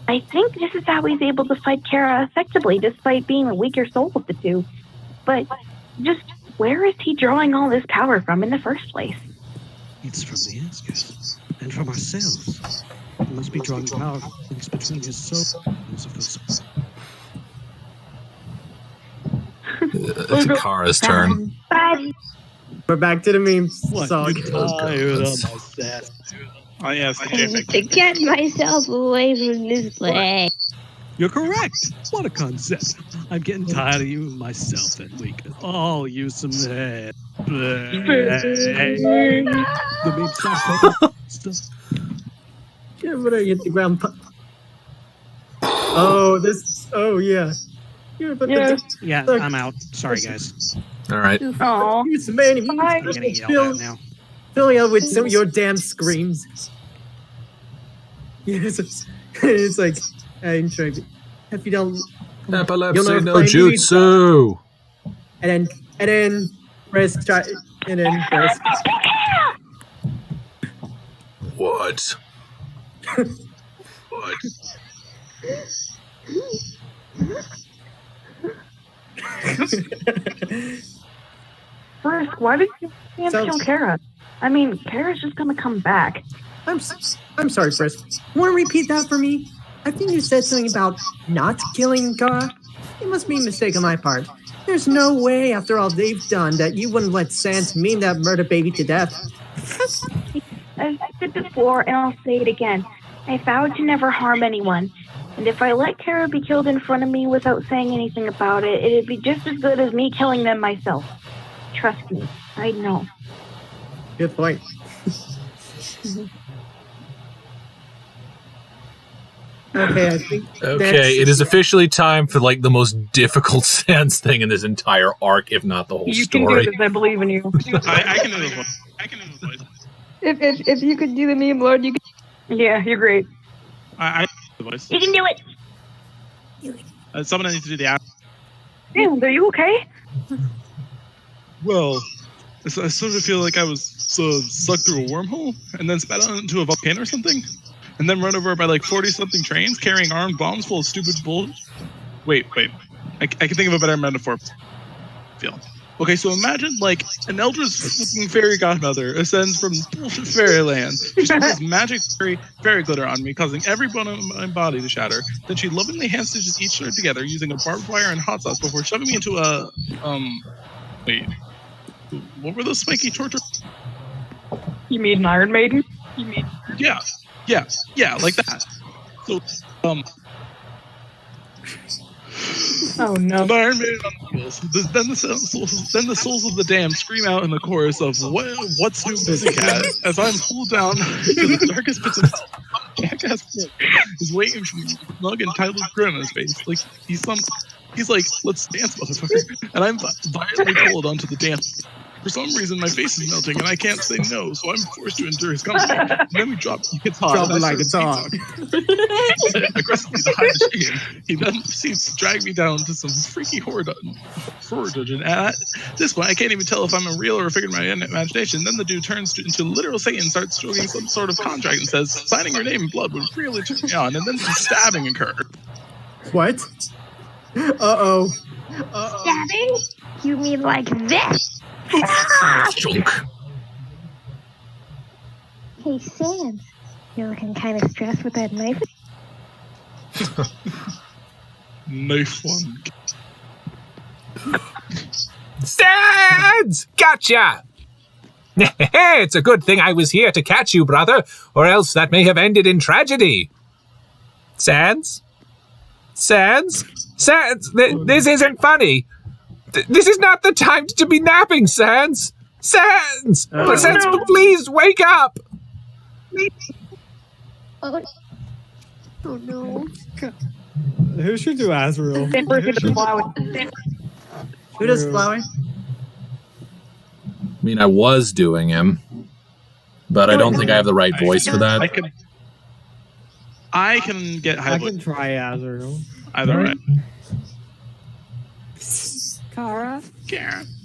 I think this is how he's able to fight Kara effectively, despite being the weaker soul of the two. But just where is he drawing all this power from in the first place? It's from the Asgars and from ourselves. He must be drawing power from things between his soul and those of those. It's Kara's turn. We're back to the meme song. Oh yes, To get myself away from this place. You're correct. What a concept. I'm getting tired of you and myself that we could all use some head. The meme song. Yeah, but I hit the ground. Oh, yeah. Yeah, I'm out. Sorry, guys. All right. Oh, It's man, I'm getting yelled at now. filling out with some of your damn screams. Yes, it's like I'm trying to. If you don't, Epilepsy you'll no never find me. jutsu. And then press try, and then press. What? What? Frisk, why did you kill Kara? I mean, Kara's just gonna come back. I'm sorry, Frisk. Want to repeat that for me? I think you said something about not killing Kara. It must be a mistake on my part. There's no way, after all they've done, that you wouldn't let Sans mean that murder baby to death. I've said it before, and I'll say it again. I vowed to never harm anyone. And if I let Kara be killed in front of me without saying anything about it, it'd be just as good as me killing them myself. Trust me, I know. Good point. Okay, I think. Okay, it is officially time for like the most difficult Sans thing in this entire arc, if not the whole You story. can do this. I believe in you. I can do this one. I can do this voice. If you could do the meme, Lord, you could. Yeah, you're great. I the voice. You can do it. Someone needs to do the app. Damn, are you okay? Well, I sort of feel like I was sucked through a wormhole and then spat out into a volcano or something, and then run over by like 40-something trains carrying armed bombs full of stupid bull. Wait. I can think of a better metaphor. Okay, so imagine like an eldritch-looking fairy godmother ascends from bullshit fairyland. She sprinkles magic fairy glitter on me, causing every bone in my body to shatter. Then she lovingly hand stitches each other together using a barbed wire and hot sauce before shoving me into a wait. What were those spiky torture? You mean an Iron Maiden? Yeah, like that. So, Oh no! The Iron Maiden on the wheels. Then the souls of the damned scream out in the chorus of "What's New Pussycat?" as I'm pulled down to the darkest pits of hell. Jackass is waiting for me, smug and titled grin on his face, like he's like, "Let's dance, motherfucker!" And I'm violently pulled onto the dance. For some reason, my face is melting, and I can't say no, so I'm forced to endure his company. And then we drop it's hot. Drop it like it's hot. Aggressively to hide the shame. He then proceeds to drag me down to some freaky horror dungeon. And at this point, I can't even tell if I'm a real or a figure of my imagination. Then the dude turns into literal Satan, starts stroking some sort of contract, and says, "Signing your name in blood would really turn me on." And then the stabbing occurred. What? Uh-oh. Stabbing? You mean like this? Junk. Hey, Sans, you're looking kind of stressed with that knife. Knife one. Sans! Gotcha! It's a good thing I was here to catch you, brother, or else that may have ended in tragedy. Sans? Sans? Sans? This isn't funny. This is not the time to be napping, Sans! Sans! Sans, please wake up! Oh no. Who should do Azrael? Who does Flowey? I mean, I was doing him, but I don't think I have the right voice for that. I can get high. I can try Azrael. Either way. Kara,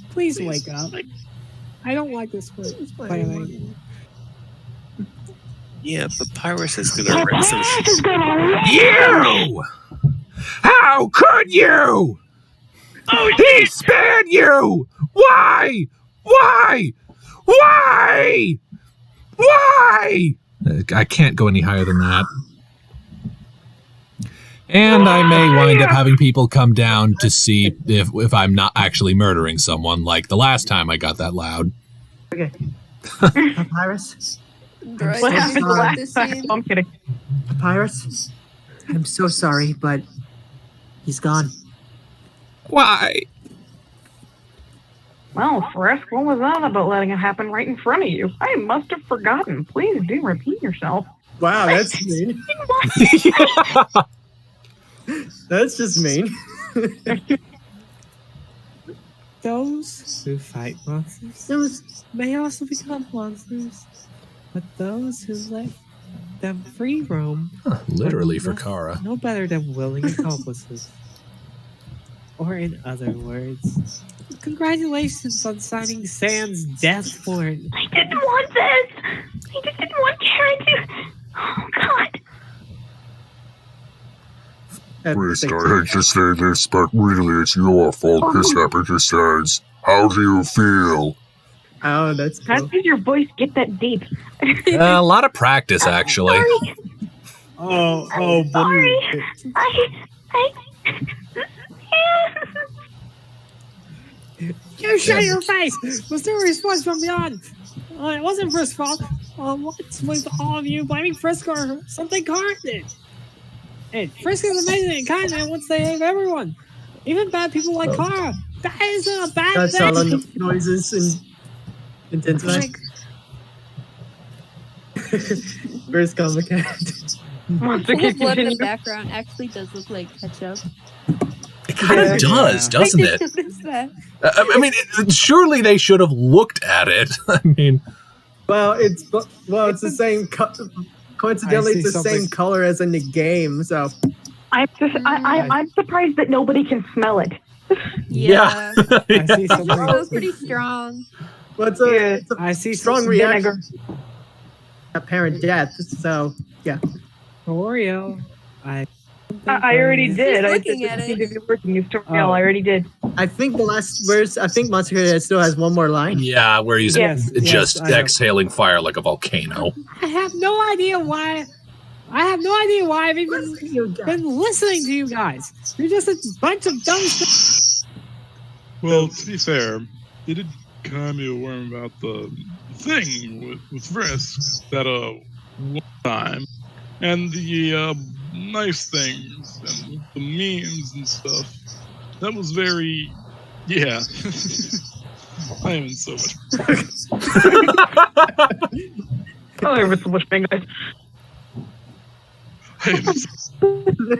please wake up. I don't like this planning. Yeah, Papyrus is gonna wreck some shit. You! How could you? Oh, he spared you! Why? Why? Why? Why? I can't go any higher than that. And I may wind up having people come down to see if I'm not actually murdering someone, like the last time I got that loud. Okay. Papyrus? What happened last time? I'm kidding. Papyrus? I'm so sorry, but he's gone. Why? Well, Frisk, what was that about letting it happen right in front of you? I must have forgotten. Please do repeat yourself. Wow, that's mean. That's just mean. Those who fight monsters may also become monsters, but those who let them free roam Literally for Kara. no better than willing accomplices. Or in other words, congratulations on signing Sans' death warrant. I didn't want this. I just didn't want Karen to. Oh God. Priest, I hate to say this, but really it's your fault this happened to Sans. How do you feel? Oh, that's cool. How did your voice get that deep? A lot of practice, actually. Oh, Sorry. You shut your face! Was there a response from beyond? It wasn't Frisk's fault. What's with all of you blaming Frisk or something Kara did? Hey, Frisk is amazing and kind and wants to save everyone. Even bad people like Kara. That isn't a bad That's thing. all the noises and intensify. Where's Comic Cat? Monster The Kid blood in the continue. background actually does look like ketchup. It kind of does, doesn't I it? didn't notice that. I mean, surely they should have looked at it. I mean, Well, it's the same. Coincidentally, I see it's the same something. color as in the game. So I'm surprised that nobody can smell it. yeah. I see That something. was pretty strong. well, it's a I see strong something. reaction. Apparent death. So yeah. Toriel. I already did. I looking at it. to be working as Toriel. I already did. I think the last verse. I think Monster Kid still has one more line. Yeah, where he's Yes, just I know. exhaling fire like a volcano. I have no idea why. I've even been listening to you guys. You're just a bunch of dumb stuff. Well, to be fair, they did kind of warm about the thing with Frisk that one time, and the nice things and the memes and stuff. That was very, yeah. I am in so much. Oh, there was so much pain, guys. I am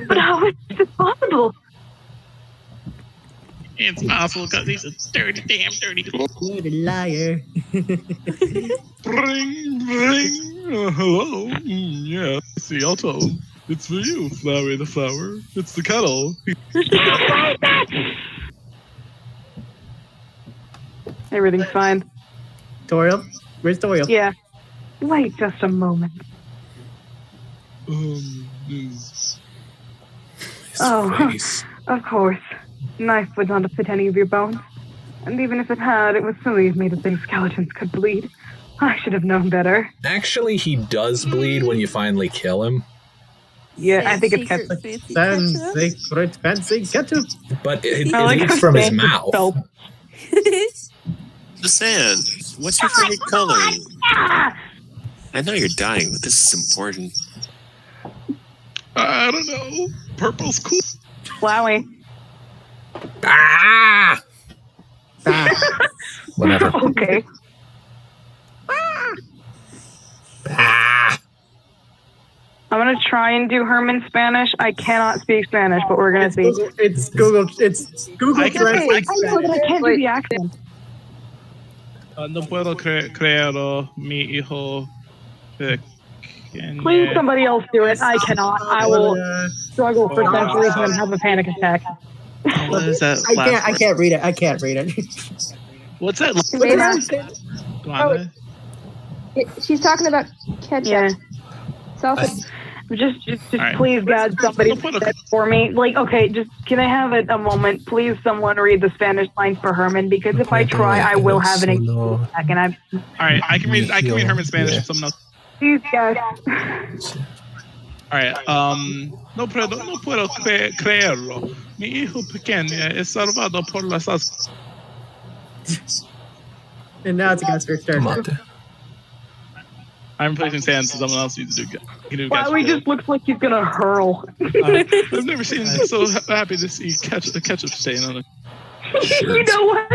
But how is this possible? It's possible because he's a damn dirty. You're the liar. Ring, ring. Hello. Yeah, see, I'll tell him. It's for you, Flowery the Flower. It's the kettle. Everything's fine. Toriel, where's Toriel? Yeah. Wait just a moment. Is- Oh, Face. of course. Knife would not have fit any of your bones. And even if it had, it was silly of me to think skeletons could bleed. I should have known better. Actually, he does bleed when you finally kill him, Yeah, I think it's Secret ketchup. fancy Sounds ketchup. like great fancy ketchup. but it I like leaks how from his fancy mouth. soap. The sand. What's your favorite color? I know you're dying, but this is important. I don't know. Purple's cool. Flowey. Ah! Whatever. Okay. Ah! I'm gonna try and do Herman Spanish. I cannot speak Spanish, but we're gonna see. It's Google. It's Google I can- Translate. I know, but I can't do the accent. No puedo creerlo, mi hijo. Please, somebody else do it. I cannot. I will struggle for centuries and then have a panic attack. What is that? I can't read it. I can't read it. What's that? Wait, Glande? she's talking about ketchup. Yeah. Salsa. Just right. please, God, somebody say that for me. Like, okay, just can I have a moment? Please, someone read the Spanish lines for Herman, because if I try, I will have an attack. And I'm All right, I can read Herman Spanish if someone else. please, guys. All right. No puedo creerlo. Mi hijo pequeño es salvado por las asas. And now it's against her turn. I'm placing sand, so someone else needs to do. Flowey just looks like he's gonna hurl. I've never seen so happy to see ketchup stain on it. You know what?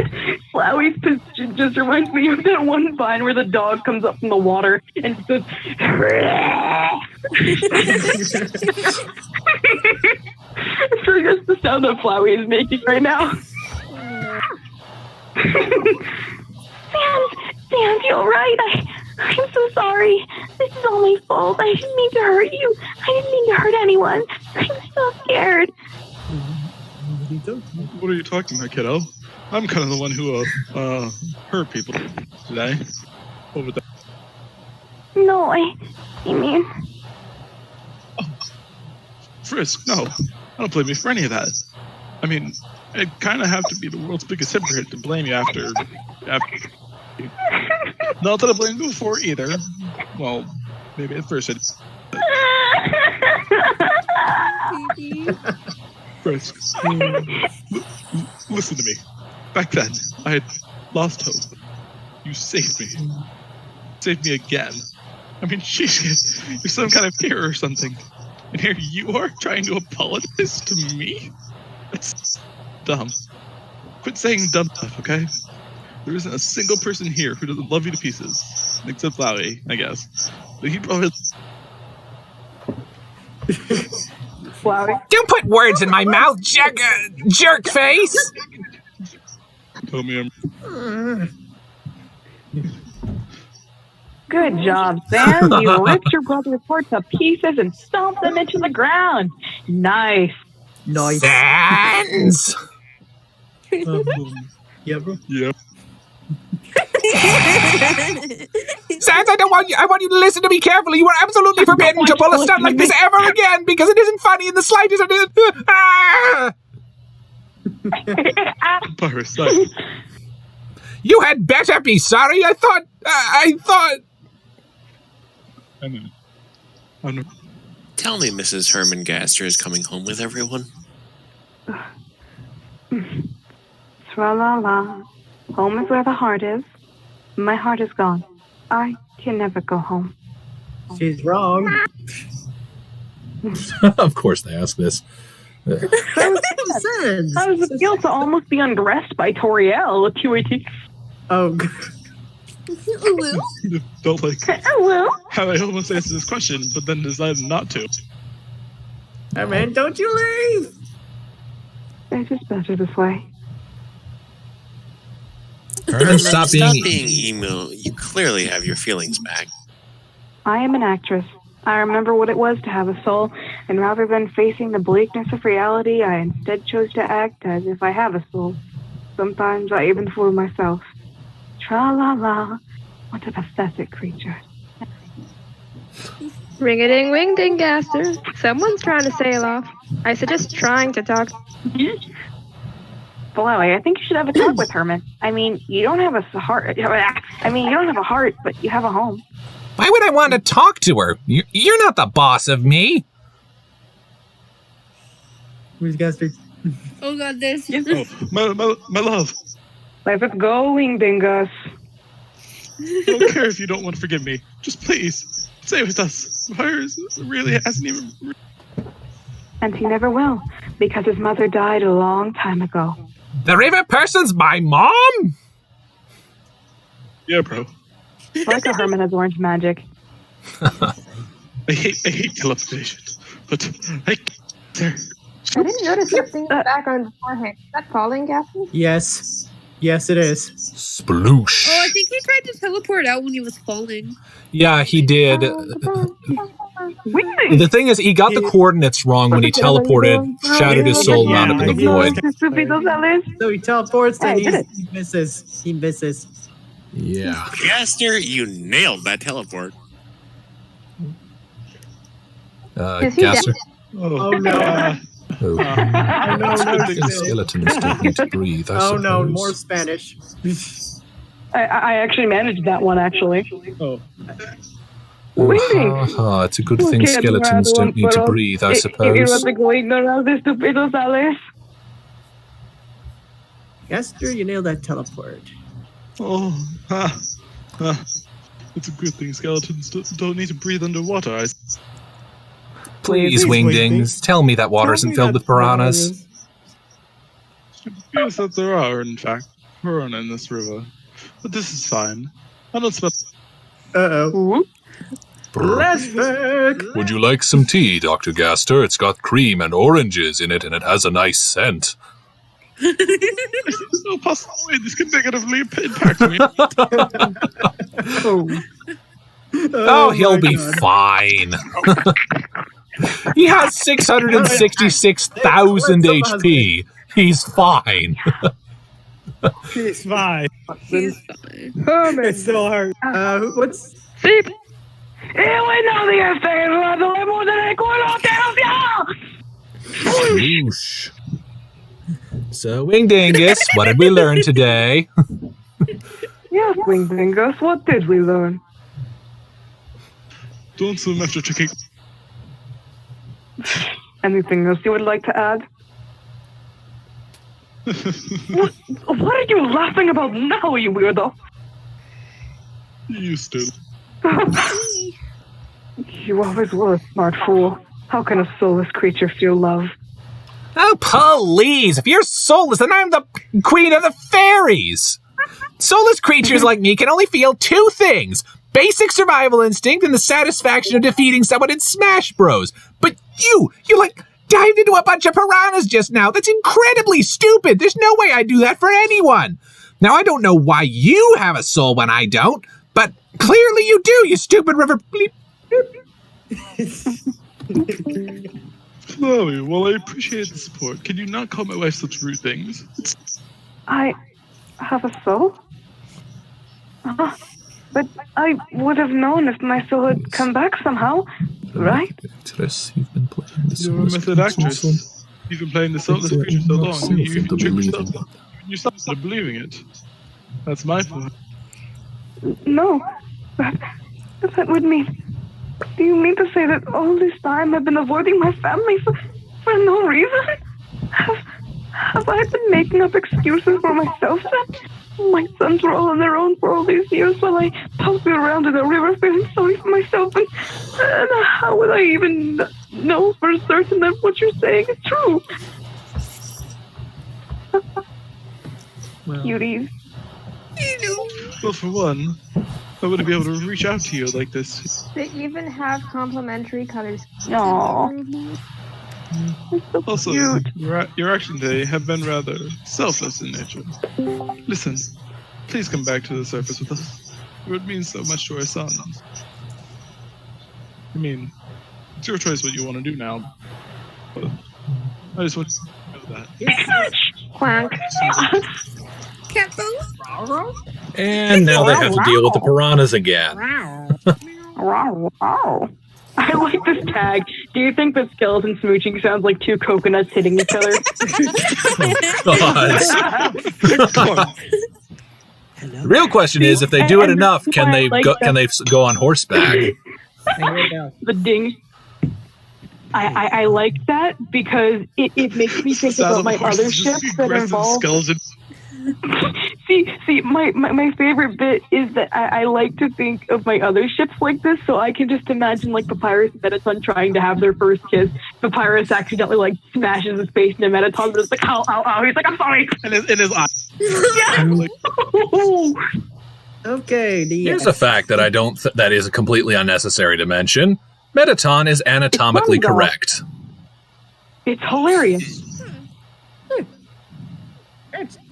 Flowey's position just reminds me of that one vine where the dog comes up from the water and goes. So just the sound that Flowey is making right now. Sam, you alright? I'm so sorry. This is all my fault. I didn't mean to hurt you. I didn't mean to hurt anyone. I'm so scared. What are you talking about, kiddo? I'm kind of the one who hurt people today. Over there. No, I mean... Frisk, no. I don't blame you for any of that. I mean, I'd kind of have to be the world's biggest hypocrite to blame you after. Not that I blamed you before either. Well, maybe at first I did. Frisk, listen to me. Back then, I had lost hope. You saved me. saved me again. I mean, she's you're some kind of hero or something. And here you are trying to apologize to me? That's dumb. Quit saying dumb stuff, okay? There isn't a single person here who doesn't love you to pieces. Except Flowey, I guess. But he probably... Flowey? Don't put words in my mouth, jerk face! Tell me I'm... Good job, Sam. You ripped your brother's heart to pieces and stomped them into the ground. Nice. Nice. Sans! Yeah, bro. Yeah. Sans, I want you to listen to me carefully. You are absolutely forbidden to pull a stunt like this ever again because it isn't funny in the slightest. Papyrus, sorry. You had better be sorry. I thought. I know. Tell me Mrs. Herman Gaster is coming home with everyone. Tra-la-la. Home is where the heart is. My heart is gone. I can never go home. She's wrong. Of course they ask this. How does it feel to almost be undressed by Toriel? Oh. Don't like Hello. how I almost answered this question, but then decided not to. Hey man, don't you leave! It's just better this way. Herman, stop being emo. You clearly have your feelings back. I am an actress. I remember what it was to have a soul, and rather than facing the bleakness of reality, I instead chose to act as if I have a soul. Sometimes I even fool myself. Tra-la-la. What a pathetic creature. Ring-a-ding-wing-ding, Gaster. Someone's trying to sail off. I suggest trying to talk. Flowey, I think you should have a talk with Herman. I mean, you don't have a heart. You don't have a heart, but you have a home. Why would I want to talk to her? You're not the boss of me. Where's Gaster? Oh god, this. Oh, my love. Let's go, Wing Dingus. I don't care if you don't want to forgive me. Just please, stay with us. Myers really hasn't even... And he never will, because his mother died a long time ago. The river person's my mom? Yeah, bro. I like how Herman has orange magic. I hate teleportation, but I I didn't notice something in the background beforehand. Is that falling, Gaster? Yes. Yes, it is. Sploosh. Oh, I think he tried to teleport out when he was falling. Yeah, he did. The thing is, he got the coordinates wrong when he teleported, shattered his soul, wound up in the void. So he teleports and he misses. He misses. Yeah. Gaster, you nailed that teleport. Gaster? Oh no. Oh. No, Skeletons don't need to breathe, I suppose. no, more Spanish. I actually managed that one, actually. Oh. It's a good thing skeletons don't need to breathe, I suppose. Gaster, you nailed that teleport. Oh, it's a good thing skeletons don't need to breathe underwater. Please, Wingdings, tell me that water isn't filled with piranhas. Yes, that there are, in fact, piranha in this river. But this is fine. I don't smell... Uh-oh. Flashback! Would you like some tea, Dr. Gaster? It's got cream and oranges in it, and it has a nice scent. There's no possible way this can negatively impact me. Oh, he'll be fine. He has 666,000 HP. He's fine. He's fine. He's fine. It still hurts. What's... Beep. Whoosh. So, Wingdingus, what did we learn today? Yes, Wingdingus, what did we learn? Don't swim after checking. Anything else you would like to add? what are you laughing about now, you weirdo? You stupid. You always were a smart fool. How can a soulless creature feel love? Oh, please. If you're soulless, then I'm the queen of the fairies. Soulless creatures like me can only feel two things. Basic survival instinct and the satisfaction of defeating someone in Smash Bros. But you dived into a bunch of piranhas just now. That's incredibly stupid. There's no way I'd do that for anyone. Now, I don't know why you have a soul when I don't, but clearly you do, you stupid river bleep. Chloe, well, I appreciate the support. Can you not call my wife such rude things? I have a soul? But I would have known if my soul had come back somehow, right? You've been playing the You're a method actress. You've been playing the soulless creature so long. You stopped believing it. That's my fault. No. That would mean... Do you mean to say that all this time I've been avoiding my family for no reason? Have I been making up excuses for myself then? My sons were all on their own for all these years while I pouted around in the river feeling sorry for myself, and how would I even know for certain that what you're saying is true? Cuties. Well, for one, I wouldn't be able to reach out to you like this. They even have complimentary colors. Aww. Also, your actions today have been rather selfless in nature. Listen, please come back to the surface with us. It would mean so much to our sons. I mean, it's your choice what you want to do now, but I just want you to know that. Quack. And now they have to deal with the piranhas again. Wow. I like this tag. Do you think that skeleton smooching sounds like two coconuts hitting each other? The real question is, if they do it enough, can they go on horseback? The ding. I like that because it makes me think about my other ships that are involved. See, my favorite bit is that I like to think of my other ships like this, so I can just imagine like Papyrus and Metaton trying to have their first kiss. Papyrus accidentally like smashes his face into Metaton, but it's like ow, ow, ow. He's like, I'm sorry. In his eye. Okay. Here's a fact that I don't. That is completely unnecessary to mention. Metaton is anatomically correct. It's hilarious.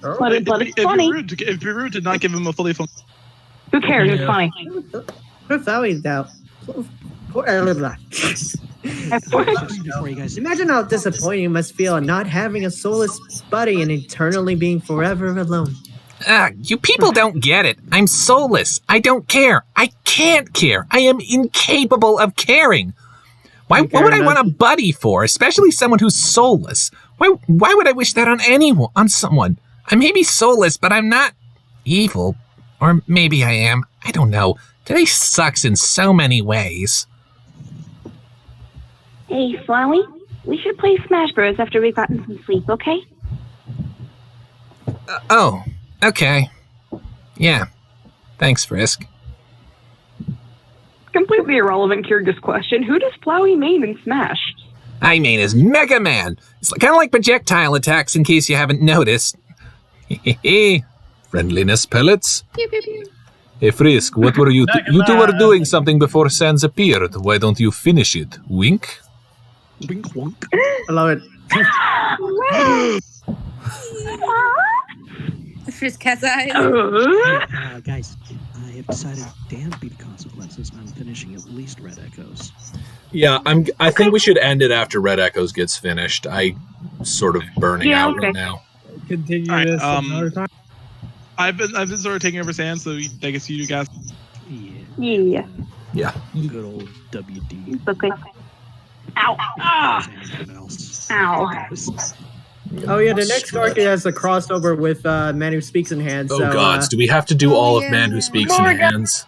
But it's funny. It'd be rude to not give him a fully functional. Who cares? It's funny. Imagine how disappointing you must feel not having a soulless buddy and eternally being forever alone. You people don't get it. I'm soulless. I don't care. I can't care. I am incapable of caring. What would I want a buddy for, especially someone who's soulless? Why would I wish that on someone? I may be soulless, but I'm not evil. Or maybe I am. I don't know. Today sucks in so many ways. Hey, Flowey, we should play Smash Bros. After we've gotten some sleep, okay? Oh, okay. Yeah. Thanks, Frisk. Completely irrelevant, curious question. Who does Flowey main in Smash? I main is Mega Man. It's kind of like projectile attacks, in case you haven't noticed. Friendliness pellets. Hey, Frisk, what were you? You two were doing something before Sans appeared. Why don't you finish it? Wink. Wink, wonk. I love it. Frisk cat's eyes. Guys, I have decided Dan be the consequences, and I'm finishing at least Red Echoes. Yeah, I think we should end it after Red Echoes gets finished. I'm sort of burning out right now. Continue right, this another time. I've been sort of taking over Sans, so I guess you guys. Yeah. Yeah. Good old WD. Okay. Ow. Ah. Ow. Oh yeah, the next arc has a crossover with Man Who Speaks in Hands. Oh gods, do we have to do all of Man Who Speaks in Hands?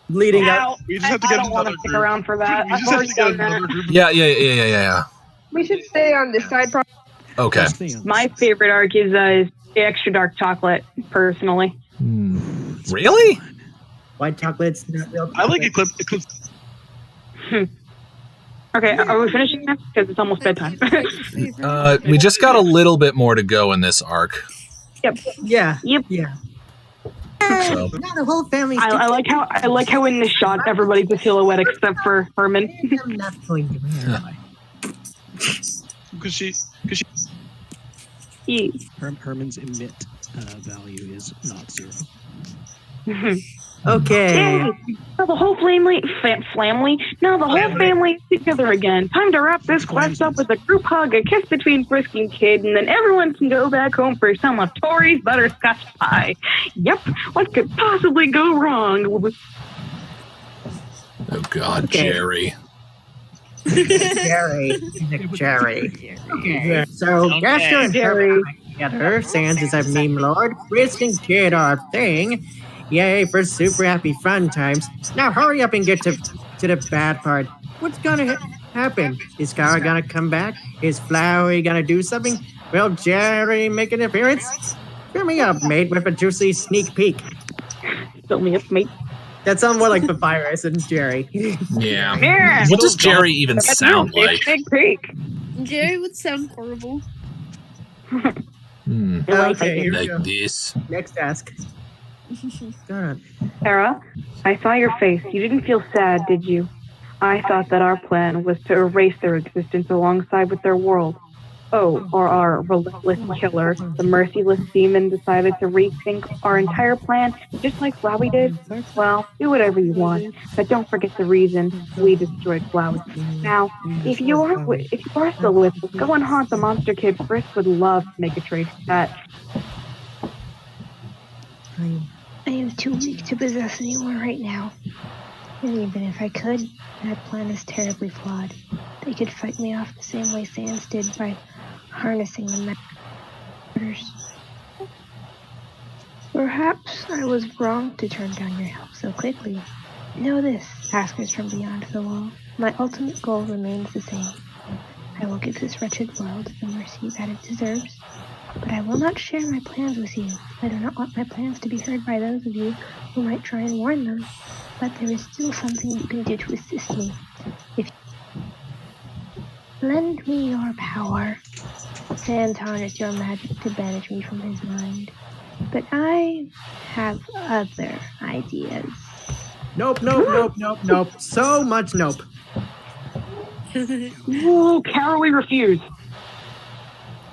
Leading up. We just have to get don't want to stick around for that. We just have to get another group. Yeah. We should stay on this side project. Okay. My favorite arc is Extra Dark Chocolate, personally. Really? White chocolate's not real I like chocolate. Eclipse. Okay, are we finishing now? Because it's almost bedtime. We just got a little bit more to go in this arc. Yep. Yeah. Yep. Yeah. So. Now the whole family's I like how in this shot everybody's a silhouette except for Herman. I'm not going to Because she Herman's emit value is not 0. Okay. Yay! Now the whole family is together again. Time to wrap this quest up with a group hug, a kiss between Frisk and Kid, and then everyone can go back home for some of Tori's butterscotch pie. Yep, what could possibly go wrong? Oh God, Okay. Jerry. Jerry. Okay. So, Gaster and Herman are together. Sans is our meme lord. Frisk and Kid are our thing. Yay for super happy fun times. Now hurry up and get to the bad part. What's gonna happen? Is Kara gonna come back? Is Flowey gonna do something? Will Jerry make an appearance? Fill me up, mate, with a juicy sneak peek. Fill me up, mate. That sounds more like Papyrus and Jerry. Yeah. What does Jerry even sound like? Jerry would sound horrible. Okay, here we go. Like this. Next task. God. Sarah, I saw your face. You didn't feel sad, did you? I thought that our plan was to erase their existence alongside with their world. Oh, or our relentless killer, the merciless demon, decided to rethink our entire plan, just like Flowey did? Well, do whatever you want, but don't forget the reason we destroyed Flowey. Now, if you are still with us, go and haunt the monster kid. Frisk would love to make a trade for that. I am too weak to possess anyone right now. And even if I could, that plan is terribly flawed. They could fight me off the same way Sans did by harnessing the matters. Perhaps I was wrong to turn down your help so quickly. Know this, askers from beyond the wall. My ultimate goal remains the same. I will give this wretched world the mercy that it deserves. But I will not share my plans with you. I do not want my plans to be heard by those of you who might try and warn them. But there is still something you can do to assist me. If you lend me your power, Sans harness your magic to banish me from his mind. But I have other ideas. Nope. So much nope. Ooh, Carol, we refuse.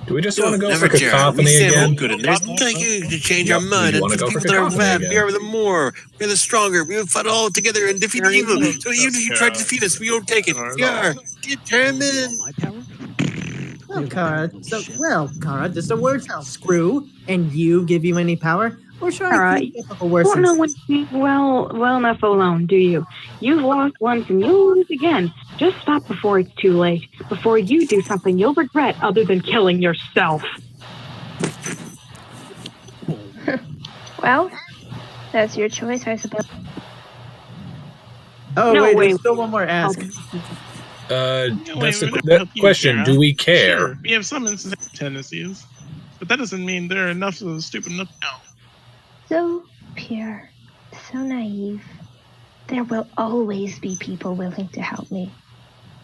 Do we just want to go Never, for Jerry. cacophony We say again? we're good, and there's nothing you to change our Yep, mind. we And wanna for go for people that are cacophony bad, again. we are the more. We're the stronger. We will fight all together and defeat evil. So even if you try to defeat us, we won't take it. We are determined. Well, Kara, does the word screw and you give you any power? Or should I think typical words? Don't know when well enough alone, do you? You've lost once and you'll lose again. Just stop before it's too late. Before you do something you'll regret other than killing yourself. Well, that's your choice, I suppose. Oh, No, wait, wait. there's still one more ask. That's Wait, the question. Sarah. Do we care? Sure, we have some instances tendencies, but that doesn't mean they're enough of stupid enough now. So pure, so naive. There will always be people willing to help me.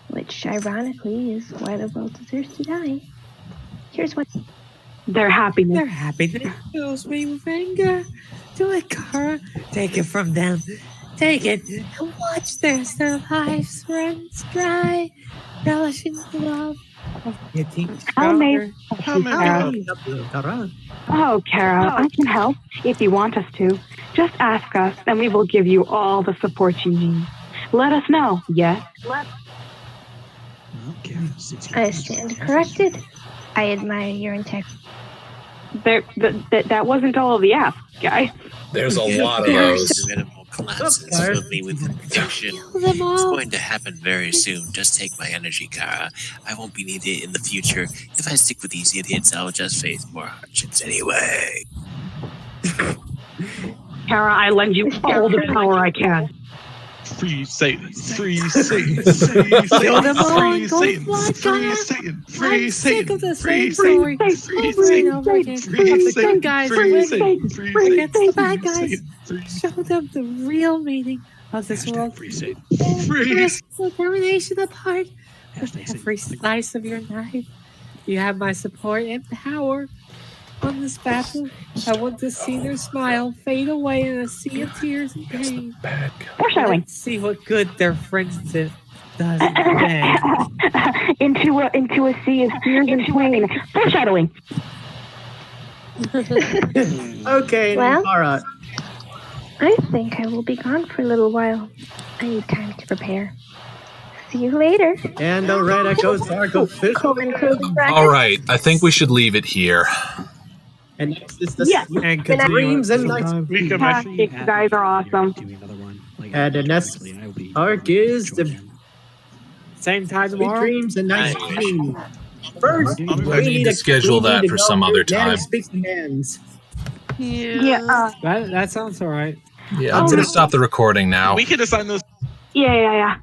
Which, ironically, is why the world deserves to die. Here's what... Their happiness. Their happiness fills me with anger. Do it, Kara. Take it from them. Take it and watch their lives run dry. Relishing the love of getting stronger. Oh, Kara, I can help if you want us to. Just ask us, and we will give you all the support you need. Let us know, yes? I stand corrected. I admire your integrity. That wasn't all of the ask, guys. There's a lot of those. Minimal collapses fill me with conviction. It's going to happen very soon. Just take my energy, Kara. I won't be needed in the future. If I stick with these idiots, I'll just face more hardships anyway. Kara, I lend you all the power I can. Free Satan! Free Satan! Free Satan! Kill them all Free and go Satan! blood, Free God. Satan! Free I'm sick Satan! of the Free same story Satan! over and over again. Free Of the Satan! good guys Free winning Satan! Free against the bad Satan! guys. Free Show them the real meaning of this world. Free Satan. Free. Risk the termination apart with every slice of your knife. You have my support and power on this battle. I want to see their smile fade away in a sea of tears and pain. Foreshadowing. Let's see what good their friendship does in the end. into a sea of tears and pain. Foreshadowing. Okay, Well? Nara. I think I will be gone for a little while. I need time to prepare. See you later. And Loretta goes Argo Colon closing bracket. All right, I think we should leave it here. And next is the Yeah. And dreams and nights. Fantastic. You guys are awesome. And the next arc is the same time Sweet tomorrow. Dreams and Nice Dreams. First, I need to schedule that for some other time. Speaks commands. Yeah. That sounds all right. Yeah, I'm going to stop the recording now. We can assign those. Yeah.